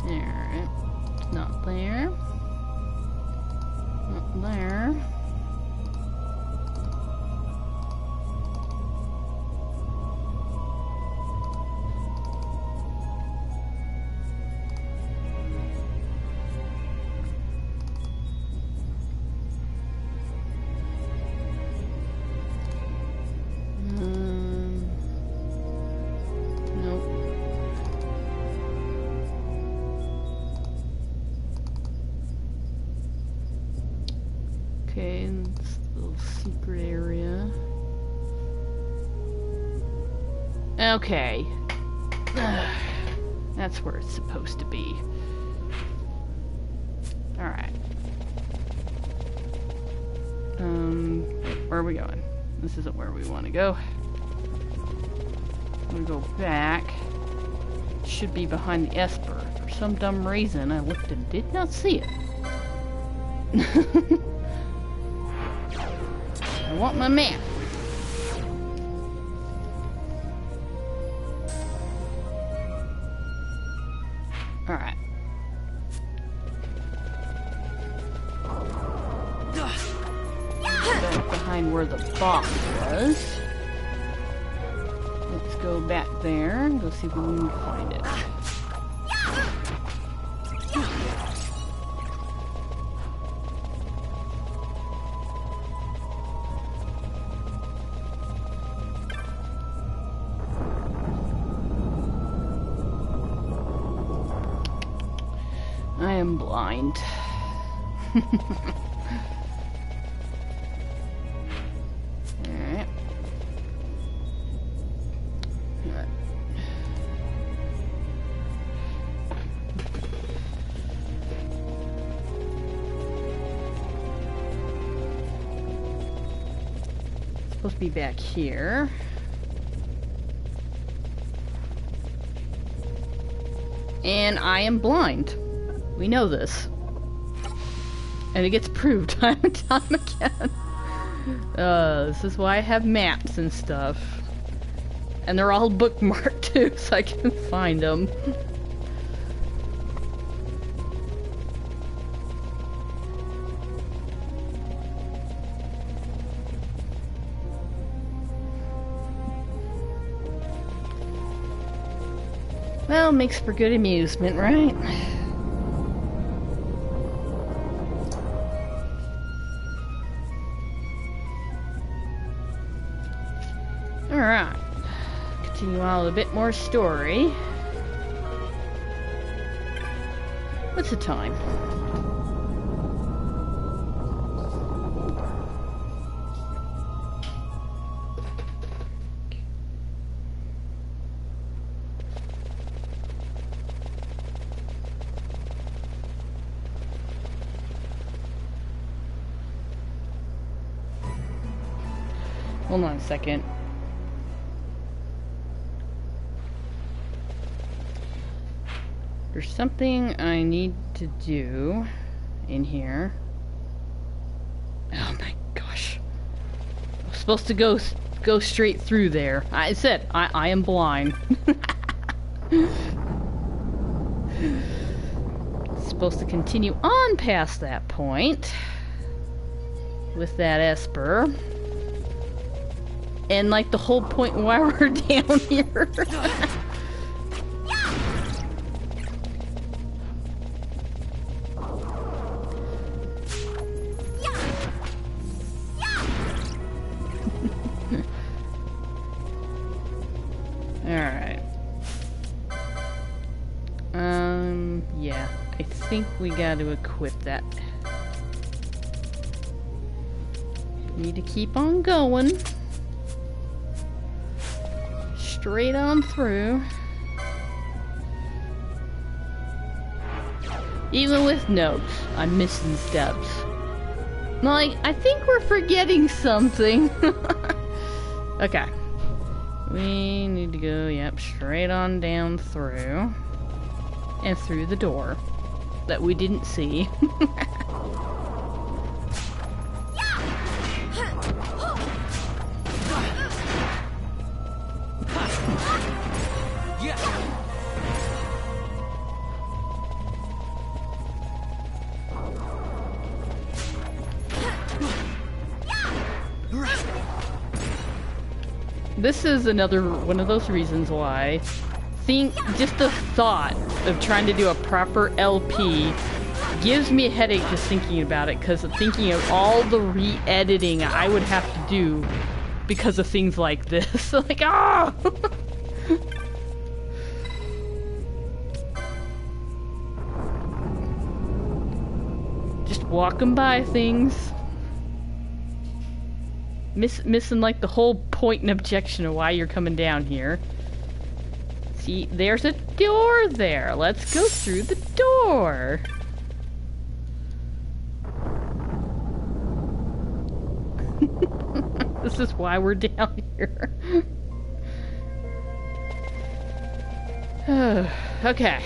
Alright, it's not there. Not there. Okay, this little secret area. Okay. That's where it's supposed to be. Alright. Where are we going? This isn't where we want to go. I'm gonna go back. It should be behind the Esper. For some dumb reason, I looked and did not see it. I want my map. Alright. Back behind where the box was. Let's go back there and go see if we can find it. I am blind. Alright. Alright. It's supposed to be back here. And I am blind. We know this. And it gets proved time and time again. This is why I have maps and stuff. And they're all bookmarked too, so I can find them. Well, makes for good amusement, right? Alright. Continue on with a bit more story. What's the time? Hold on a second. There's something I need to do in here. Oh my gosh. I'm supposed to go straight through there. I said, I am blind. Supposed to continue on past that point with that Esper. And like the whole point why we're down here. Alright. Yeah. I think we gotta equip that. Need to keep on going. Straight on through. Even with notes, I'm missing steps. Like, I think we're forgetting something. Okay. We need to go, yep, straight on down through. And through the door. That we didn't see. This is another one of those reasons why just the thought of trying to do a proper LP gives me a headache just thinking about it, because of thinking of all the re-editing I would have to do because of things like this. Like, ah! Just walking by things. Missing like the whole point and objection of why you're coming down here. See, there's a door there. Let's go through the door. This is why we're down here. Okay.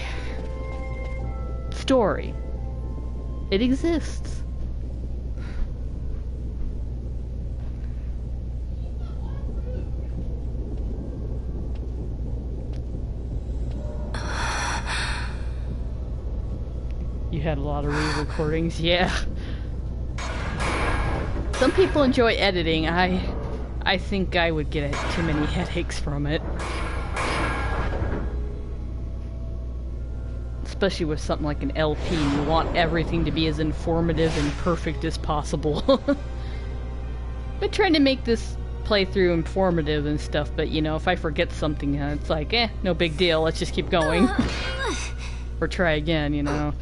Story. It exists. You had a lot of re-recordings, yeah. Some people enjoy editing. I think I would get too many headaches from it. Especially with something like an LP, you want everything to be as informative and perfect as possible. Been trying to make this playthrough informative and stuff, but you know, if I forget something, it's like, no big deal, let's just keep going. Or try again, you know.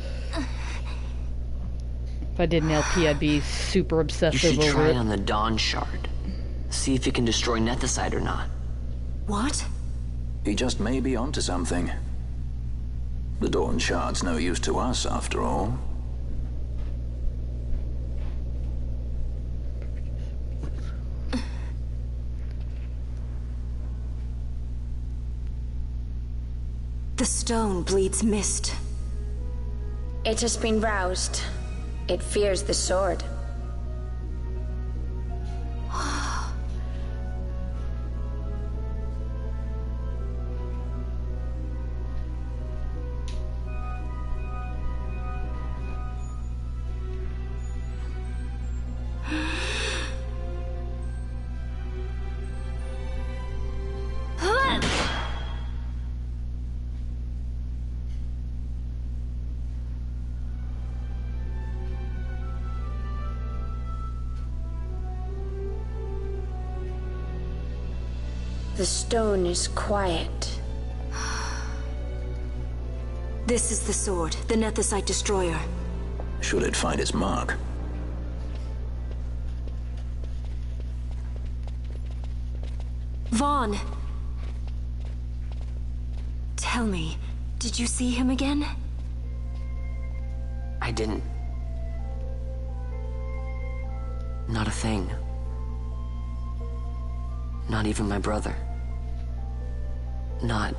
If I did an LP, I'd be super obsessive over it. You should try on the Dawn Shard. See if it can destroy Nethicite or not. What? He just may be onto something. The Dawn Shard's no use to us, after all. The stone bleeds mist. It has been roused. It fears the sword. The stone is quiet. This is the sword, the Nethicite destroyer. Should it find its mark? Vaughn! Tell me, did you see him again? I didn't. Not a thing. Not even my brother. Not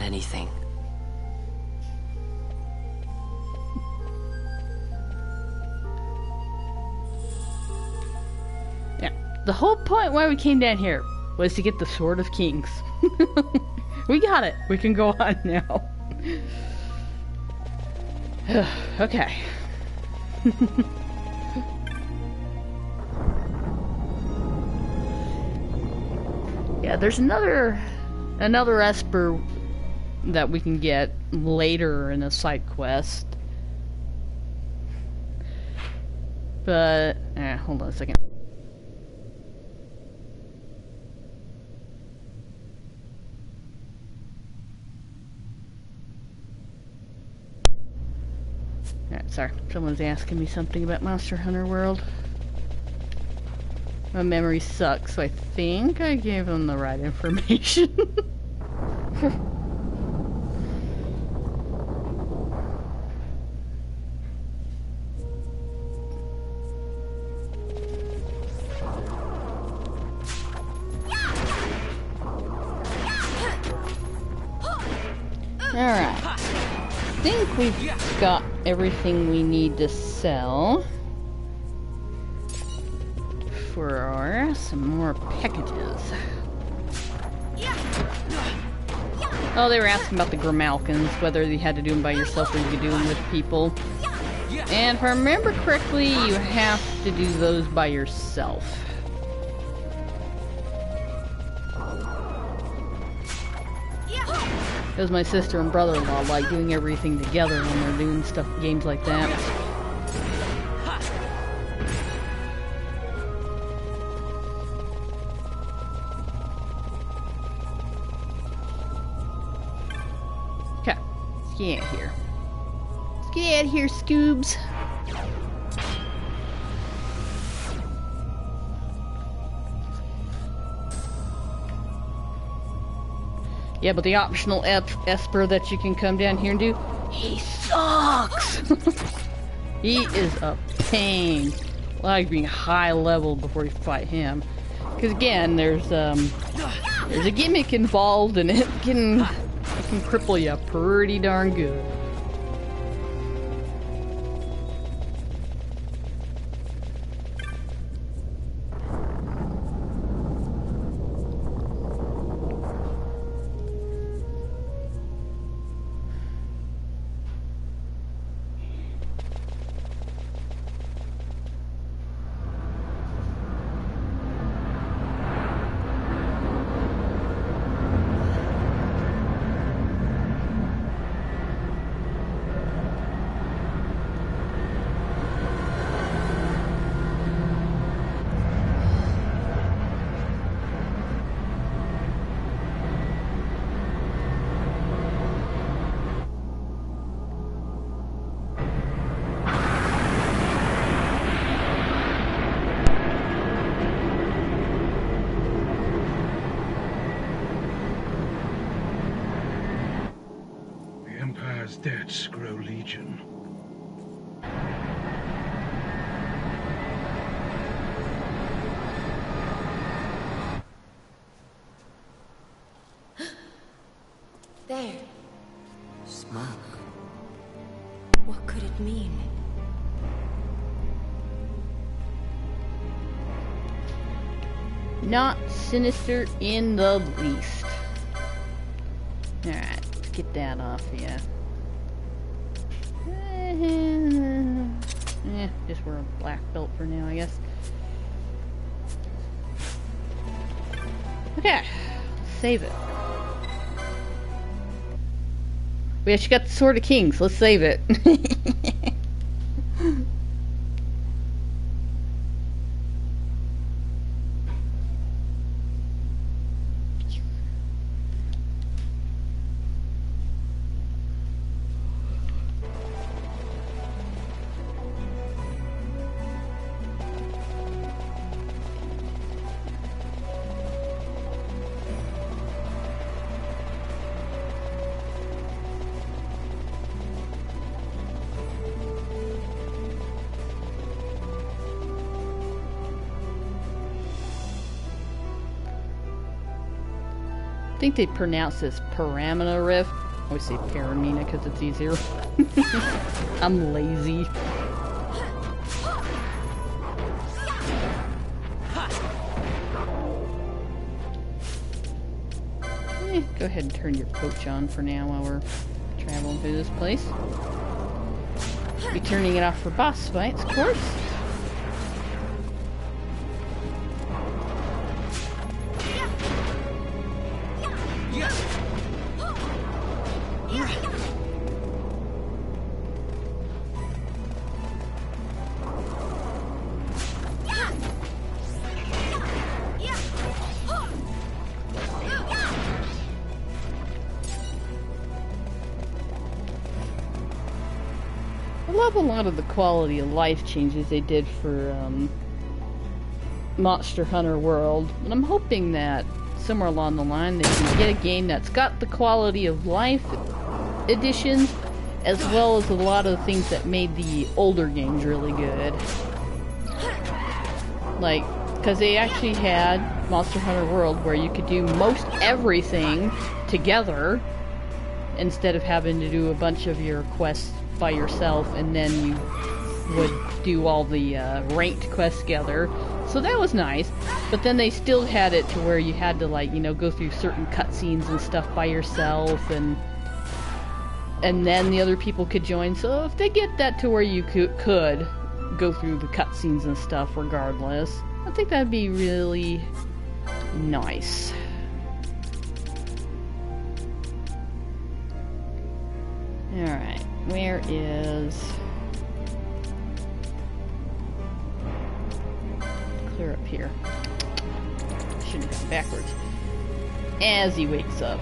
anything. Yeah, the whole point why we came down here was to get the Sword of Kings. We got it. We can go on now. Okay. Yeah, there's another Esper that we can get later in a side quest. But hold on a second. Alright, sorry. Someone's asking me something about Monster Hunter World. My memory sucks, so I think I gave them the right information. Alright. I think we've got everything we need to sell for some more packages. Oh, they were asking about the Grimalkins, whether you had to do them by yourself or you could do them with people. And if I remember correctly, you have to do those by yourself. Because my sister and brother-in-law like doing everything together when they're doing games like that. Okay, let's get out of here. Let's get out of here, Scoobs. Yeah, but the optional Esper that you can come down here and do, he sucks! He is a pain. I like being high level before you fight him. Because again, there's a gimmick involved and it can cripple you pretty darn good. Debts grow legion. There. Smoke. What could it mean? Not sinister in the least. Alright, let's get that off here. Just wear a black belt for now, I guess. Okay, save it. We actually got the Sword of Kings. Let's save it. think they pronounce this Paramina Rift. I always say Paramina because it's easier. I'm lazy. Go ahead and turn your coach on for now while we're traveling through this place. Be turning it off for boss fights, of course. I love a lot of the quality of life changes they did for Monster Hunter World, and I'm hoping that somewhere along the line they can get a game that's got the quality of life additions as well as a lot of the things that made the older games really good. Like, because they actually had Monster Hunter World where you could do most everything together instead of having to do a bunch of your quests by yourself, and then you would do all the ranked quests together. So that was nice, but then they still had it to where you had to, like, you know, go through certain cutscenes and stuff by yourself, and then the other people could join. So if they get that to where you could go through the cutscenes and stuff regardless, I think that'd be really nice. Alright, where is... Clear up here. Shouldn't have gone backwards. As he wakes up.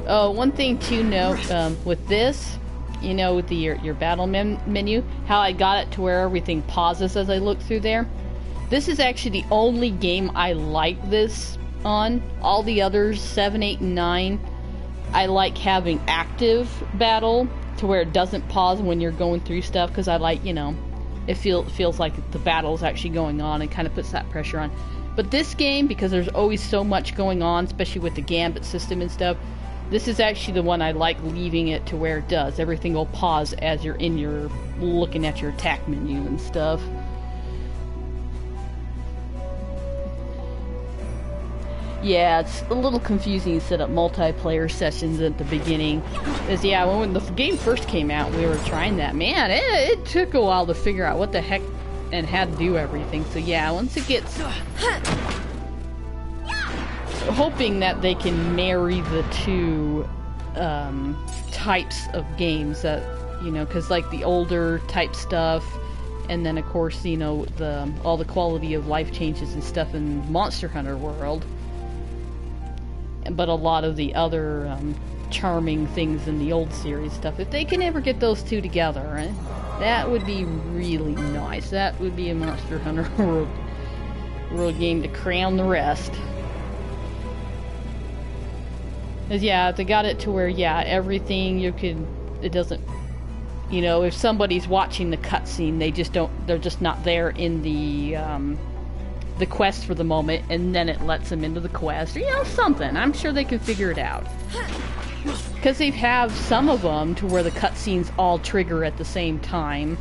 Oh, one thing to note, with this, you know, with your battle menu, how I got it to where everything pauses as I look through there. This is actually the only game I like this on. All the others, 7, 8, and 9, I like having active battle to where it doesn't pause when you're going through stuff, because I like, you know, it feels like the battle is actually going on and kind of puts that pressure on. But this game, because there's always so much going on, especially with the gambit system and stuff, this is actually the one I like leaving it to where it does. Everything will pause as you're in your looking at your attack menu and stuff. Yeah, it's a little confusing to set up multiplayer sessions at the beginning. Because, yeah, when the game first came out, we were trying that. Man, it took a while to figure out what the heck and how to do everything. So, yeah, once it gets... hoping that they can marry the two types of games that, you know, because, like, the older type stuff, and then, of course, you know, all the quality of life changes and stuff in Monster Hunter World. But a lot of the other charming things in the old series stuff, if they can ever get those two together, that would be really nice. That would be a Monster Hunter World game to crown the rest. Because, yeah, they got it to where, yeah, everything you could, it doesn't, you know, if somebody's watching the cutscene, they're just not there in the quest for the moment, and then it lets them into the quest, or, you know, something. I'm sure they can figure it out. Because they have some of them to where the cutscenes all trigger at the same time.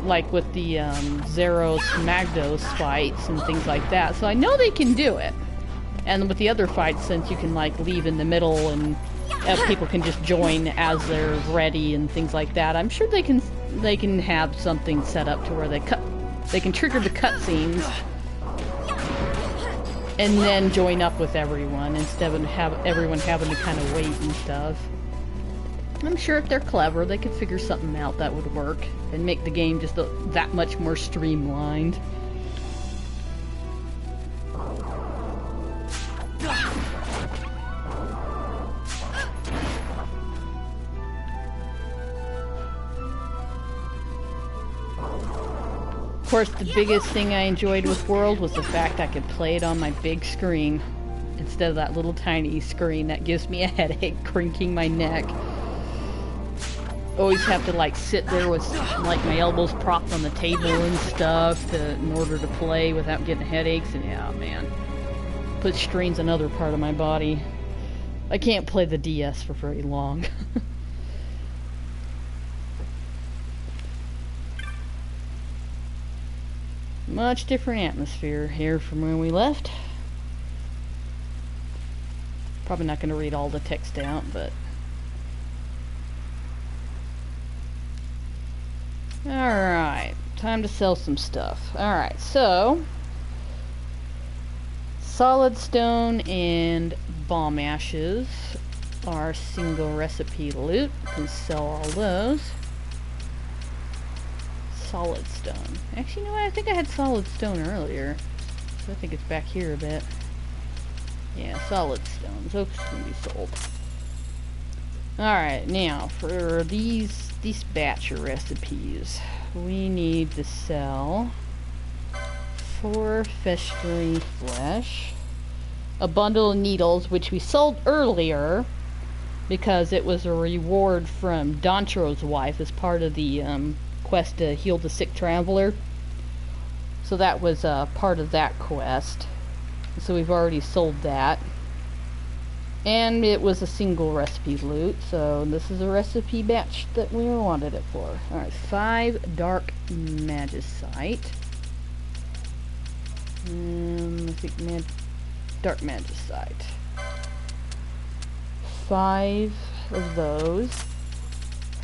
Like with the Zeros Magdos fights and things like that. So I know they can do it. And with the other fights, since you can, like, leave in the middle and people can just join as they're ready and things like that, I'm sure they can have something set up to where they can trigger the cutscenes and then join up with everyone instead of everyone having to kind of wait and stuff. I'm sure if they're clever, they could figure something out that would work and make the game just that much more streamlined. Of course, the biggest thing I enjoyed with World was the fact I could play it on my big screen instead of that little tiny screen that gives me a headache, cranking my neck. always have to like sit there with like my elbows propped on the table and stuff in order to play without getting headaches. And yeah, man, puts strains on another part of my body. I can't play the DS for very long. Much different atmosphere here from when we left. Probably not going to read all the text out, but alright, time to sell some stuff. Alright, so solid stone and bomb ashes are single recipe loot. You can sell all those. Solid stone. Actually, you know what? I think I had solid stone earlier. So I think it's back here a bit. Yeah, solid stones. Those can be sold. Alright, now for these batch of recipes, we need to sell 4 festering flesh, a bundle of needles, which we sold earlier because it was a reward from Dontro's wife as part of the quest to heal the sick traveler. So that was part of that quest. So we've already sold that. And it was a single recipe loot, so this is a recipe batch that we wanted it for. Alright, 5 dark magicite. I think dark magicite. 5 of those.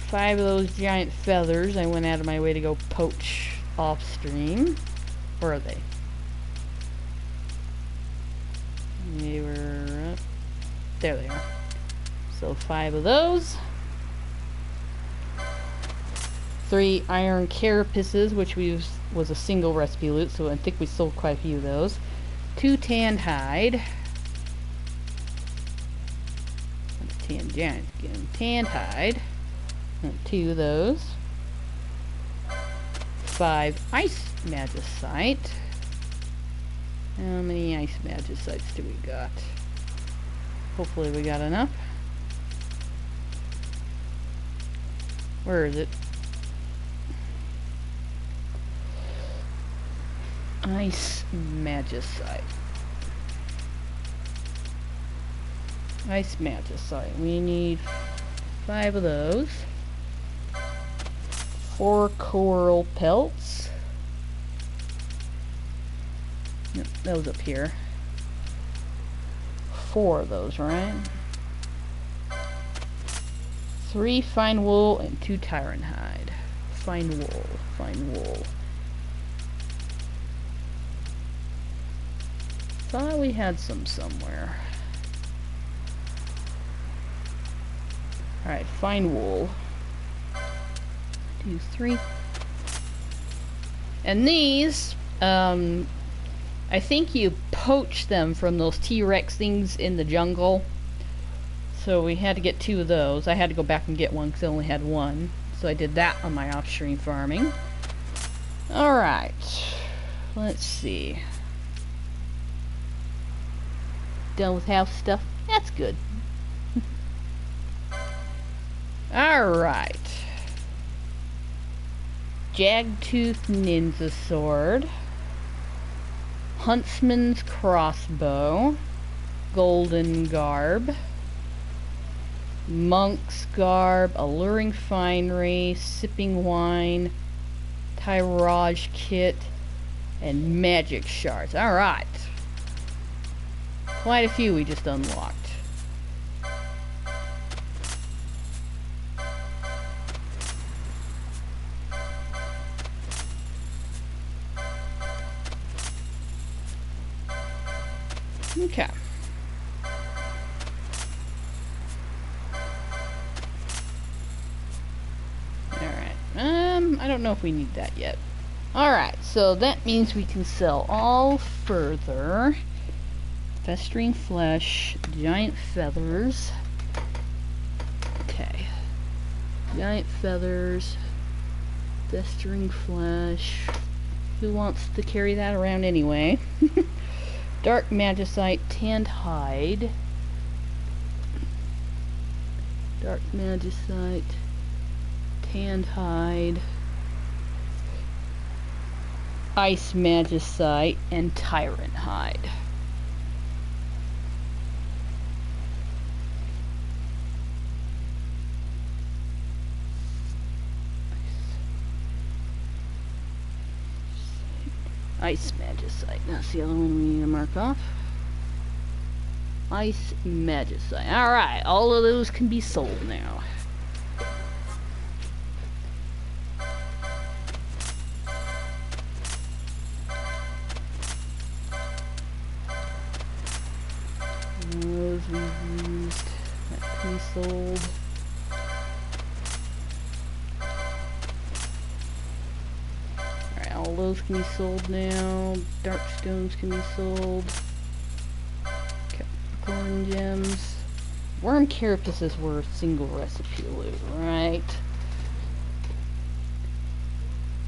5 of those giant feathers I went out of my way to go poach off stream. Where are they? They were up. There they are. So 5 of those. 3 iron carapaces, which was a single recipe loot, so I think we sold quite a few of those. 2 tanned hide. Tanned giant again. Tanned hide. 2 of those. 5 ice magicite. How many ice magicites do we got? Hopefully we got enough. Where is it? Ice magicite. Ice magicite. We need 5 of those. 4 coral pelts. Yep, that was up here. 4 of those, right? 3 fine wool and 2 tyrant hide. Fine wool, fine wool. Thought we had some somewhere. Alright, fine wool. 2, 3. And these, I think you poach them from those T-Rex things in the jungle. So we had to get 2 of those. I had to go back and get one because I only had 1. So I did that on my off-stream farming. Alright. Let's see. Done with house stuff? That's good. Alright. Jagtooth Ninja Sword. Huntsman's Crossbow. Golden Garb. Monk's Garb. Alluring Finery. Sipping Wine. Tirage Kit. And Magic Shards. Alright. Quite a few we just unlocked. Okay. Alright. I don't know if we need that yet. Alright, so that means we can sell all further. Festering flesh, giant feathers. Okay. Giant feathers, festering flesh. Who wants to carry that around anyway? Dark magicite, tanned hide. Dark magicite, Tanned hide, ice magicite, and tyrant hide. Ice magicite. That's the other one we need to mark off. Ice magicite. Alright, all of those can be sold now. Those we've used. That can be sold. All those can be sold now. Dark stones can be sold. Capricorn gems. Worm carapaces were a single recipe loot, right?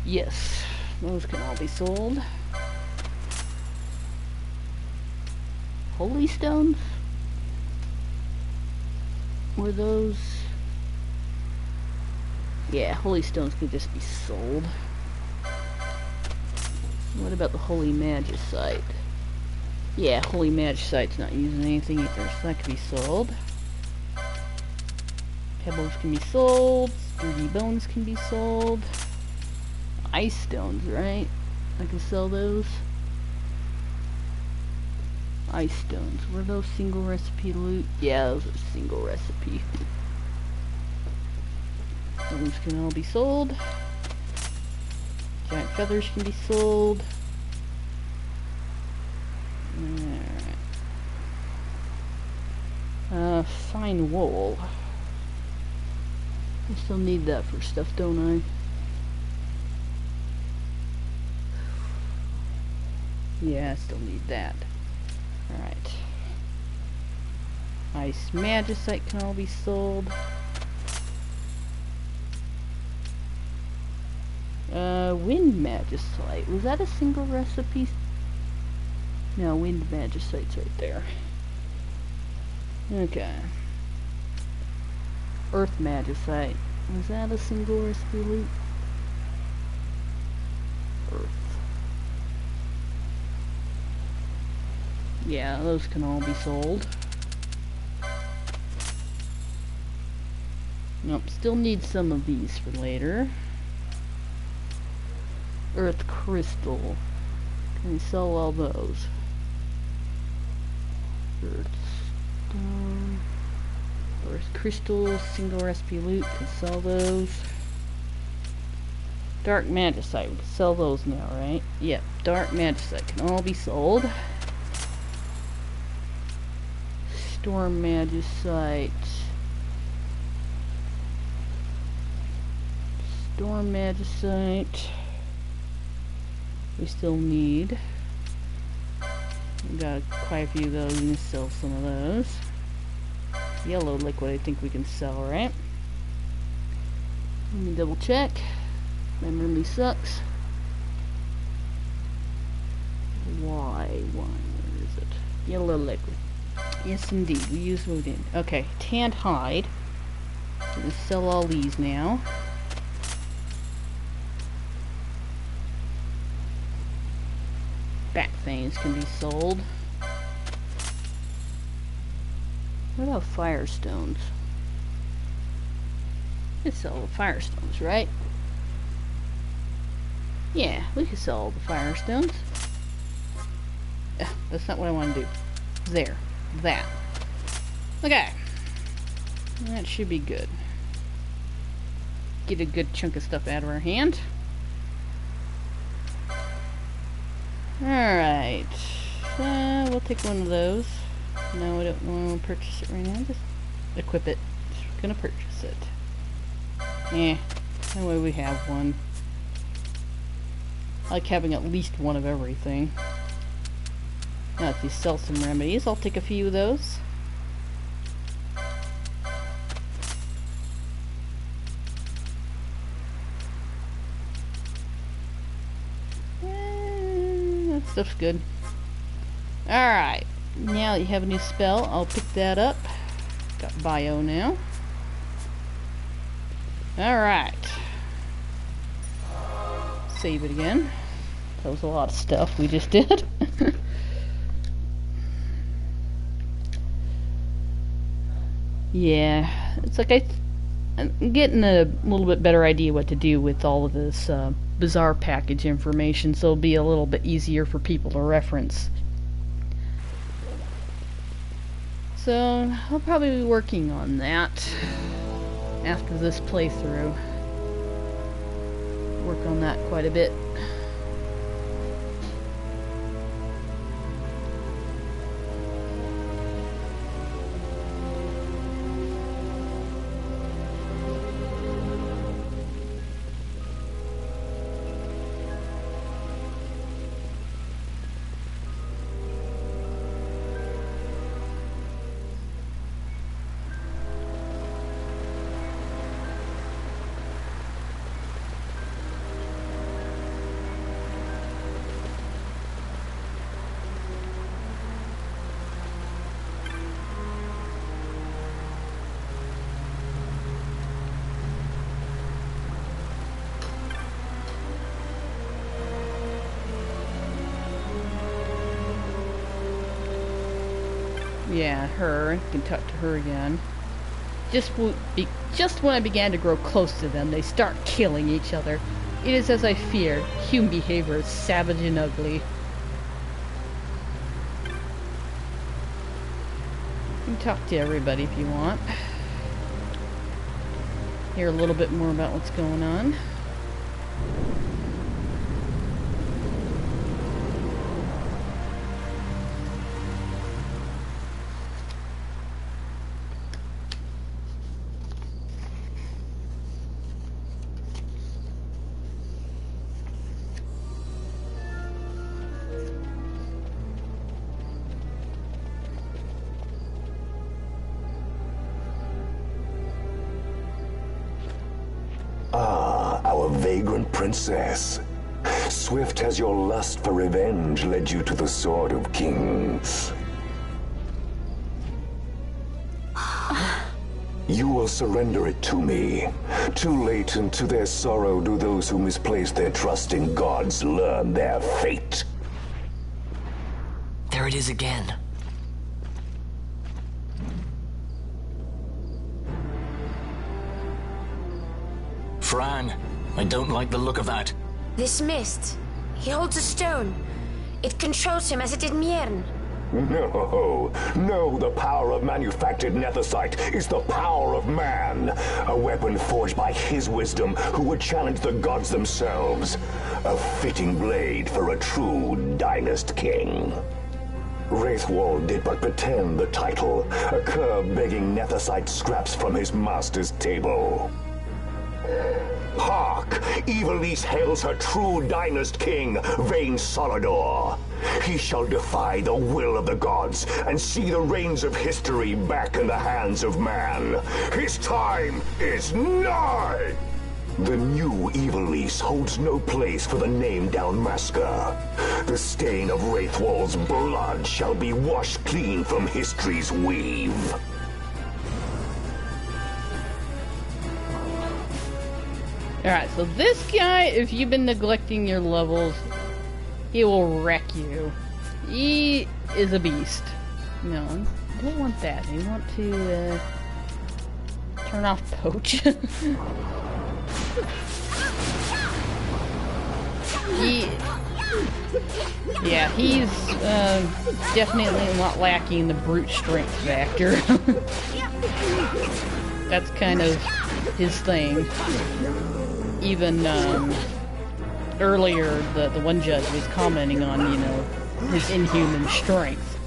Yes, those can all be sold. Holy stones? Were those? Yeah, holy stones can just be sold. What about the holy magicite? Yeah, holy magicite's not using anything either, so that can be sold. Pebbles can be sold. Sturdy bones can be sold. Ice stones, right? I can sell those. Ice stones. Were those single recipe loot? Yeah, those are single recipe. Those can all be sold. Giant feathers can be sold. Alright. Fine wool. I still need that for stuff, don't I? Yeah, I still need that. Alright. Ice magicite can all be sold. Wind magicite. Was that a single recipe? No, wind magicite's right there. Okay. Earth magicite. Was that a single recipe loot? Earth. Yeah, those can all be sold. Nope, still need some of these for later. Earth crystal. Can we sell all those? Earth stone. Earth crystal, single recipe loot, can sell those. Dark magicite, we can sell those now, right? Yep, dark magicite can all be sold. Storm magicite. Storm magicite. We still need. We got quite a few of those. We can sell some of those. Yellow liquid, I think we can sell, right? Let me double check. My memory sucks. Why? Where is it? Yellow liquid. Yes, indeed. We use what we did. Okay, tanned hide. We're gonna sell all these now. Bat fangs can be sold. What about firestones? We can sell the firestones, right? Yeah, we can sell all the firestones. That's not what I want to do. There. That. Okay. That should be good. Get a good chunk of stuff out of our hand. Alright. We'll take one of those. No, I don't want to purchase it right now. Just equip it. Just gonna purchase it. Yeah. That way we have one. I like having at least one of everything. Now if you sell some remedies, I'll take a few of those. That stuff's good. Alright. Now that you have a new spell, I'll pick that up. Got bio now. Alright. Save it again. That was a lot of stuff we just did. Yeah, it's like I'm getting a little bit better idea what to do with all of this bizarre package information, so it'll be a little bit easier for people to reference. So I'll probably be working on that after this playthrough. Work on that quite a bit. Yeah, her. I can talk to her again. Just when I began to grow close to them, they start killing each other. It is as I feared. Human behavior is savage and ugly. You can talk to everybody if you want. Hear a little bit more about what's going on. Vagrant princess. Swift has your lust for revenge led you to the Sword of Kings. You will surrender it to me. Too late, and to their sorrow do those who misplace their trust in gods learn their fate. There it is again. Fran, I don't like the look of that. This mist. He holds a stone. It controls him as it did Miern. No, the power of manufactured nethicite is the power of man. A weapon forged by his wisdom who would challenge the gods themselves. A fitting blade for a true dynast king. Wraithwall did but pretend the title, a cur begging nethicite scraps from his master's table. Hark! Evilise hails her true dynast king, Vayne Solidor. He shall defy the will of the gods and see the reins of history back in the hands of man. His time is nigh! The new Evilise holds no place for the name Dalmasca. The stain of Wraithwall's blood shall be washed clean from history's weave. Alright, so this guy, if you've been neglecting your levels, he will wreck you. He is a beast. No, I don't want that. I want to, turn off Poach. Yeah, he's, definitely not lacking the brute strength factor. That's kind of his thing. Even earlier, the one judge was commenting on, you know, his inhuman strength.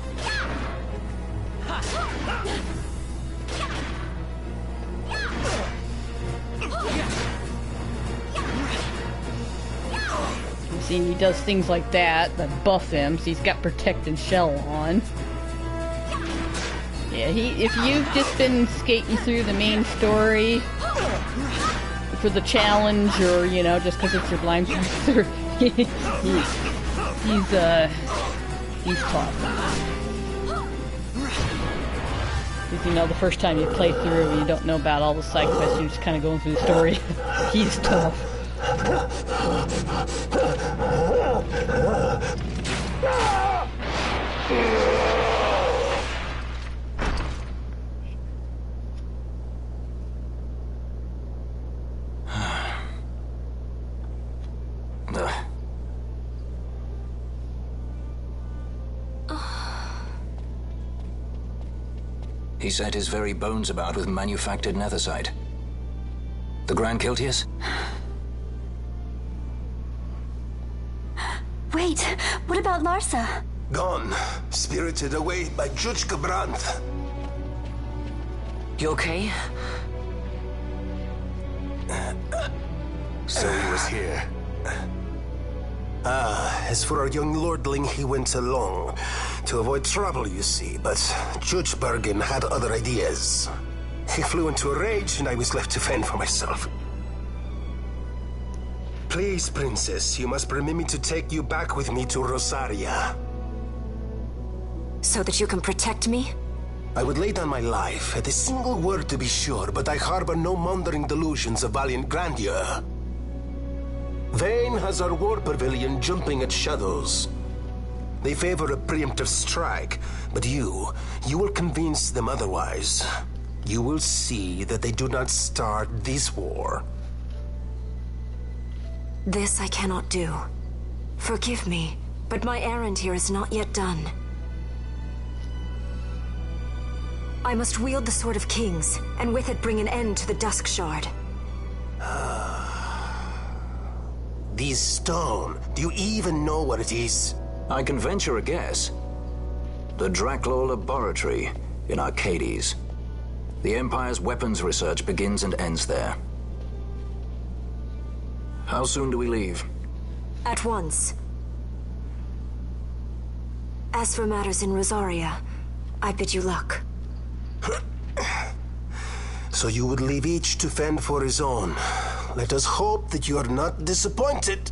You see, he does things like that buff him, so he's got protected shell on. Yeah, if you've just been skating through the main story for the challenge, or, you know, just because it's your blind master, he's tough. Because, you know, the first time you play through, you don't know about all the side quests, you're just kind of going through the story. He's tough. He set his very bones about with manufactured nethersite. The Grand Kiltius? Wait, what about Larsa? Gone. Spirited away by Judge Brandt. You okay? So he was here. As for our young lordling, he went along. To avoid trouble, you see, but Judge Bergen had other ideas. He flew into a rage, and I was left to fend for myself. Please, Princess, you must permit me to take you back with me to Rosaria. So that you can protect me? I would lay down my life, at a single word to be sure, but I harbor no mundane delusions of valiant grandeur. Vayne has our war pavilion jumping at shadows. They favor a preemptive strike, but you will convince them otherwise. You will see that they do not start this war. This I cannot do. Forgive me, but my errand here is not yet done. I must wield the Sword of Kings, and with it bring an end to the Dusk Shard. This stone, do you even know what it is? I can venture a guess. The Draclaw Laboratory in Arcades. The Empire's weapons research begins and ends there. How soon do we leave? At once. As for matters in Rosaria, I bid you luck. So you would leave each to fend for his own. Let us hope that you are not disappointed.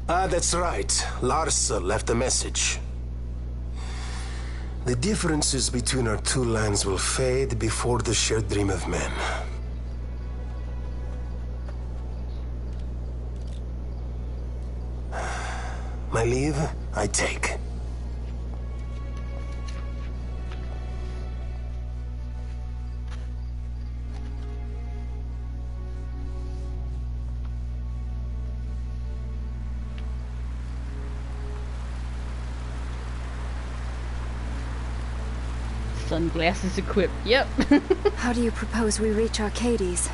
That's right. Larsa left a message. The differences between our two lands will fade before the shared dream of men. My leave, I take. Sunglasses equipped, yep. How do you propose we reach Arcades?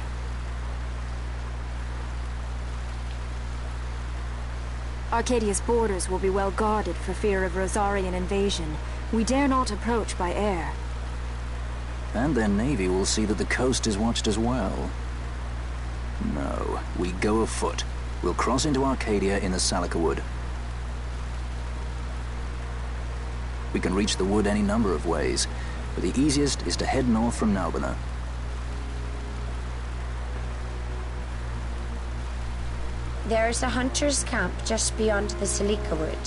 Arcadia's borders will be well guarded for fear of Rosarian invasion. We dare not approach by air. And their navy will see that the coast is watched as well. No, we go afoot. We'll cross into Arcadia in the Salika Wood. We can reach the wood any number of ways, but the easiest is to head north from Naubana. There is a hunter's camp just beyond the Salika Wood.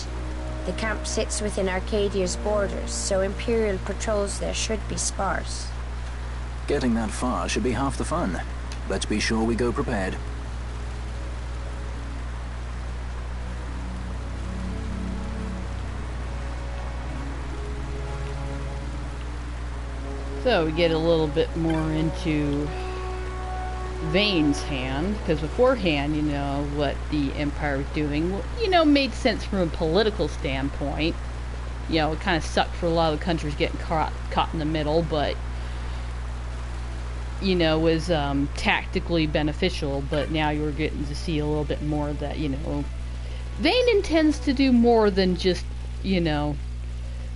The camp sits within Arcadia's borders, so Imperial patrols there should be sparse. Getting that far should be half the fun. Let's be sure we go prepared. So we get a little bit more into Vayne's hand, because beforehand, you know, what the Empire was doing, you know, made sense from a political standpoint. You know, it kind of sucked for a lot of the countries getting caught in the middle, but, you know, was tactically beneficial. But now you're getting to see a little bit more that, you know, Vayne intends to do more than just, you know,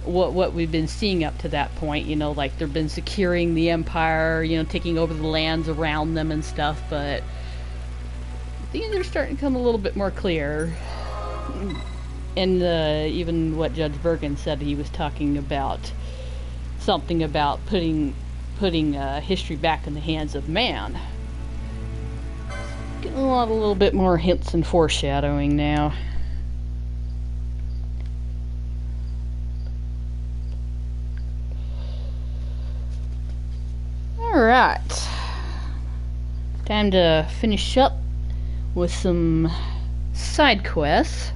what we've been seeing up to that point. You know, like they've been securing the Empire, you know, taking over the lands around them and stuff, but things are starting to come a little bit more clear. And even what Judge Bergen said, he was talking about something about putting history back in the hands of man. Getting a little bit more hints and foreshadowing now. Alright. Time to finish up with some side quests.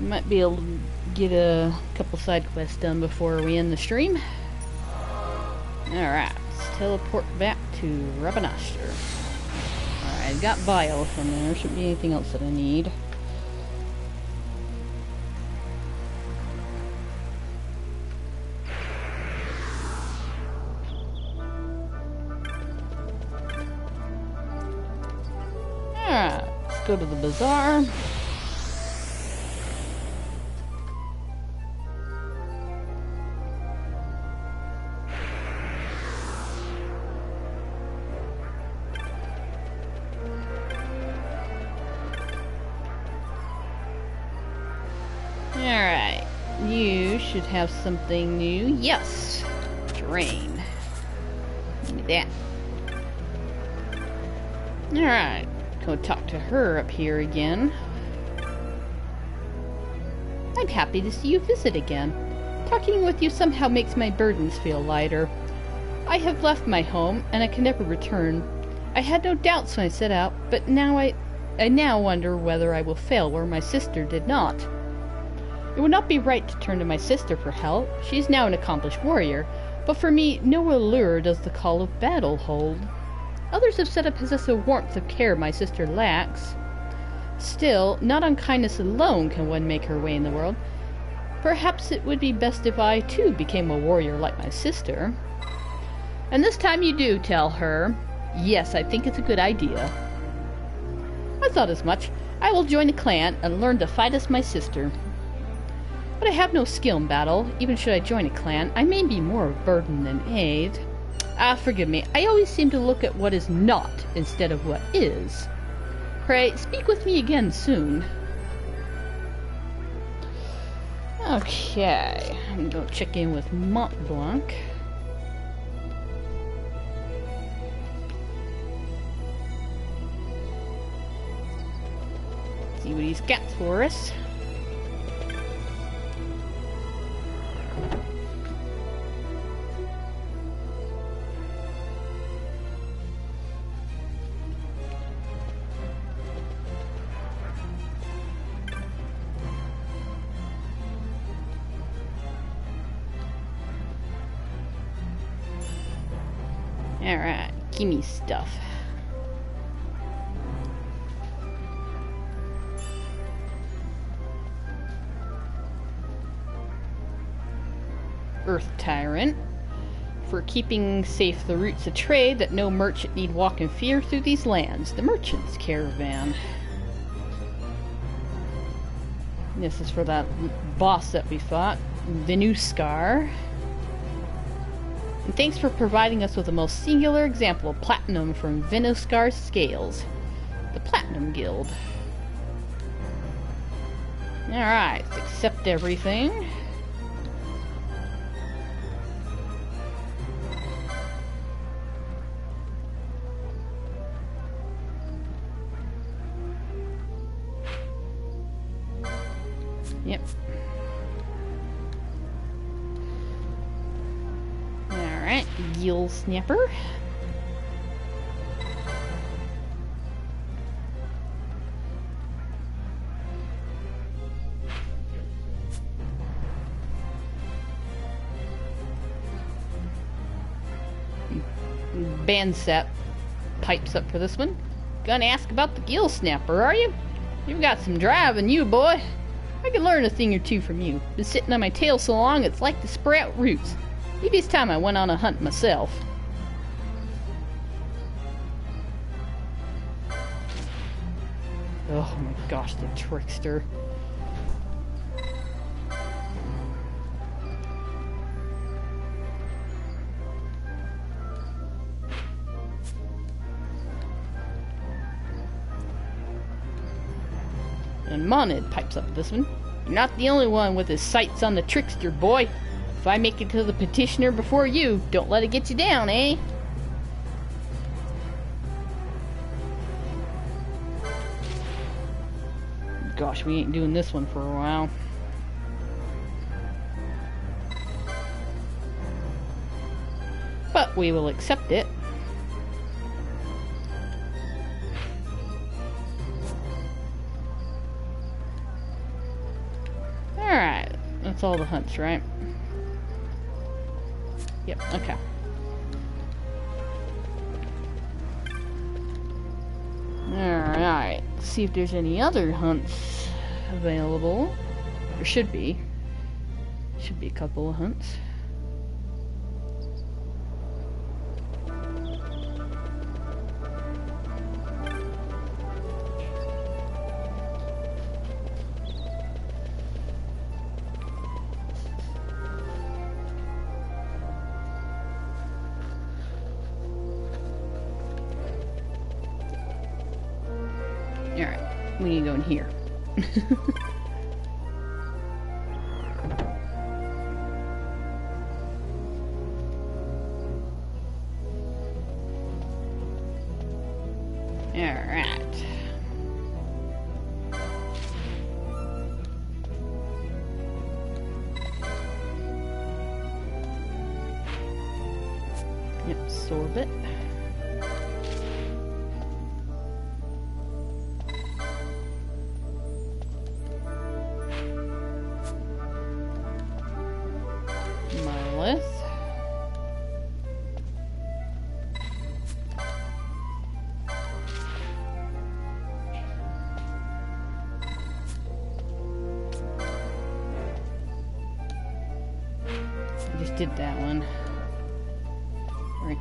Might be able to get a couple side quests done before we end the stream. Alright, let's teleport back to Rabanastre. Alright, I've got Vile from there. Shouldn't be anything else that I need. Alright, let's go to the bazaar. Alright, you should have something new. Yes! Drain. Give me that. Alright, go talk to her up here again. I'm happy to see you visit again. Talking with you somehow makes my burdens feel lighter. I have left my home, and I can never return. I had no doubts when I set out, but now I now wonder whether I will fail where my sister did not. It would not be right to turn to my sister for help. She is now an accomplished warrior, but for me, no allure does the call of battle hold. Others have said I possess a warmth of care my sister lacks. Still, not on kindness alone can one make her way in the world. Perhaps it would be best if I, too, became a warrior like my sister. And this time you do tell her, yes, I think it's a good idea. I thought as much. I will join a clan and learn to fight as my sister. But I have no skill in battle. Even should I join a clan, I may be more of burden than aid. Forgive me. I always seem to look at what is not instead of what is. Pray, speak with me again soon. Okay. I'm going to check in with Mont Blanc. See what he's got for us. Alright, gimme stuff. Earth Tyrant. For keeping safe the routes of trade that no merchant need walk in fear through these lands. The Merchant's Caravan. This is for that boss that we fought. Venuskar. And thanks for providing us with the most singular example of platinum from Venuskar's scales. The Platinum Guild. Alright, let's accept everything. Yep. Alright, Gill Snapper. Band set pipes up for this one. Gonna ask about the Gill Snapper, are you? You've got some drive in you, boy. I could learn a thing or two from you. Been sitting on my tail so long it's like to sprout roots. Maybe it's time I went on a hunt myself. Oh my gosh, the trickster. And Monid pipes up this one. You're not the only one with his sights on the trickster, boy. If I make it to the petitioner before you, don't let it get you down, eh? Gosh, we ain't doing this one for a while. but we will accept it. Alright, that's all the hunts, right? Yep, okay. Alright, let's see if there's any other hunts available. There should be. Should be a couple of hunts. Alright, we need to go in here. Alright. Yep, sorbet. Monolith. I just did that one. Right.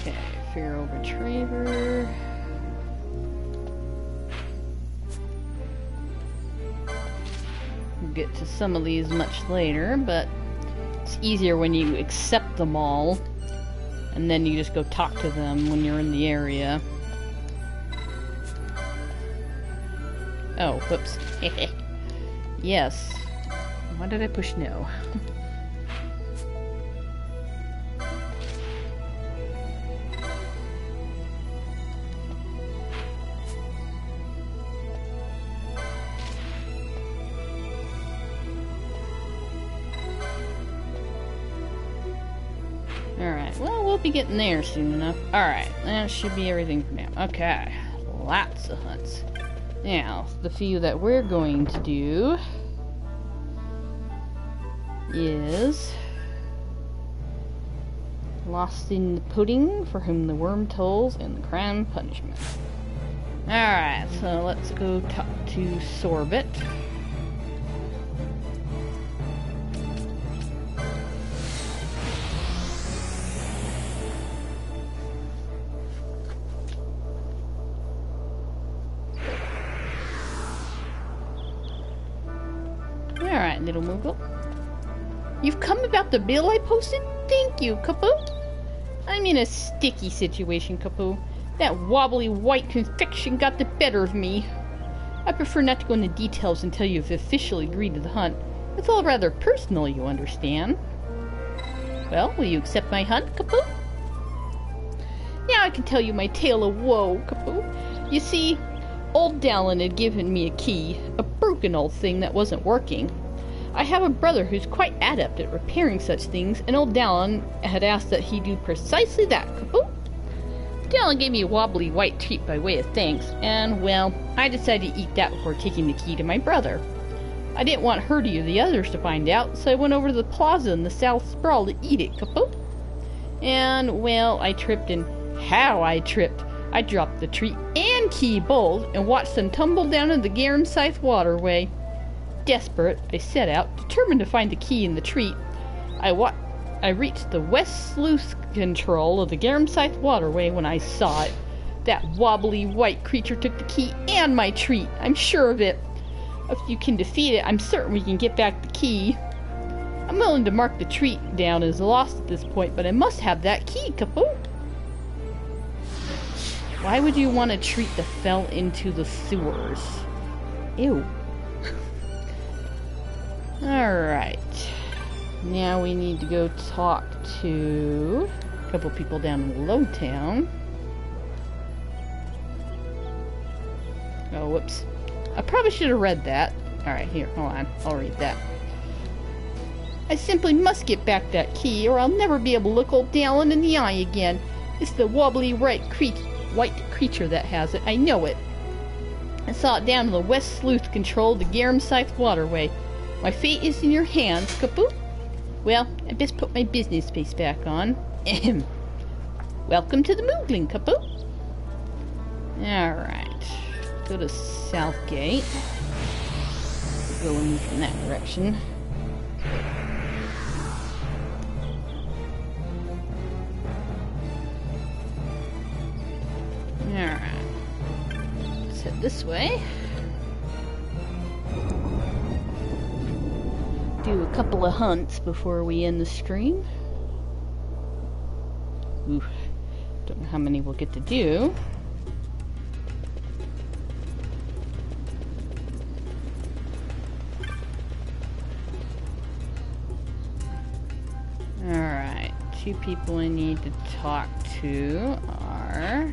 Okay, Feral Retriever. We'll get to some of these much later, but it's easier when you accept them all, and then you just go talk to them when you're in the area. Oh, whoops. Yes. Why did I push no? Alright, well, we'll be getting there soon enough. Alright, that should be everything for now. Okay, lots of hunts. Now, the few that we're going to do is Lost in the Pudding, For Whom the Worm Tolls, and the Crown Punishment. Alright, so let's go talk to Sorbet. Alright, little Moogle. You've come about the bill I posted? Thank you, Kapoo. I'm in a sticky situation, Kapoo. That wobbly white confection got the better of me. I prefer not to go into details until you've officially agreed to the hunt. It's all rather personal, you understand. Well, will you accept my hunt, Kapoo? Now I can tell you my tale of woe, Kapoo. You see, old Dallin had given me a key, a broken old thing that wasn't working. I have a brother who's quite adept at repairing such things, and old Dallin had asked that he do precisely that, Kapoo. Dallin gave me a wobbly white treat by way of thanks, and, well, I decided to eat that before taking the key to my brother. I didn't want her or the others to find out, so I went over to the plaza in the South Sprawl to eat it, Kapoo. And, well, I tripped, and how I tripped! I dropped the treat and key both, and watched them tumble down into the Garensythe waterway. Desperate, I set out, determined to find the key and the treat. I reached the west sluice control of the Garensythe waterway when I saw it. That wobbly white creature took the key and my treat. I'm sure of it. If you can defeat it, I'm certain we can get back the key. I'm willing to mark the treat down as lost at this point, but I must have that key, Kapoo. Why would you want a treat that fell into the sewers? Ew. Alright. Now we need to go talk to a couple people down in Lowtown. Oh, whoops. I probably should have read that. Alright, here, hold on. I'll read that. I simply must get back that key, or I'll never be able to look old Dallin in the eye again. It's the wobbly white creature that has it. I know it. I saw it down in the West Sleuth control of the Garum-Scythe waterway. My fate is in your hands, Kaput. Well, I best put my business face back on. Ahem. Welcome to the Moogling, Kaput. Alright. Go to Southgate. Go in from that direction. Alright. Let's head this way. Do a couple of hunts before we end the stream. Ooh. Don't know how many we'll get to do. Alright. Two people I need to talk to are...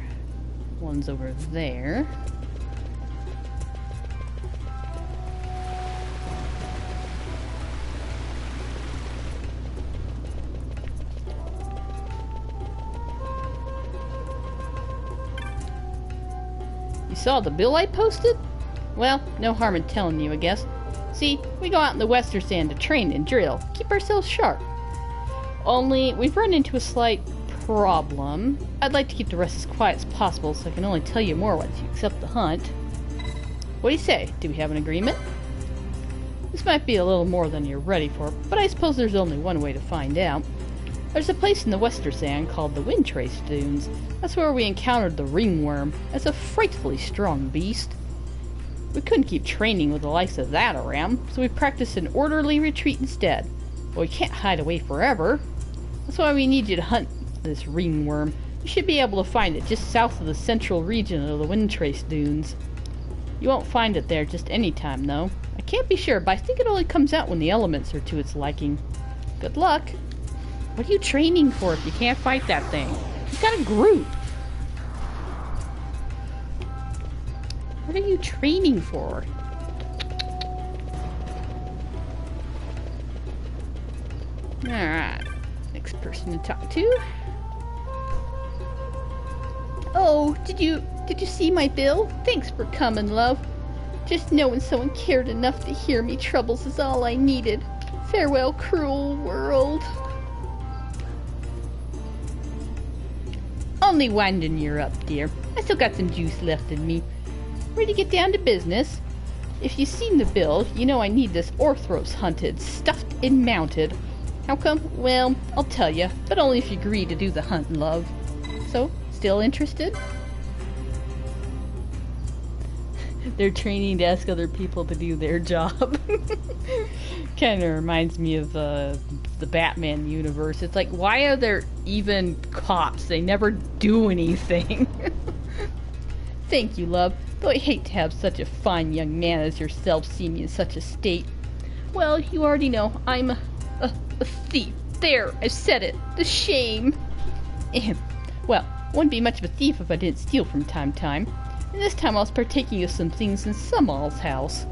One's over there. You saw the bill I posted? Well, no harm in telling you, I guess. See, we go out in the Western Sand to train and drill, keep ourselves sharp. Only, we've run into a slight problem. I'd like to keep the rest as quiet as possible, so I can only tell you more once you accept the hunt. What do you say? Do we have an agreement? This might be a little more than you're ready for, but I suppose there's only one way to find out. There's a place in the Western Sand called the Wind Trace Dunes. That's where we encountered the ringworm. It's a frightfully strong beast. We couldn't keep training with the likes of that around, so we practiced an orderly retreat instead. But we can't hide away forever. That's why we need you to hunt this ringworm. You should be able to find it just south of the central region of the Wind Trace Dunes. You won't find it there just any time, though. I can't be sure, but I think it only comes out when the elements are to its liking. Good luck. What are you training for if you can't fight that thing? You've got a group. What are you training for? Alright. Next person to talk to. Oh, did you see my bill? Thanks for coming, love. Just knowing someone cared enough to hear me troubles is all I needed. Farewell, cruel world. Only winding you up, dear. I still got some juice left in me. Ready to get down to business? If you've seen the bill, you know I need this Orthros hunted, stuffed and mounted. How come? Well, I'll tell you, but only if you agree to do the hunt, love. So, still interested? They're training to ask other people to do their job. Kind of reminds me of the Batman universe. It's like, why are there even cops? They never do anything. Thank you, love. Though I hate to have such a fine young man as yourself see me in such a state. Well, you already know, I'm a thief. There, I've said it. The shame. Well, I wouldn't be much of a thief if I didn't steal from time to time. And this time I was partaking of some things in Sumall's house.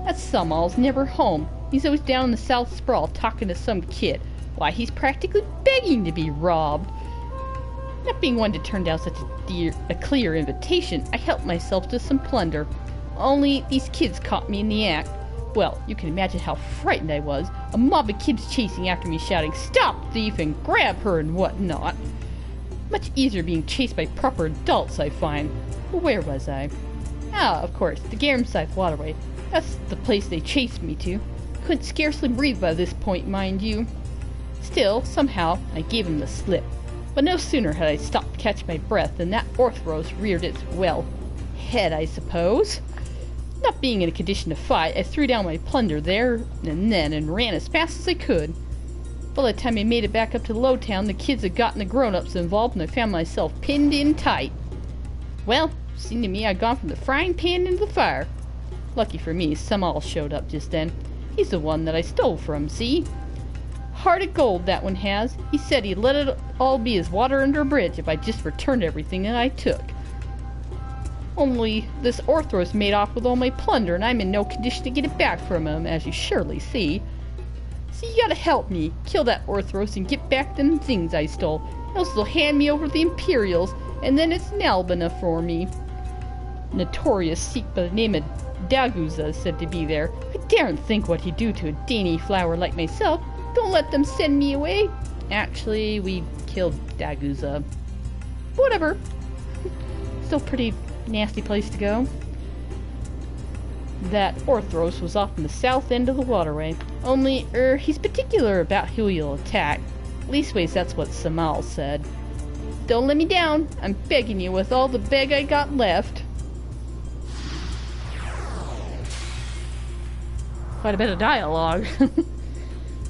That Sumall's never home. He's always down in the South Sprawl talking to some kid. Why, he's practically begging to be robbed. Not being one to turn down such a clear invitation, I helped myself to some plunder. Only these kids caught me in the act. Well, you can imagine how frightened I was. A mob of kids chasing after me shouting, "Stop, thief!" and "Grab her!" and whatnot. Much easier being chased by proper adults, I find. But where was I? Ah, of course, the Garum-Scythe waterway. That's the place they chased me to. Couldn't scarcely breathe by this point, mind you. Still, somehow, I gave him the slip. But no sooner had I stopped to catch my breath than that Orthros reared its, well, head, I suppose. Not being in a condition to fight, I threw down my plunder there and then and ran as fast as I could. By the time I made it back up to Lowtown, the kids had gotten the grown-ups involved and I found myself pinned in tight. Well, seemed to me I'd gone from the frying pan into the fire. Lucky for me, Sumall showed up just then. He's the one that I stole from, see? Heart of gold, that one has. He said he'd let it all be as water under a bridge if I just returned everything that I took. Only this Orthros made off with all my plunder, and I'm in no condition to get it back from him, as you surely see. So you gotta help me. Kill that Orthros and get back them things I stole. Else they'll hand me over to the Imperials, and then it's Nalbina for me. Notorious Sikh by the name of Daguza is said to be there. I daren't think what he'd do to a dainty flower like myself. Don't let them send me away. Actually, we killed Daguza. Whatever. Still pretty nasty place to go. That Orthros was off in the south end of the waterway. Only, he's particular about who he'll attack. Leastways, that's what Samal said. Don't let me down. I'm begging you with all the beg I got left. Quite a bit of dialogue.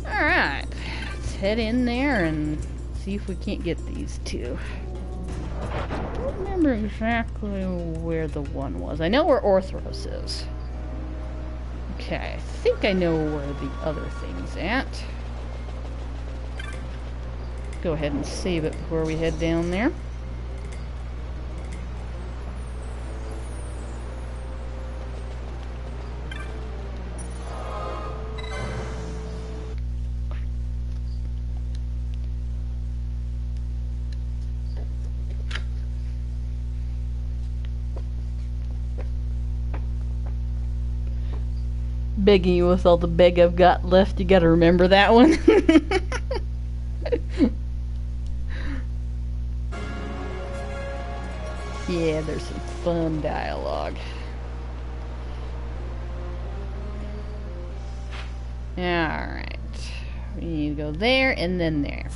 Alright. Let's head in there and see if we can't get these two. I don't remember exactly where the one was. I know where Orthros is. Okay, I think I know where the other thing's at. Go ahead and save it before we head down there. Begging you with all the beg I've got left, you gotta remember that one. Yeah, there's some fun dialogue. Alright. We need to go there and then there.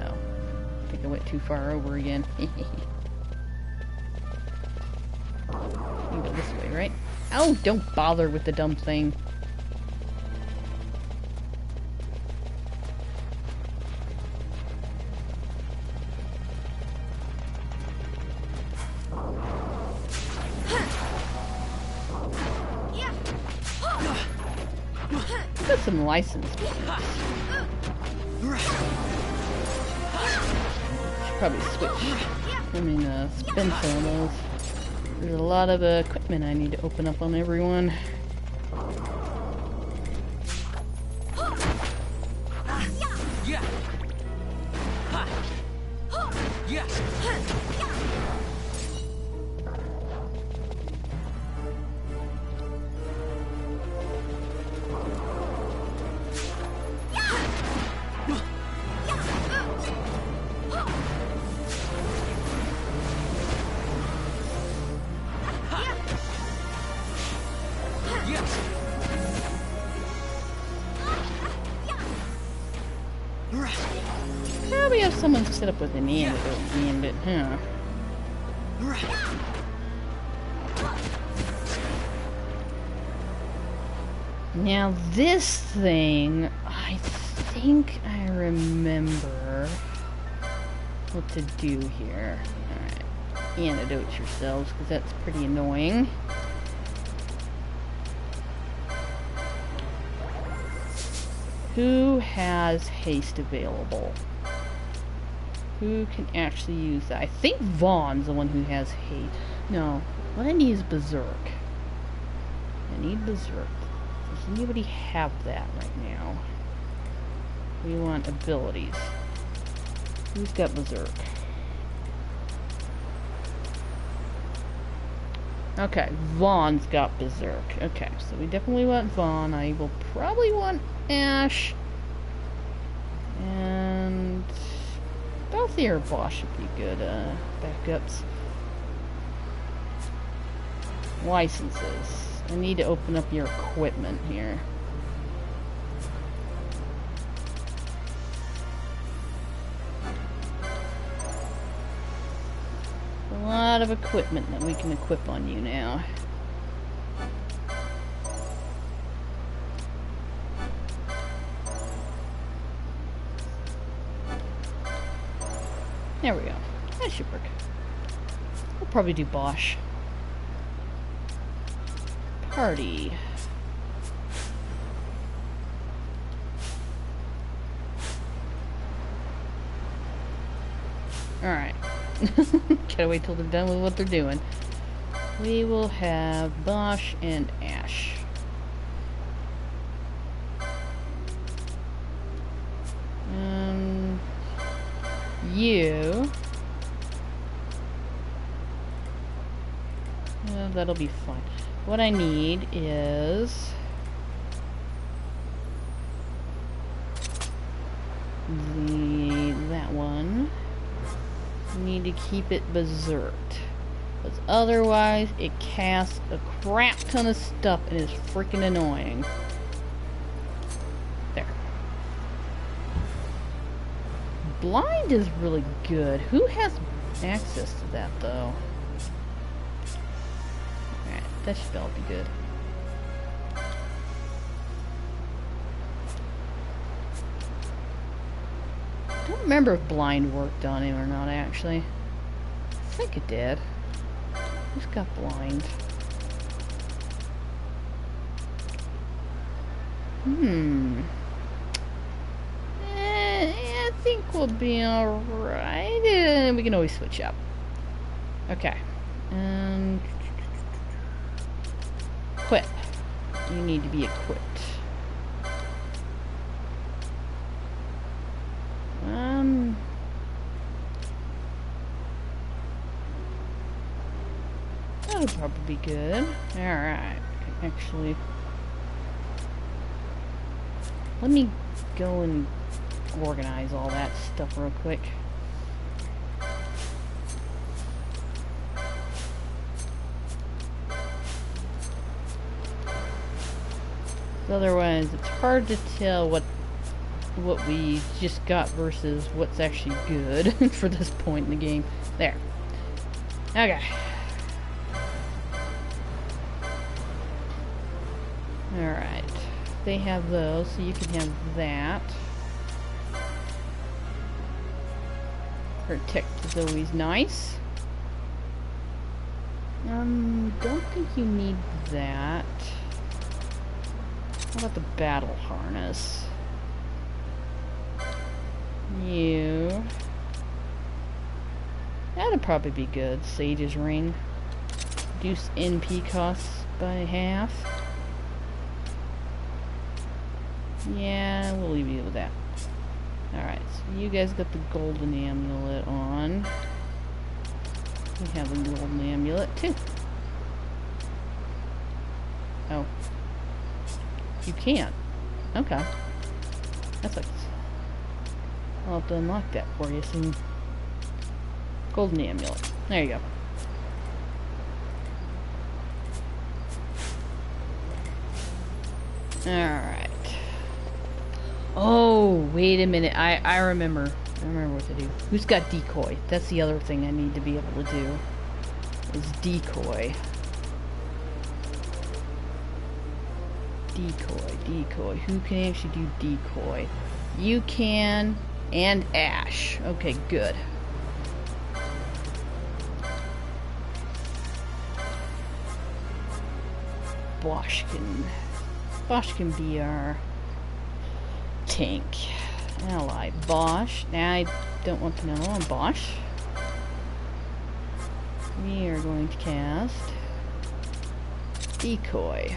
Oh. I think I went too far over again. You can go this way, right? Oh, don't bother with the dumb thing. Got some license plates. Should probably switch. Spend some of those. There's a lot of equipment I need to open up on everyone. Probably have someone set up with an antidote, huh? Now this thing, I think I remember what to do here. Alright, antidote yourselves, because that's pretty annoying. Who has haste available? Who can actually use that? I think Vaughn's the one who has haste. No, what I need is Berserk. I need Berserk. Does anybody have that right now? We want abilities. Who's got Berserk? Okay, Vaughn's got Berserk. Okay, so we definitely want Vaughn. I will probably want Ash. And Balthier Bosch would be good backups. Licenses. I need to open up your equipment here. A lot of equipment that we can equip on you now. There we go. That should work. We'll probably do Bosch. Party. Alright. Gotta wait till they're done with what they're doing. We will have Bosch and Ash. you... that'll be fine. What I need is... that one. I need to keep it berserked. Because otherwise, it casts a crap ton of stuff and is freaking annoying. There. Blind is really good. Who has access to that, though? Alright, that should all be good. I don't remember if blind worked on him or not, actually. I think it did. Who's got blind? I think we'll be alright. We can always switch up. Okay. Quit. You need to be equipped. That would probably be good. Alright. Actually, let me go and organize all that stuff real quick. Otherwise, it's hard to tell what we just got versus what's actually good for this point in the game. There. Okay. Alright. They have those, so you can have that. Protect is always nice. Don't think you need that. How about the battle harness? You... that'd probably be good. Sage's ring. Reduce NP costs by half. Yeah, we'll leave you with that. Alright, so you guys got the golden amulet on. We have a golden amulet too. Oh. You can't. Okay. That's like... I'll have to unlock that for you soon. Golden amulet. There you go. Alright. Oh, wait a minute. I remember. I remember what to do. Who's got decoy? That's the other thing I need to be able to do. Is decoy. Decoy. Who can actually do decoy? You can, and Ash. Okay, good. Bosch can be our tank. Ally. Bosch. Now I don't want to know on Bosch. We are going to cast decoy.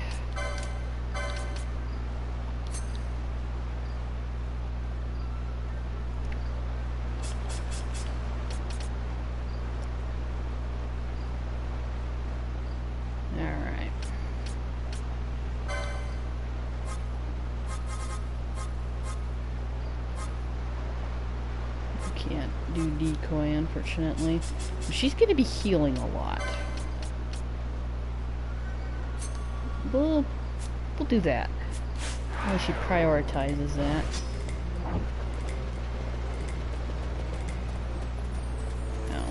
Decoy, unfortunately. She's going to be healing a lot. We'll do that. Well, she prioritizes that. No.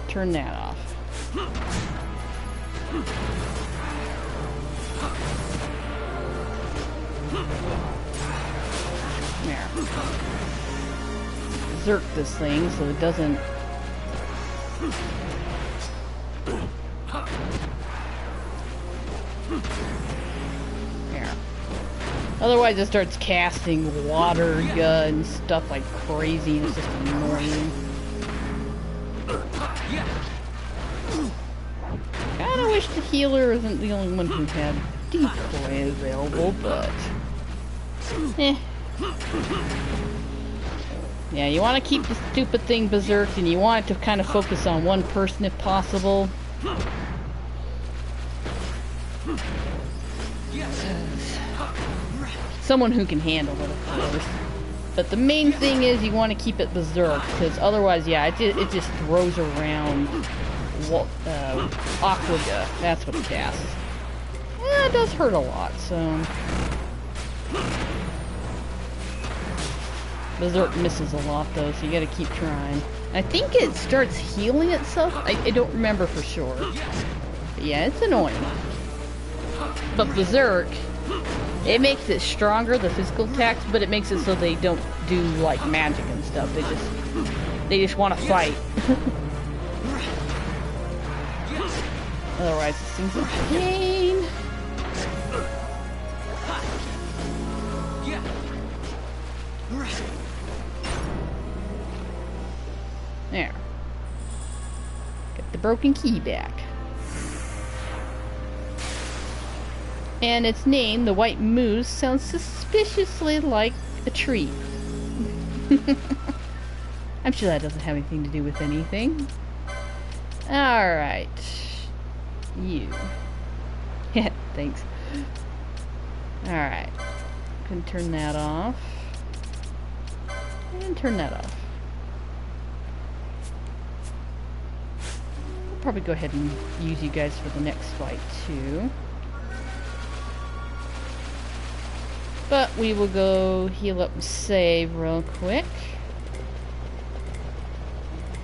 Turn that off. There. Zerk this thing so it doesn't... There. Otherwise it starts casting water and stuff like crazy and it's just annoying. Kinda wish the healer isn't the only one who had decoy available, but... Yeah, you want to keep the stupid thing berserk, and you want it to kind of focus on one person if possible. Someone who can handle it, of course. But the main thing is you want to keep it berserk, because otherwise, yeah, it just throws around Aquaga. That's what it casts. Yeah, it does hurt a lot, so... Berserk misses a lot, though, so you gotta keep trying. I think it starts healing itself. I don't remember for sure. But yeah, it's annoying. But Berserk, it makes it stronger, the physical attacks, but it makes it so they don't do, like, magic and stuff. They just want to fight. Otherwise, this thing's a pain. There. Get the broken key back. And its name, the White Moose, sounds suspiciously like a tree. I'm sure that doesn't have anything to do with anything. Alright. You. Yeah, thanks. Alright. Can turn that off. And turn that off. I'll probably go ahead and use you guys for the next fight, too. But we will go heal up and save real quick.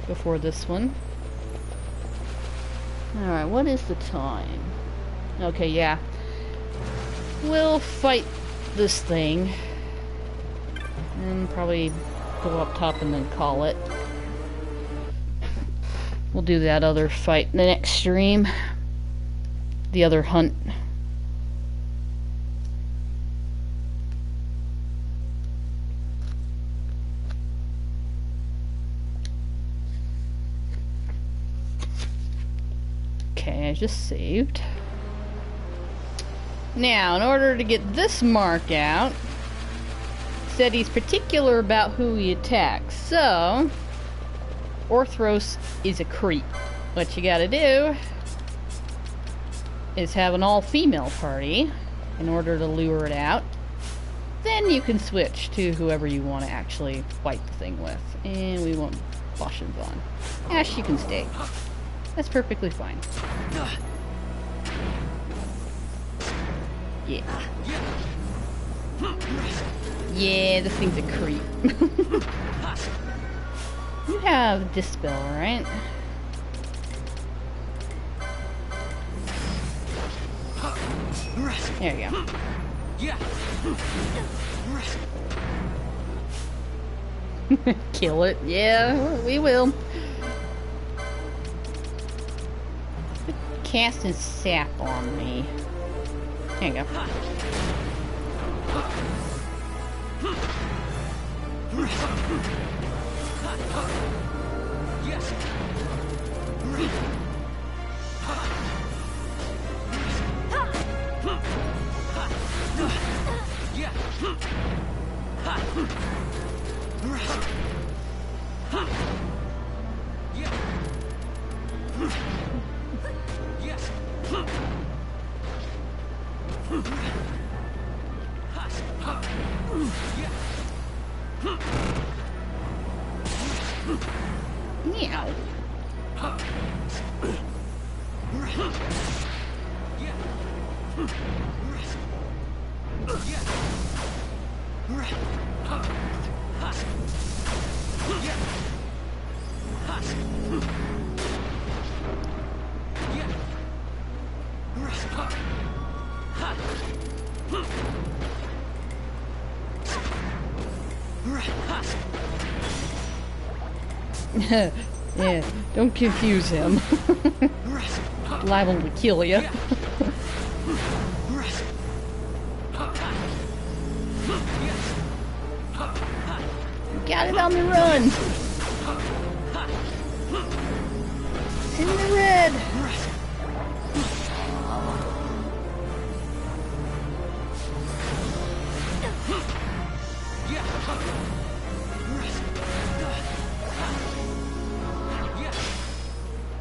Before this one. Alright, what is the time? Okay, yeah. We'll fight this thing. And probably go up top and then call it. We'll do that other fight in the next stream. The other hunt. Okay, I just saved. Now, in order to get this mark out, it said he's particular about who he attacks. So, Orthros is a creep. What you gotta do is have an all-female party in order to lure it out. Then you can switch to whoever you want to actually fight the thing with. And we want Boshin's on. Ash, you can stay. That's perfectly fine. Yeah. Yeah, this thing's a creep. You have Dispel, right? There you go. Kill it. Yeah, we will. Casting sap on me. There you go. Meow. Yeah, don't confuse him. Liable to kill you. Got it on the run. red!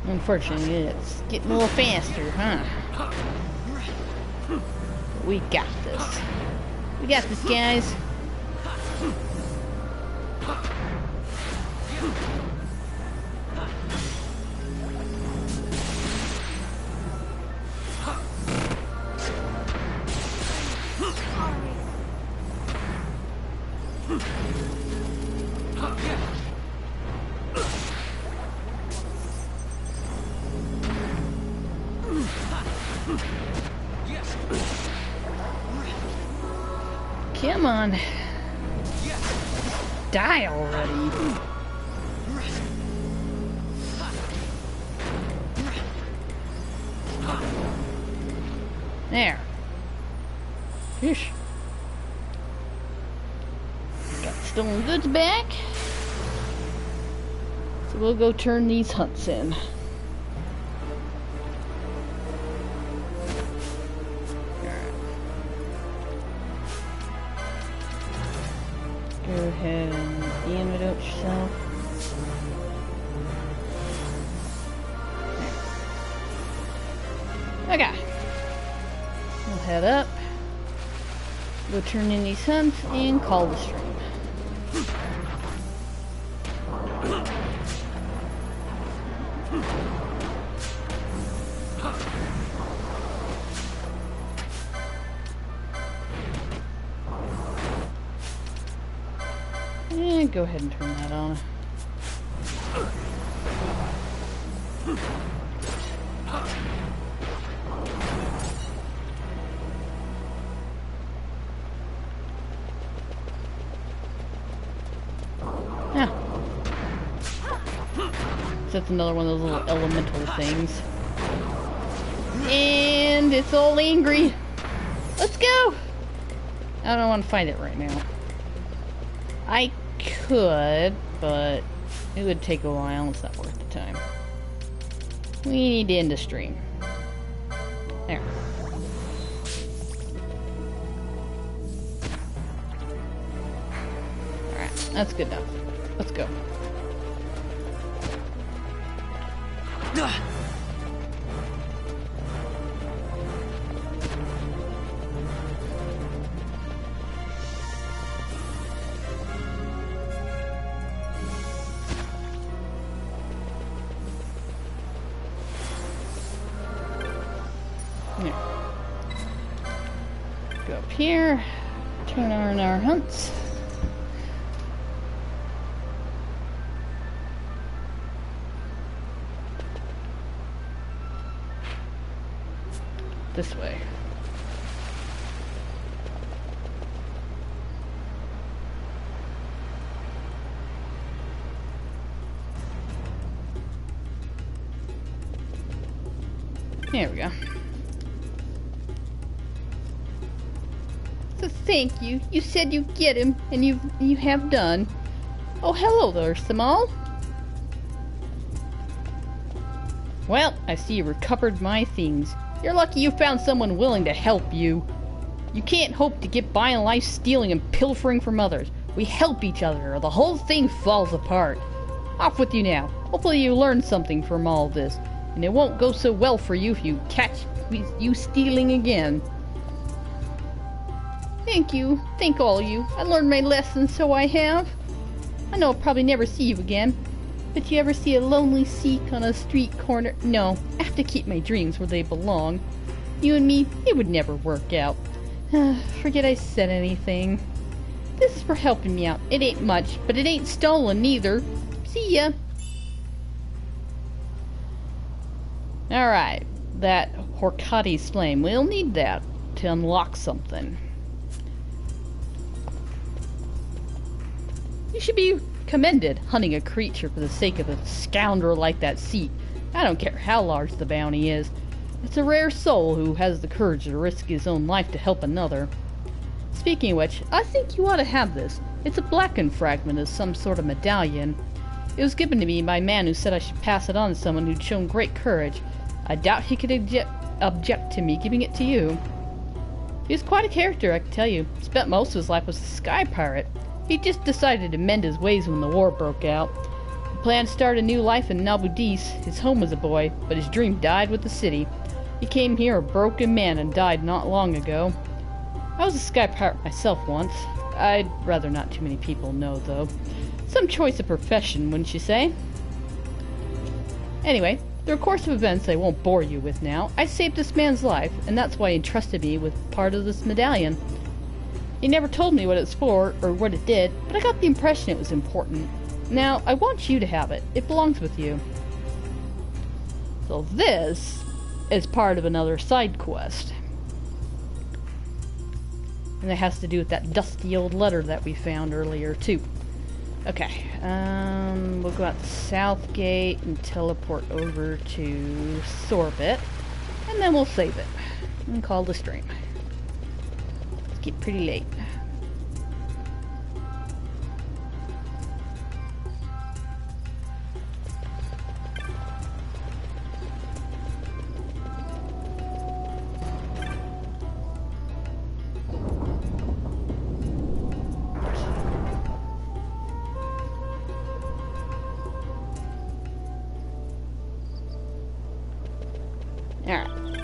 Unfortunately, it's getting a little faster, huh? We got this. We got this, guys. Come on. Die already. There. Yeesh. Got stolen goods back. So we'll go turn these hunts in. Go ahead and antidote yourself. Okay. We'll head up. Go turn in these hunts and call the stream. And go ahead and turn that on. Yeah. That's another one of those little elemental things. And it's all angry. Let's go! I don't want to fight it right now. I could, but it would take a while. It's not worth the time. We need to end the stream. There. Alright, that's good enough. Let's go. Go up here, turn on our hunts. This way. There we go. So thank you. You said you'd get him, and you have done. Oh, hello there, Samal. Well, I see you recovered my things. You're lucky you found someone willing to help you. You can't hope to get by in life stealing and pilfering from others. We help each other, or the whole thing falls apart. Off with you now. Hopefully you learned something from all this, and it won't go so well for you if you catch you stealing again. Thank you. Thank all you. I learned my lesson, so I have. I know I'll probably never see you again. But you ever see a lonely Sikh on a street corner? No, I have to keep my dreams where they belong. You and me, it would never work out. Forget I said anything. This is for helping me out. It ain't much, but it ain't stolen neither. See ya. Alright, that Horkati's flame. We'll need that to unlock something. You should be commended hunting a creature for the sake of a scoundrel like that Sikh. I don't care how large the bounty is. It's a rare soul who has the courage to risk his own life to help another. Speaking of which, I think you ought to have this. It's a blackened fragment of some sort of medallion. It was given to me by a man who said I should pass it on to someone who'd shown great courage. I doubt he could object to me giving it to you. He was quite a character, I can tell you. Spent most of his life as a sky pirate. He just decided to mend his ways when the war broke out. He planned to start a new life in Nabudis, his home as a boy, but his dream died with the city. He came here a broken man and died not long ago. I was a sky pirate myself once. I'd rather not too many people know, though. Some choice of profession, wouldn't you say? Anyway, through a course of events I won't bore you with now, I saved this man's life, and that's why he entrusted me with part of this medallion. He never told me what it's for, or what it did, but I got the impression it was important. Now, I want you to have it. It belongs with you. So this is part of another side quest. And it has to do with that dusty old letter that we found earlier, too. Okay, we'll go out the south gate and teleport over to Sorbet, and then we'll save it and call the stream. It's getting pretty late. Alright.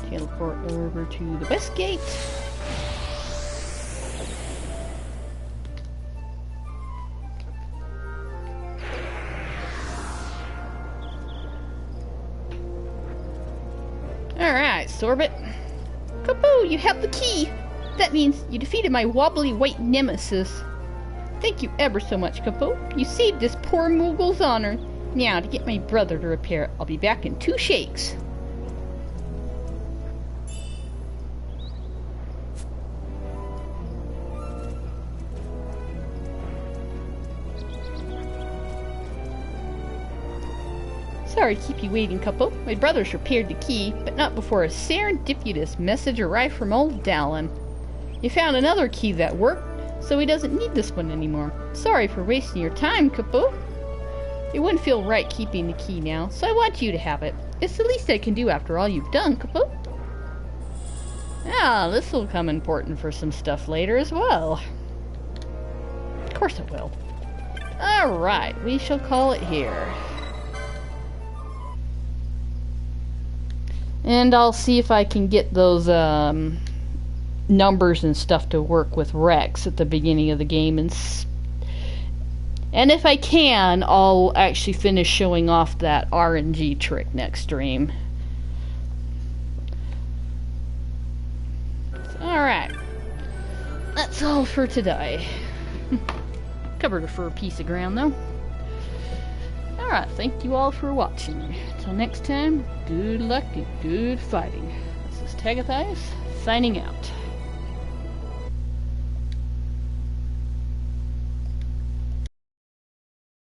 Teleport over to the west gate. Alright, Sorbet. Kaboo, you have the key! That means you defeated my wobbly white nemesis. Thank you ever so much, Kaboo. You saved this poor Moogle's honor. Now, to get my brother to repair it, I'll be back in 2 shakes. Sorry to keep you waiting, couple. My brother's repaired the key, but not before a serendipitous message arrived from old Dallin. He found another key that worked, so he doesn't need this one anymore. Sorry for wasting your time, Kapoo. It wouldn't feel right keeping the key now, so I want you to have it. It's the least I can do after all you've done, Kapoo. Ah, this will come important for some stuff later as well. Of course it will. Alright, we shall call it here. And I'll see if I can get those numbers and stuff to work with Rex at the beginning of the game, and if I can, I'll actually finish showing off that RNG trick next stream. Alright. That's all for today. Covered a fur piece of ground, though. Alright, thank you all for watching. Until next time, good luck and good fighting. This is Tagathias, signing out.